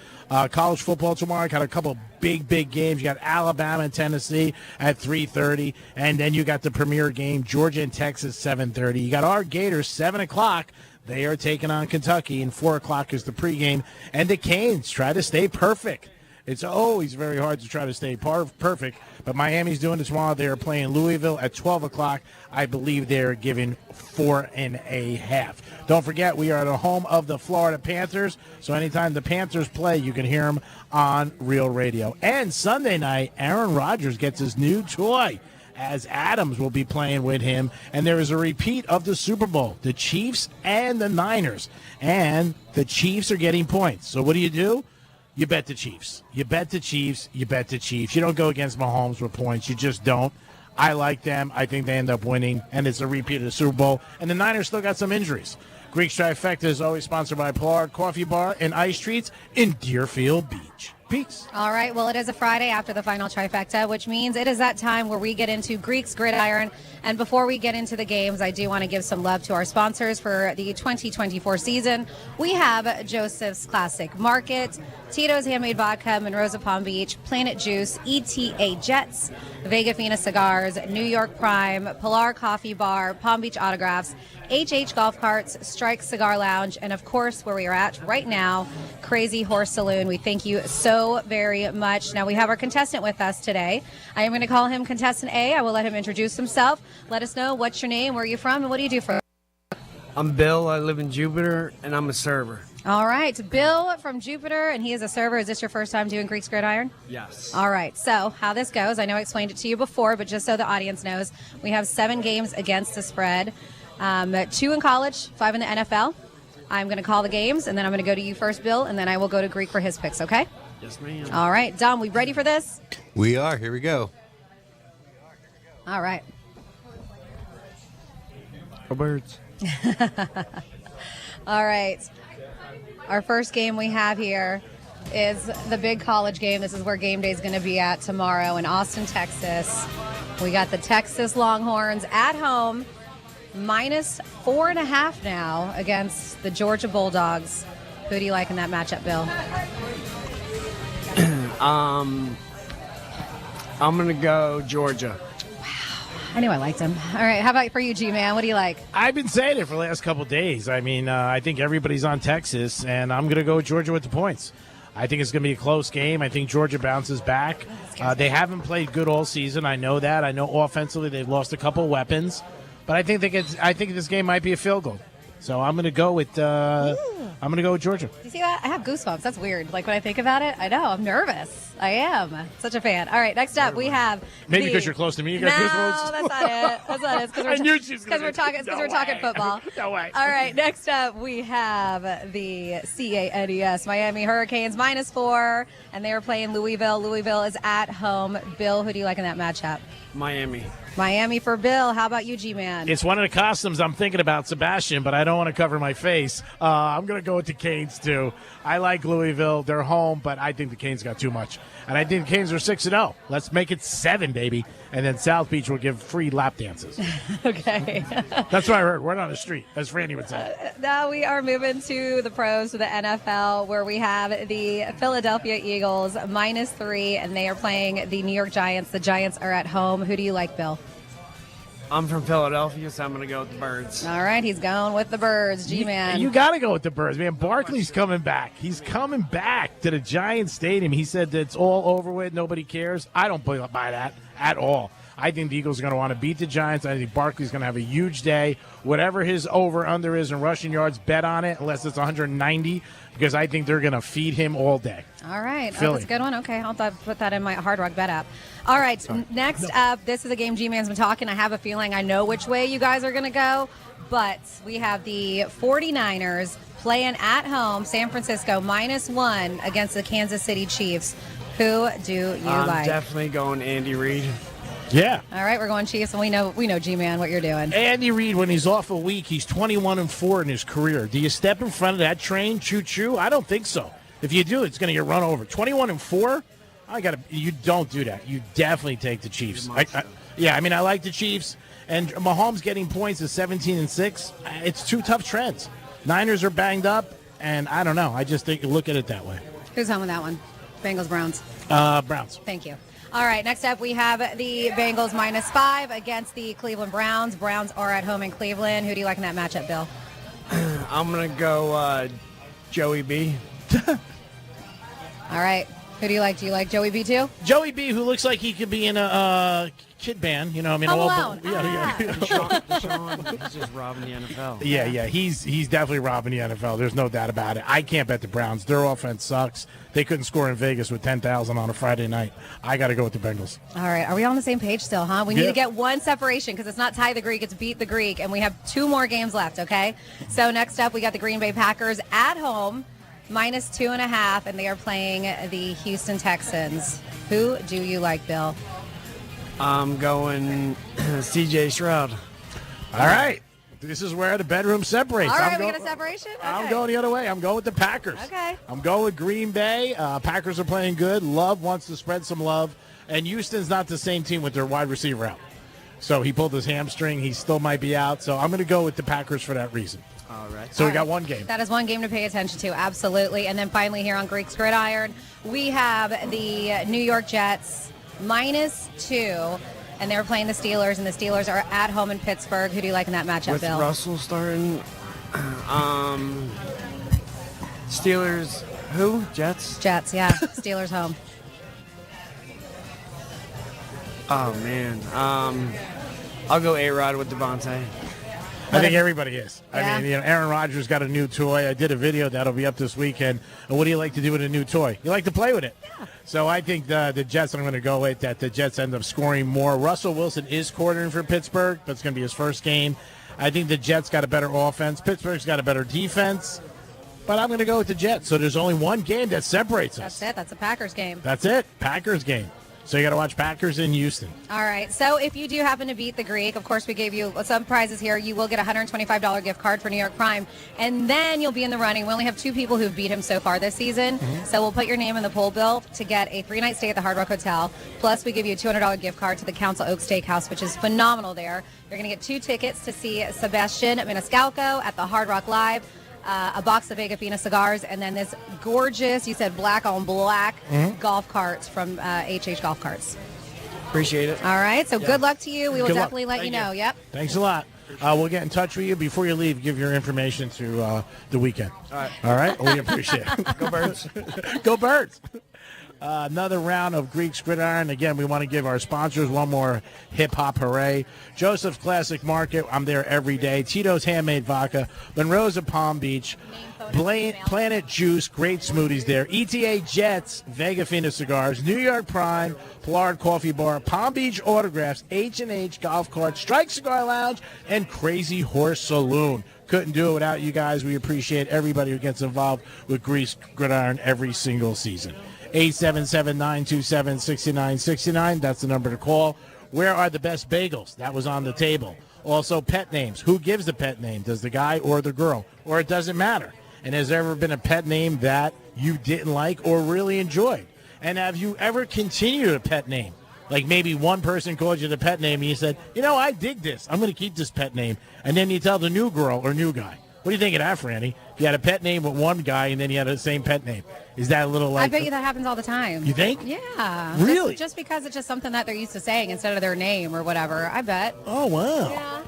College football tomorrow, got a couple big games. You got Alabama and Tennessee at 3:30, and then you got the premier game, Georgia and Texas, 7:30. You got our Gators, 7 o'clock. They are taking on Kentucky, and 4 o'clock is the pregame. And the Canes try to stay perfect. It's always very hard to try to stay perfect, but Miami's doing it tomorrow. They're playing Louisville at 12 o'clock. I believe they're giving 4.5. Don't forget, we are at the home of the Florida Panthers, so anytime the Panthers play, you can hear them on Real Radio. And Sunday night, Aaron Rodgers gets his new toy, as Adams will be playing with him, and there is a repeat of the Super Bowl, the Chiefs and the Niners, and the Chiefs are getting points. So what do? You bet the Chiefs. You bet the Chiefs. You bet the Chiefs. You don't go against Mahomes with points. You just don't. I like them. I think they end up winning, and it's a repeat of the Super Bowl. And the Niners still got some injuries. Greek's Trifecta is always sponsored by Polar Coffee Bar and Ice Treats in Deerfield Beach. Peace. All right. Well, it is a Friday after the final trifecta, which means it is that time where we get into Greek's Gridiron. And before we get into the games, I do want to give some love to our sponsors for the 2024 season. We have Joseph's Classic Market, Tito's Handmade Vodka, Monroe's of Palm Beach, Planet Juice, ETA Jets, Vega Fina Cigars, New York Prime, Polar Coffee Bar, Palm Beach Autographs, HH Golf Carts, Strike Cigar Lounge, and of course, where we are at right now, Crazy Horse Saloon. We thank you so very much. Now we have our contestant with us today. I am going to call him Contestant A. I will let him introduce himself. Let us know what's your name, where are you from, and what do you do for? I'm Bill. I live in Jupiter, and I'm a server. All right. Bill from Jupiter, and he is a server. Is this your first time doing Greek's Gridiron? Yes. All right. So how this goes, I know I explained it to you before, but just so the audience knows, we have 7 games against the spread, 2 in college, 5 in the NFL. I'm going to call the games, and then I'm going to go to you first, Bill, and then I will go to Greek for his picks, okay? Yes, ma'am. All right. Dom, we ready for this? We are. Here we go. All right. Go Birds. All right. Our first game we have here is the big college game. This is where game day is going to be at tomorrow in Austin, Texas. We got the Texas Longhorns at home, minus 4.5 now against the Georgia Bulldogs. Who do you like in that matchup, Bill? I'm going to go Georgia. I knew I liked him. All right, how about for you, G-Man? What do you like? I've been saying it for the last couple of days. I mean, I think everybody's on Texas, and I'm going to go with Georgia with the points. I think it's going to be a close game. I think Georgia bounces back. They haven't played good all season. I know that. I know offensively they've lost a couple weapons, but I think this game might be a field goal. So I'm going to go with Georgia. You see that? I have goosebumps. That's weird. Like when I think about it, I know. I'm nervous. I am. Such a fan. All right, next up we have maybe because you're close to me. You got goosebumps. No, that's not it. That's not it. I knew she was because we're talking football. No way. All right, next up we have the CANES Miami Hurricanes -4, and they are playing Louisville. Louisville is at home. Bill, who do you like in that matchup? Miami. Miami for Bill. How about you, G-Man? It's one of the costumes I'm thinking about, Sebastian, but I don't want to cover my face. I'm going to go with the Canes, too. I like Louisville. They're home, but I think the Canes got too much. And I think the Canes are 6-0. Let's make it 7, baby. And then South Beach will give free lap dances. Okay. That's what I heard. Word on the street, as Randy would say. Now we are moving to the pros, to the NFL, where we have the Philadelphia Eagles -3, and they are playing the New York Giants. The Giants are at home. Who do you like, Bill? I'm from Philadelphia, so I'm going to go with the Birds. All right, he's going with the Birds. G-Man. You got to go with the Birds, man. Barkley's coming back. He's coming back to the Giants Stadium. He said that it's all over with. Nobody cares. I don't buy that at all. I think the Eagles are going to want to beat the Giants. I think Barkley's going to have a huge day. Whatever his over-under is in rushing yards, bet on it, unless it's 190, because I think they're going to feed him all day. All right. Philly. Oh, that's a good one. Okay, I'll put that in my Hard Rock bet app. All right, next up, this is a game G-Man's been talking. I have a feeling I know which way you guys are going to go, but we have the 49ers playing at home, San Francisco, -1 against the Kansas City Chiefs. Who do you like? I'm definitely going Andy Reid. Yeah. All right, we're going Chiefs, and we know G-Man what you're doing. Andy Reid, when he's off a week, he's 21-4 in his career. Do you step in front of that train, choo-choo? I don't think so. If you do, it's going to get run over. 21-4? You don't do that. You definitely take the Chiefs. I like the Chiefs, and Mahomes getting points is 17-6. It's two tough trends. Niners are banged up, and I don't know. I just think look at it that way. Who's home with that one? Bengals, Browns. Browns. Thank you. All right, next up we have the Bengals -5 against the Cleveland Browns. Browns are at home in Cleveland. Who do you like in that matchup, Bill? I'm going to go Joey B. All right. Who do you like? Do you like Joey B too? Joey B, who looks like he could be in a kid band. You know, I mean, Home Alone. Deshaun, he's just robbing the NFL. Yeah. He's definitely robbing the NFL. There's no doubt about it. I can't bet the Browns. Their offense sucks. They couldn't score in Vegas with 10,000 on a Friday night. I got to go with the Bengals. All right. Are we on the same page still, huh? We need to get one separation because it's not tie the Greek, it's beat the Greek. And we have 2 more games left, okay? So next up, we got the Green Bay Packers at home, -2.5, and they are playing the Houston Texans. Who do you like, Bill? I'm going C.J. Stroud. All right. This is where the bedroom separates. All right, we got a separation? Okay. I'm going the other way. I'm going with the Packers. Okay. I'm going with Green Bay. Packers are playing good. Love wants to spread some love. And Houston's not the same team with their wide receiver out. So he pulled his hamstring. He still might be out. So I'm going to go with the Packers for that reason. All right. So we got one game. That is one game to pay attention to, absolutely. And then finally here on Greek's Gridiron, we have the New York Jets -2. And they're playing the Steelers, and the Steelers are at home in Pittsburgh. Who do you like in that matchup, With Bill? Russell starting. Steelers. Who? Jets? Jets, yeah. Steelers home. Oh, man. I'll go A-Rod with Devontae. I think everybody is. Yeah. I mean, Aaron Rodgers got a new toy. I did a video that'll be up this weekend. And what do you like to do with a new toy? You like to play with it. Yeah. So I think the Jets, I'm going to go with that. The Jets end up scoring more. Russell Wilson is quartering for Pittsburgh. That's going to be his first game. I think the Jets got a better offense. Pittsburgh's got a better defense. But I'm going to go with the Jets. So there's only one game that separates us. That's it. That's a Packers game. That's it. Packers game. So you got to watch Packers in Houston. All right. So if you do happen to beat the Greek, of course, we gave you some prizes here. You will get a $125 gift card for New York Prime, and then you'll be in the running. We only have 2 people who've beat him so far this season. Mm-hmm. So we'll put your name in the poll, Bill, to get a 3-night stay at the Hard Rock Hotel. Plus, we give you a $200 gift card to the Council Oak Steakhouse, which is phenomenal there. You're going to get 2 tickets to see Sebastian Maniscalco at the Hard Rock Live. A box of Vega Fina cigars, and then this gorgeous, you said black on black, golf carts from HH Golf Carts. Appreciate it. All right. So good luck to you. We will Good luck. definitely let you Thank know. you. Yep. Thanks a lot. We'll get in touch with you before you leave. Give your information to the weekend. All right. We appreciate it. Go Birds. Go Birds. Another round of Greek Gridiron. Again, we want to give our sponsors one more hip-hop hooray. Joseph's Classic Market. I'm there every day. Tito's Handmade Vodka. Monroe's of Palm Beach. Planet Juice. Great smoothies there. ETA Jets. Vega Fina Cigars. New York Prime. Pollard Coffee Bar. Palm Beach Autographs. H&H Golf Cart. Strike Cigar Lounge. And Crazy Horse Saloon. Couldn't do it without you guys. We appreciate everybody who gets involved with Grease Gridiron every single season. 877-927-6969. That's the number to call. Where are the best bagels? That was on the table. Also, pet names. Who gives the pet name? Does the guy or the girl? Or it doesn't matter. And has there ever been a pet name that you didn't like or really enjoyed? And have you ever continued a pet name? Like maybe one person called you the pet name and you said, I dig this. I'm going to keep this pet name. And then you tell the new girl or new guy. What do you think of that, Franny? If you had a pet name with one guy and then you had the same pet name, is that a little like... I bet you that happens all the time. You think? Yeah. Really? Just because it's just something that they're used to saying instead of their name or whatever. I bet. Oh, wow. Yeah.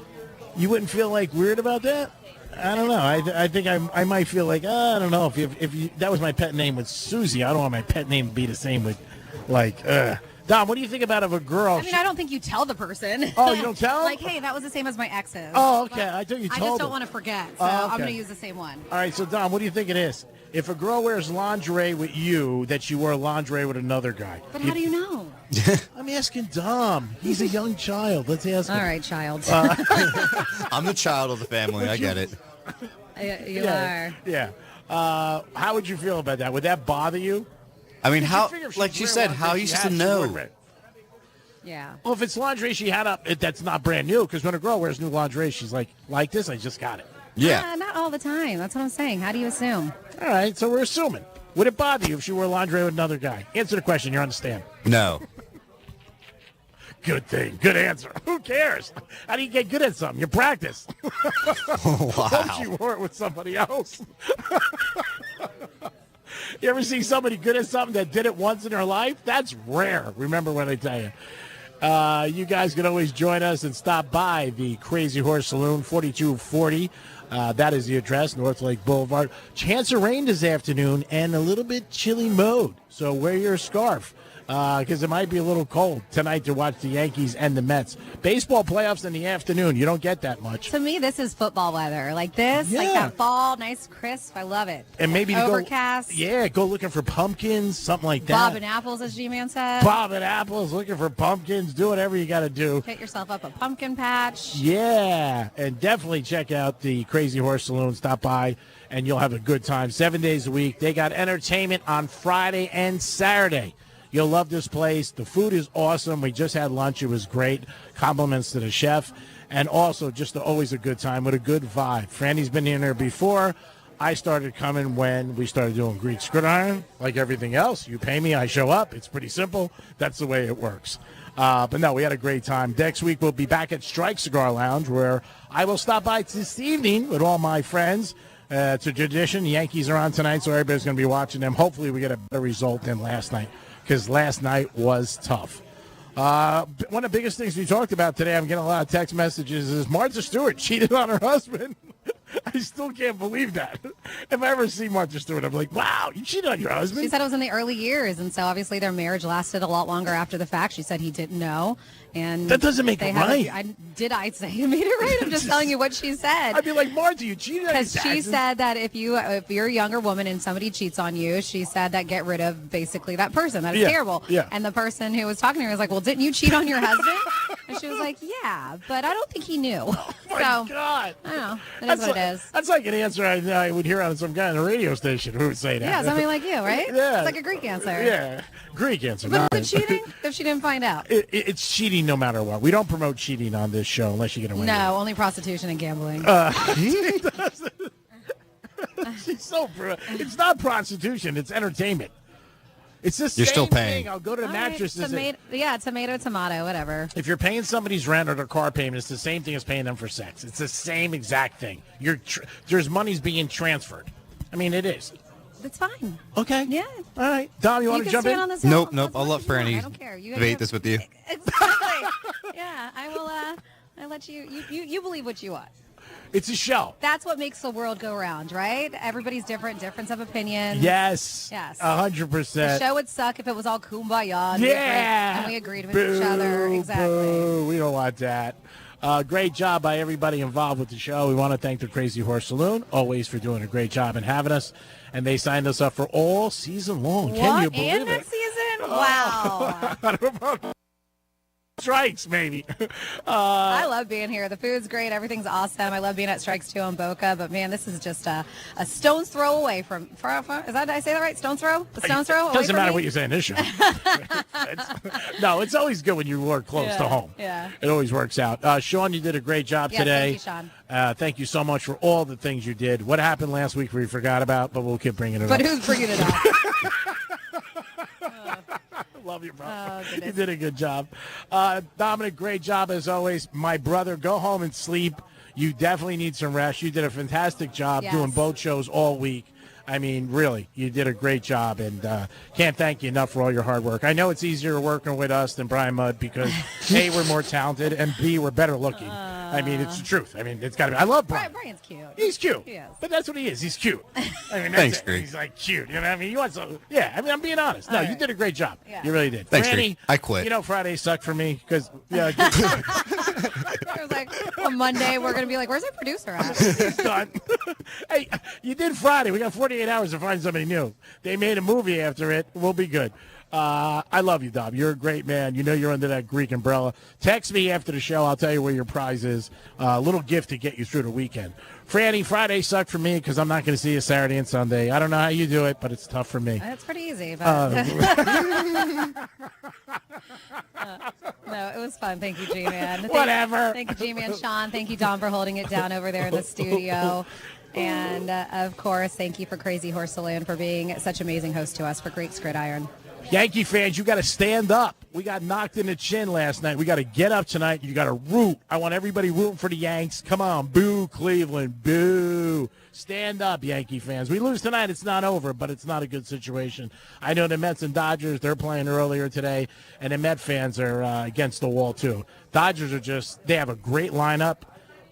You wouldn't feel like weird about that? I don't know. I think I might feel like, I don't know. If you, that was my pet name with Susie, I don't want my pet name to be the same with, Dom, what do you think about if a girl... I mean, I don't think you tell the person. Oh, you don't tell them? Like, hey, that was the same as my ex's. Oh, okay. I thought you told I just them. don't want to forget, so Oh, I'm okay. going to use the same one. All right, so Dom, what do you think it is? If a girl wears lingerie with you, that she wore lingerie with another guy. But how do you know? I'm asking Dom. He's a young child. Let's ask him. All right, child. I'm the child of the family. I get it. You are. Yeah. How would you feel about that? Would that bother you? I mean, Did how, you figure if she like was you wearing said, how lingerie you she supposed had, to she know? would wear it. Yeah. Well, if it's lingerie she had up, that's not brand new. Because when a girl wears new lingerie, she's like this, I just got it. Yeah. Not all the time. That's what I'm saying. How do you assume? All right, so we're assuming. Would it bother you if she wore lingerie with another guy? Answer the question. You're on the stand. No. Good thing. Good answer. Who cares? How do you get good at something? You practice. Wow. Hope you wore it with somebody else. You ever see somebody good at something that did it once in their life? That's rare. Remember what I tell you. You guys can always join us and stop by the Crazy Horse Saloon, 4240. That is the address, North Lake Boulevard. Chance of rain this afternoon and a little bit chilly mode. So wear your scarf because it might be a little cold tonight to watch the Yankees and the Mets. Baseball playoffs in the afternoon. You don't get that much. To me, this is football weather. Like this, like that fall, nice, crisp. I love it. And maybe to overcast. Go looking for pumpkins, something like that. Bob and apples, as G-Man said. Bob and apples, looking for pumpkins. Do whatever you got to do. Get yourself up a pumpkin patch. Yeah, and definitely check out the Crazy Horse Saloon. Stop by, and you'll have a good time. 7 days a week. They got entertainment on Friday and Saturday. You'll love this place. The food is awesome. We just had lunch. It was great. Compliments to the chef. And also just always a good time with a good vibe. Franny's been in there before. I started coming when we started doing Greek Gridiron. Like everything else, you pay me, I show up. It's pretty simple. That's the way it works. But no, we had a great time. Next week, we'll be back at Strike Cigar Lounge, where I will stop by this evening with all my friends. It's a tradition. The Yankees are on tonight, so everybody's going to be watching them. Hopefully, we get a better result than last night, because last night was tough. One of the biggest things we talked about today, I'm getting a lot of text messages, is Martha Stewart cheated on her husband. I still can't believe that. If I ever see Martha Stewart, I'm like, wow, you cheated on your husband? She said it was in the early years, and so obviously their marriage lasted a lot longer after the fact. She said he didn't know. And that doesn't make it right. I say you made it right? I'm just telling you what she said. I'd be like, Martha, you cheated on your Because she said that if you're a younger woman and somebody cheats on you, she said that get rid of basically that person. That is terrible. Yeah. And the person who was talking to her was like, well, didn't you cheat on your husband? And she was like, yeah, but I don't think he knew. Oh, my God. I don't know. It is what it is. That's like an answer I would hear on some guy on a radio station who would say that. Yeah, somebody like you, right? Yeah. It's like a Greek answer. Yeah, Greek answer. But is it cheating if she didn't find out? It's cheating no matter what. We don't promote cheating on this show unless you get away. No, only prostitution and gambling. It's not prostitution. It's entertainment. It's the You're same still paying. thing. I'll go to the mattresses. Tomato, whatever. If you're paying somebody's rent or their car payment, it's the same thing as paying them for sex. It's the same exact thing. There's money's being transferred. I mean, it is. It's fine. Okay. Yeah. All right. Dom, you want to can jump stand in? on this hill. Nope. That's I'll what let you want. Franny I don't care. You debate this with you. Exactly. Yeah, I will. I let you believe what you want. It's a show. That's what makes the world go round, right? Everybody's difference of opinion. Yes. Yes. 100%. The show would suck if it was all kumbaya. And we agreed with Boo, each other. Exactly. Boo. We don't want that. Great job by everybody involved with the show. We want to thank the Crazy Horse Saloon, always for doing a great job and having us. And they signed us up for all season long. What? Can you believe And it? next season? Wow. I don't know. Strikes, maybe. I love being here. The food's great. Everything's awesome. I love being at Strikes 2 in Boca. But, man, this is just a stone's throw away from is that, did I say that right? Stone's throw? A stone's throw? Doesn't matter what you say in this show. No, it's always good when you work close to home. Yeah. It always works out. Sean, you did a great job today. Thank you, Sean. Thank you so much for all the things you did. What happened last week we forgot about, but we'll keep bringing it up. But who's bringing it up? Love you, bro. Oh, you did a good job. Dominic, great job as always. My brother, go home and sleep. You definitely need some rest. You did a fantastic job doing both shows all week. I mean, really, you did a great job, and can't thank you enough for all your hard work. I know it's easier working with us than Brian Mudd because, A, we're more talented, and B, we're better looking. I mean, it's the truth. I mean, it's got to be. I love Brian. Brian's cute. He's cute. He is. But that's what he is. He's cute. I mean, that's Thanks, it. Greg. He's like cute. You know what I mean? You want some, yeah, I mean, I'm being honest. No, you did a great job. Yeah. You really did. Thanks, Franny, Greg. I quit. You know, Friday sucked for me because, It was like, on Monday, we're going to be like, where's our producer at? He's done. Hey, you did Friday. We got 48 hours to find somebody new. They made a movie after it. We'll be good. I love you, Dom. You're a great man. You know you're under that Greek umbrella. Text me after the show. I'll tell you where your prize is. A little gift to get you through the weekend. Franny, Friday sucked for me because I'm not going to see you Saturday and Sunday. I don't know how you do it, but it's tough for me. It's pretty easy. But no, it was fun. Thank you, G-Man. Whatever. Thank you, G-Man. Sean, thank you, Dom, for holding it down over there in the studio. And, of course, thank you for Crazy Horse Saloon for being such amazing host to us for Greek's Gridiron. Yankee fans, you got to stand up. We got knocked in the chin last night. We got to get up tonight. You got to root. I want everybody rooting for the Yanks. Come on, boo, Cleveland, boo. Stand up, Yankee fans. We lose tonight. It's not over, but it's not a good situation. I know the Mets and Dodgers, they're playing earlier today, and the Met fans are against the wall, too. Dodgers are they have a great lineup.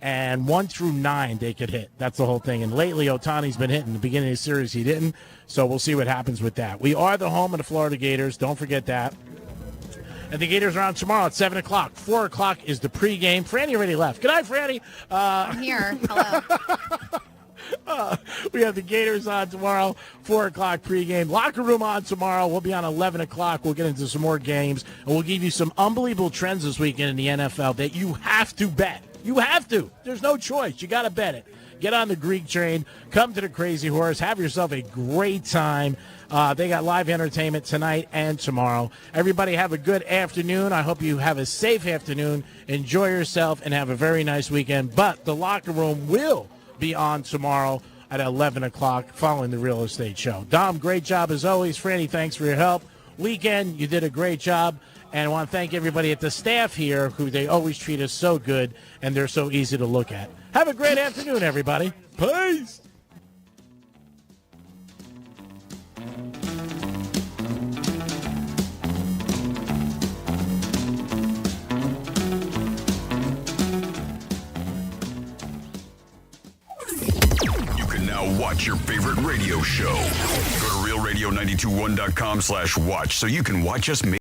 And 1 through 9 they could hit. That's the whole thing. And lately, Ohtani's been hitting. The beginning of the series, he didn't. So we'll see what happens with that. We are the home of the Florida Gators. Don't forget that. And the Gators are on tomorrow at 7 o'clock. 4 o'clock is the pregame. Franny already left. Good night, Franny. I'm here. Hello. We have the Gators on tomorrow, 4 o'clock pregame. Locker room on tomorrow. We'll be on 11 o'clock. We'll get into some more games. And we'll give you some unbelievable trends this weekend in the NFL that you have to bet. You have to. There's no choice. You got to bet it. Get on the Greek train. Come to the Crazy Horse. Have yourself a great time. They got live entertainment tonight and tomorrow. Everybody have a good afternoon. I hope you have a safe afternoon. Enjoy yourself and have a very nice weekend. But the locker room will be on tomorrow at 11 o'clock following the real estate show. Dom, great job as always. Franny, thanks for your help. Weekend, you did a great job. And I want to thank everybody at the staff here who they always treat us so good, and they're so easy to look at. Have a great afternoon, everybody. Peace. You can now watch your favorite radio show. Go to realradio921.com/watch so you can watch us make